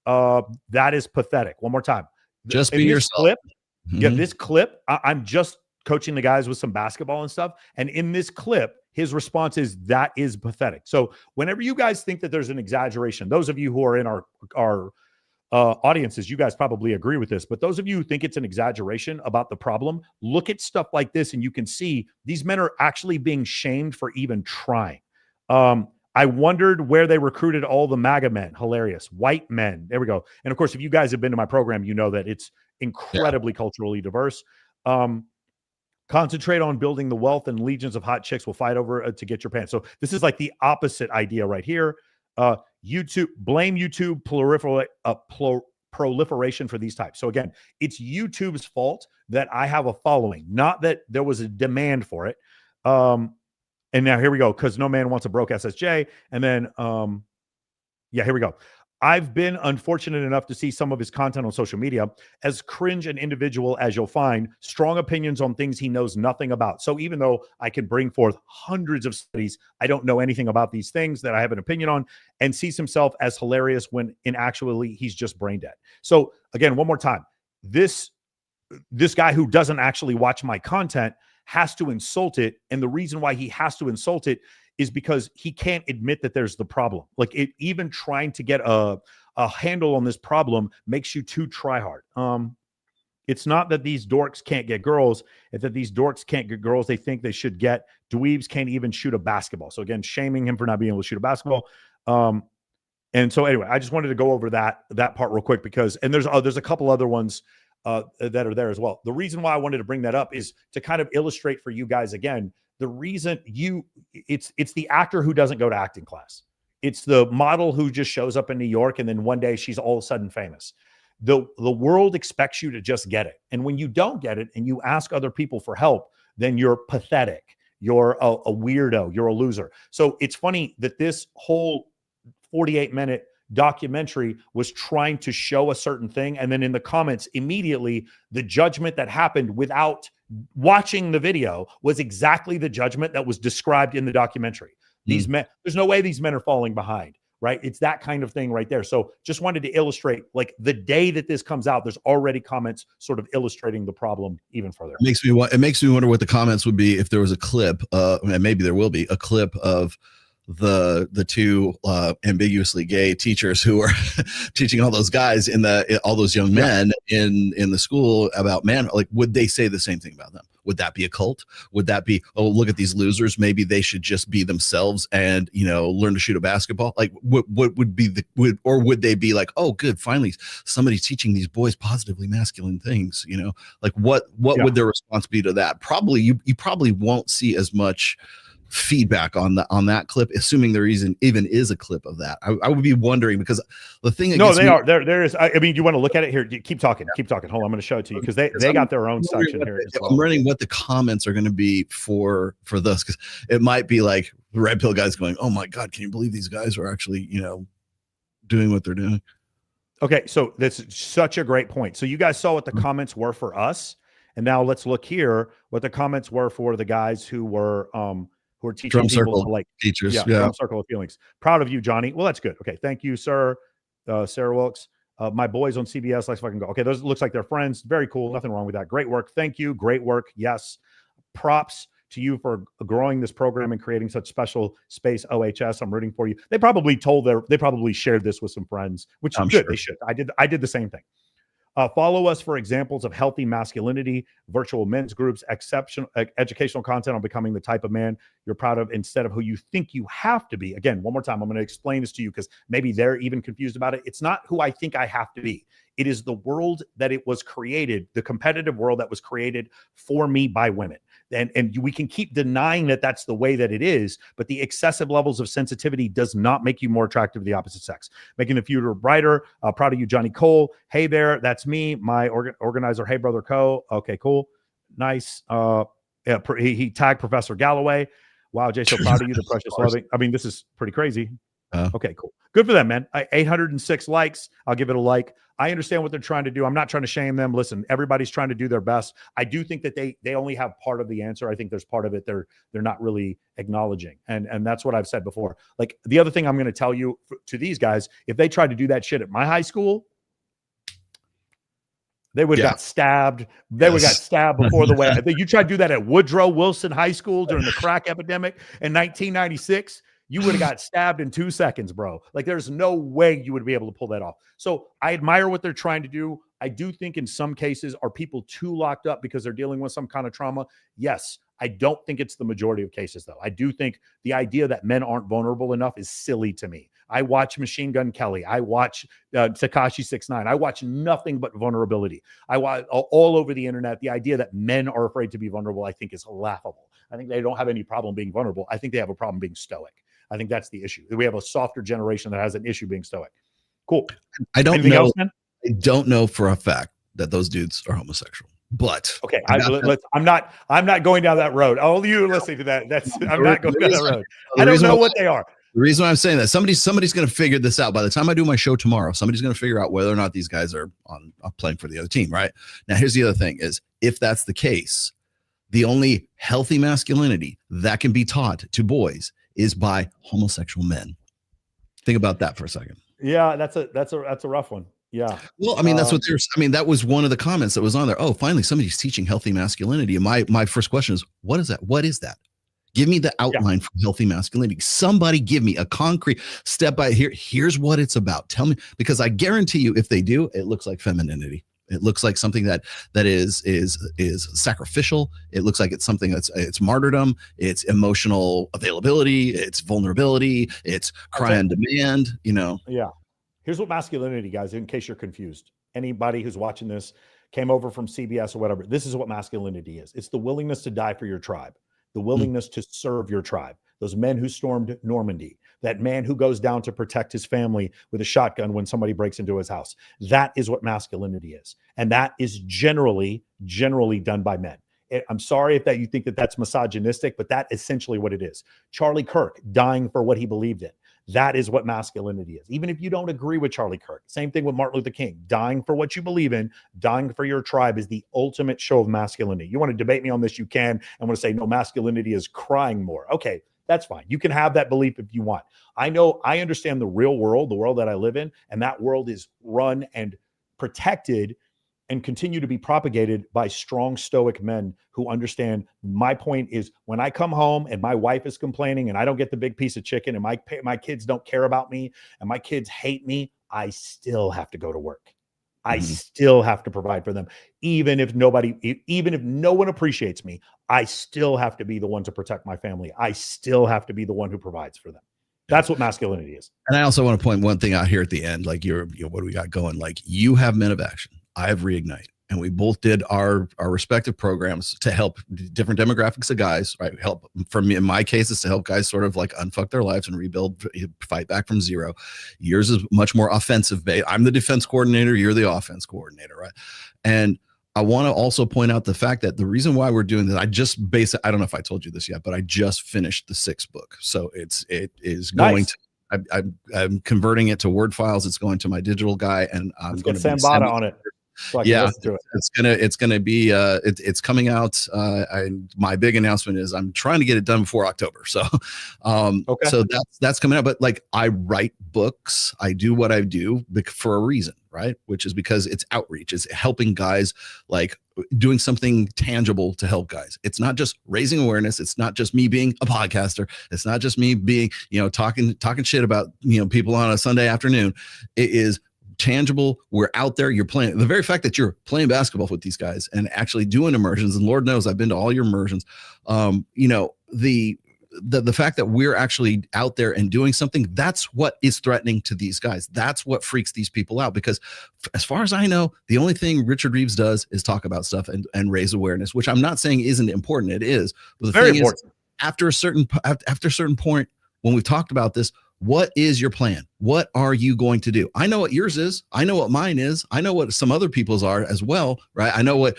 That is pathetic. One more time. Just be yourself. Yeah, this clip, I'm just coaching the guys with some basketball and stuff. And in this clip, his response is, that is pathetic. So whenever you guys think that there's an exaggeration, those of you who are in our audiences, you guys probably agree with this, but those of you who think it's an exaggeration about the problem, look at stuff like this and you can see these men are actually being shamed for even trying. I wondered where they recruited all the MAGA men. Hilarious. White men. There we go. And of course, if you guys have been to my program, you know that it's incredibly culturally diverse. Concentrate on building the wealth, and legions of hot chicks will fight over to get your pants. So this is like the opposite idea right here. YouTube, blame YouTube proliferation for these types. So again, it's YouTube's fault that I have a following, not that there was a demand for it. And now here we go, because no man wants a broke SSJ. And then, yeah, here we go. I've been unfortunate enough to see some of his content on social media. As cringe an individual as you'll find, strong opinions on things he knows nothing about. So even though I can bring forth hundreds of studies, I don't know anything about these things that I have an opinion on, and sees himself as hilarious when in actually he's just brain dead. So again, one more time, this guy who doesn't actually watch my content has to insult it. And the reason why he has to insult it is because he can't admit that there's the problem. Like even trying to get a handle on this problem makes you too try hard. It's not that these dorks can't get girls. It's that these dorks can't get girls they think they should get. Dweebs can't even shoot a basketball. So again, shaming him for not being able to shoot a basketball. And so anyway, I just wanted to go over that part real quick because, and there's a couple other ones that are there as well. The reason why I wanted to bring that up is to kind of illustrate for you guys again, the reason it's the actor who doesn't go to acting class. It's the model who just shows up in New York and then one day she's all of a sudden famous. The world expects you to just get it. And when you don't get it and you ask other people for help, then you're pathetic. You're a weirdo. You're a loser. So it's funny that this whole 48-minute documentary was trying to show a certain thing. And then in the comments, immediately the judgment that happened without watching the video was exactly the judgment that was described in the documentary. These men, there's no way these men are falling behind, right? It's that kind of thing right there. So just wanted to illustrate, like the day that this comes out, there's already comments sort of illustrating the problem even further. It makes me wonder what the comments would be if there was a clip, and maybe there will be a clip of the two ambiguously gay teachers who are teaching all those guys all those young men in the school about man. Like, would they say the same thing about them? Would that be a cult? Would that be, oh, look at these losers, maybe they should just be themselves and, learn to shoot a basketball? Like, what would be or would they be like, oh, good, finally somebody's teaching these boys positively masculine things? Like what would their response be to that? Probably you probably won't see as much feedback on that clip, assuming there even is a clip of that. I would be wondering, because the thing there is. I mean, you want to look at it here? Keep talking. Hold on, I'm going to show it to you because they got their own section here as well. I'm learning what the comments are going to be for this, because it might be like the red pill guys going, oh my god, can you believe these guys are actually doing what they're doing? Okay, so that's such a great point. So you guys saw what the comments were for us, and now let's look here what the comments were for the guys who were teaching Drum people circle to like teachers. Yeah. Drum circle of feelings. Proud of you, Johnny. Well, that's good. Okay. Thank you, sir. Sarah Wilkes. My boys on CBS. Let's fucking go. Okay. Those looks like they're friends. Very cool. Nothing wrong with that. Great work. Thank you. Great work. Yes. Props to you for growing this program and creating such special space. OHS. I'm rooting for you. They probably shared this with some friends, which is good. Sure. They should. I did the same thing. Follow us for examples of healthy masculinity, virtual men's groups, exceptional educational content on becoming the type of man you're proud of instead of who you think you have to be. Again, one more time, I'm going to explain this to you because maybe they're even confused about it. It's not who I think I have to be. It is the world that it was created, the competitive world that was created for me by women. And we can keep denying that that's the way that it is, but the excessive levels of sensitivity does not make you more attractive to the opposite sex. Making the future brighter. Proud of you, Johnny Cole. Hey there, that's me, my organizer. Hey, brother Cole. Okay, cool. Nice. He tagged Professor Galloway. Wow, Jay, so proud of you, the precious loving. I mean, this is pretty crazy. Okay, cool. Good for them, man. 806 likes. I'll give it a like. I understand what they're trying to do. I'm not trying to shame them. Listen, everybody's trying to do their best. I do think that they only have part of the answer. I think there's part of it they're not really acknowledging. And that's what I've said before. Like the other thing I'm going to tell you to these guys, if they tried to do that shit at my high school, They would have got stabbed. They would have got stabbed before the way. You tried to do that at Woodrow Wilson High School during the crack epidemic in 1996. You would have got stabbed in 2 seconds, bro. Like, there's no way you would be able to pull that off. So I admire what they're trying to do. I do think in some cases, are people too locked up because they're dealing with some kind of trauma? Yes. I don't think it's the majority of cases, though. I do think the idea that men aren't vulnerable enough is silly to me. I watch Machine Gun Kelly. I watch Tekashi 6ix9ine. I watch nothing but vulnerability. I watch all over the internet. The idea that men are afraid to be vulnerable, I think, is laughable. I think they don't have any problem being vulnerable. I think they have a problem being stoic. I think that's the issue. We have a softer generation that has an issue being stoic. Cool. I don't Anything know. else, man? I don't know for a fact that those dudes are homosexual. But okay, I'm not going down that road. All you listening to that, I'm not going down that road. I don't know what they are. The reason why I'm saying that, somebody's going to figure this out. By the time I do my show tomorrow, somebody's going to figure out whether or not these guys are playing for the other team, right? Now, here's the other thing is, if that's the case, the only healthy masculinity that can be taught to boys is by homosexual men. Think about that for a second. Yeah, that's a rough one. Yeah. Well, I mean, that's what there's. I mean, that was one of the comments that was on there. Oh, finally, somebody's teaching healthy masculinity. And my first question is, what is that? What is that? Give me the outline for healthy masculinity. Somebody give me a concrete step by here's what it's about. Tell me, because I guarantee you, if they do, it looks like femininity. It looks like something that is sacrificial. It looks like it's something it's martyrdom. It's emotional availability. It's vulnerability. It's cry on demand. You know. Yeah. Here's what masculinity, guys, in case you're confused. Anybody who's watching this came over from CBS or whatever. This is what masculinity is. It's the willingness to die for your tribe, the willingness to serve your tribe. Those men who stormed Normandy, that man who goes down to protect his family with a shotgun when somebody breaks into his house. That is what masculinity is. And that is generally done by men. I'm sorry if that you think that that's misogynistic, but that's essentially what it is. Charlie Kirk dying for what he believed in. That is what masculinity is. Even if you don't agree with Charlie Kirk, same thing with Martin Luther King. Dying for what you believe in, dying for your tribe is the ultimate show of masculinity. You want to debate me on this, you can. I want to say, no, masculinity is crying more. Okay, that's fine. You can have that belief if you want. I understand the real world, the world that I live in, and that world is run and protected and continue to be propagated by strong stoic men who understand. My point is, when I come home and my wife is complaining and I don't get the big piece of chicken and my kids don't care about me and my kids hate me, I still have to go to work. I still have to provide for them. Even if no one appreciates me, I still have to be the one to protect my family. I still have to be the one who provides for them. That's what masculinity is. And I also want to point one thing out here at the end, like what do we got going? Like, you have Men of Action. I have Reignite, and we both did our respective programs to help different demographics of guys, right? Help, for me, in my case, is to help guys sort of like unfuck their lives and rebuild, fight back from zero. Yours is much more offensive based. I'm the defense coordinator. You're the offense coordinator, right? And I want to also point out the fact that the reason why we're doing this, I don't know if I told you this yet, but I just finished the 6th book. So it is going to, I'm converting it to Word files. It's going to my digital guy, and I'm going to Sambata on it. So it's going to be it's coming out. My big announcement is I'm trying to get it done before October. So so that's coming out. But like, I write books, I do what I do for a reason, right? Which is because it's outreach, it's helping guys, like doing something tangible to help guys. It's not just raising awareness. It's not just me being a podcaster. It's not just me being, talking shit about, people on a Sunday afternoon. It is tangible. We're out there. You're playing. The very fact that you're playing basketball with these guys and actually doing immersions, and Lord knows I've been to all your immersions. The fact that we're actually out there and doing something, that's what is threatening to these guys. That's what freaks these people out, because as far as I know, the only thing Richard Reeves does is talk about stuff and raise awareness, which I'm not saying isn't important. It is. But the very thing important. Is, after a certain point, when we've talked about this, what is your plan? What are you going to do? I know what yours is. I know what mine is. I know what some other people's are as well, right? I know what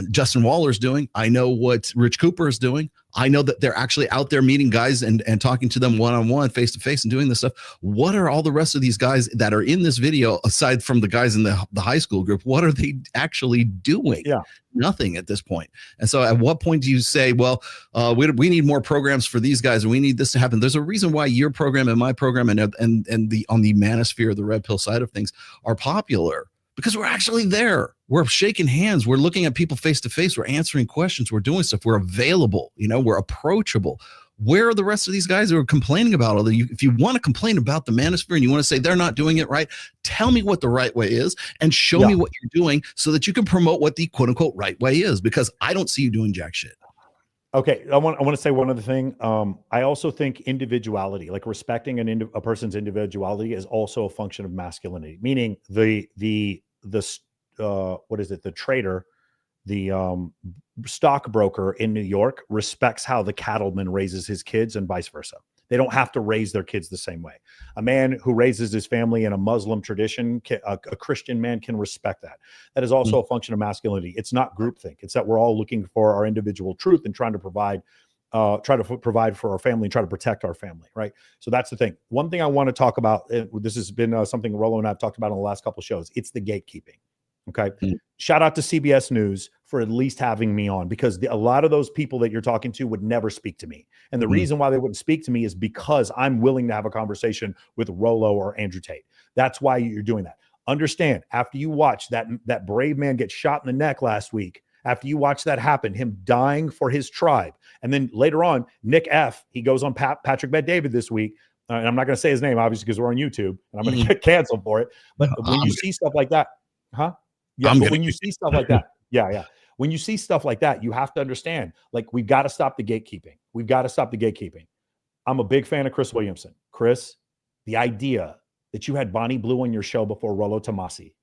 Justin Waller's doing. I know what Rich Cooper is doing. I know that they're actually out there meeting guys and talking to them one-on-one, face-to-face, and doing this stuff. What are all the rest of these guys that are in this video, aside from the guys in the high school group, what are they actually doing? Yeah. Nothing at this point. And so at what point do you say, well, we need more programs for these guys and we need this to happen? There's a reason why your program and my program and the on the Manosphere, the Red Pill side of things, are popular, Because we're actually there. We're shaking hands. We're looking at people face to face. We're answering questions. We're doing stuff. We're available. We're approachable. Where are the rest of these guys who are complaining about all that? If you want to complain about the manosphere and you want to say they're not doing it right, tell me what the right way is and show me what you're doing so that you can promote what the quote unquote right way is, because I don't see you doing jack shit. Okay, I want to say one other thing. I also think individuality, like respecting a person's individuality, is also a function of masculinity. Meaning the what is it? The trader, the stockbroker in New York respects how the cattleman raises his kids and vice versa. They don't have to raise their kids the same way. A man who raises his family in a Muslim tradition, a Christian man, can respect that. That is also a function of masculinity. It's not groupthink. It's that we're all looking for our individual truth and trying to provide for our family and try to protect our family, right? So that's the thing. One thing I want to talk about, this has been something Rollo and I have talked about on the last couple of shows. It's the gatekeeping. Okay. Shout out to CBS News for at least having me on, because a lot of those people that you're talking to would never speak to me. And the reason why they wouldn't speak to me is because I'm willing to have a conversation with Rollo or Andrew Tate. That's why you're doing that. Understand, after you watch that brave man get shot in the neck last week, after you watch that happen, him dying for his tribe, and then later on, Nick F., he goes on Patrick Bet-David this week, and I'm not going to say his name, obviously, because we're on YouTube, and I'm going to get canceled for it. But when you see stuff like that, yeah, but when you see stuff like that, when you see stuff like that, you have to understand, like, we've got to stop the gatekeeping. We've got to stop the gatekeeping. I'm a big fan of Chris Williamson. Chris, the idea that you had Bonnie Blue on your show before Rollo Tomasi.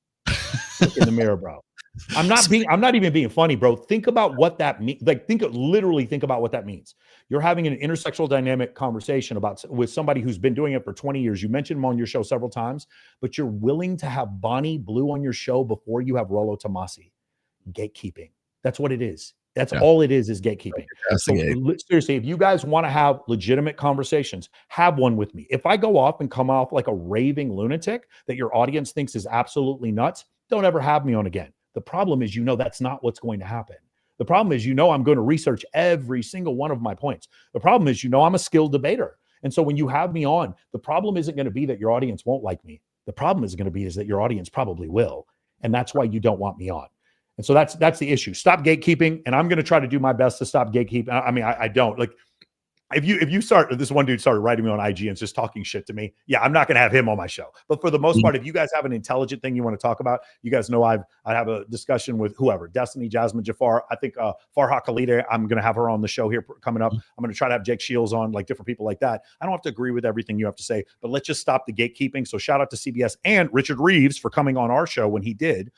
Look in the mirror, bro. I'm not even being funny, bro. Think about what that means. Like, literally think about what that means. You're having an intersexual dynamic conversation with somebody who's been doing it for 20 years. You mentioned him on your show several times, but you're willing to have Bonnie Blue on your show before you have Rollo Tomasi. Gatekeeping. That's what it is. That's all it is gatekeeping. So, seriously, if you guys want to have legitimate conversations, have one with me. If I go off and come off like a raving lunatic that your audience thinks is absolutely nuts, don't ever have me on again. The problem is, that's not what's going to happen. The problem is, I'm going to research every single one of my points. The problem is, I'm a skilled debater. And so when you have me on, the problem isn't going to be that your audience won't like me. The problem is going to be that your audience probably will. And that's why you don't want me on. And so that's the issue. Stop gatekeeping. And I'm going to try to do my best to stop gatekeeping. I mean, I don't like, if this one dude started writing me on IG and just talking shit to me, I'm not going to have him on my show. But for the most part, if you guys have an intelligent thing you want to talk about, you guys know I have a discussion with whoever, Destiny, Jasmine Jafar. I think Farha Khalida, I'm going to have her on the show here coming up. I'm going to try to have Jake Shields on, like different people like that. I don't have to agree with everything you have to say, but let's just stop the gatekeeping. So shout out to CBS and Richard Reeves for coming on our show when he did.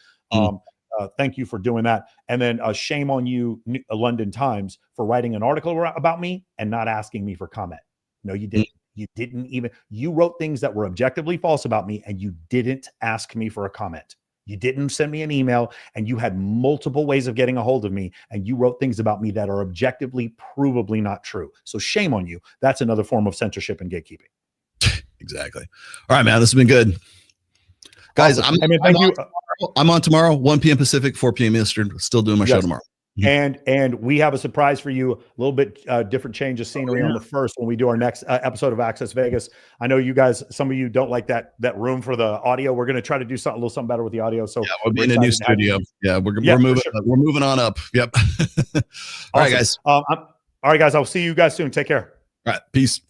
Thank you for doing that. And then shame on you, London Times, for writing an article about me and not asking me for comment. No, you didn't. You didn't even. You wrote things that were objectively false about me, and you didn't ask me for a comment. You didn't send me an email, and you had multiple ways of getting a hold of me, and you wrote things about me that are objectively, provably not true. So shame on you. That's another form of censorship and gatekeeping. Exactly. All right, man. This has been good. Guys, awesome. Thank you. I'm on tomorrow, 1 p.m. Pacific, 4 p.m. Eastern. Still doing my show tomorrow. And we have a surprise for you, a little bit different change of scenery on the 1st when we do our next episode of Access Vegas. I know you guys, some of you don't like that room for the audio. We're going to try to do a little something better with the audio. So we'll be in a new studio. We're moving on up. Yep. All right, guys. All right, guys. I'll see you guys soon. Take care. All right. Peace.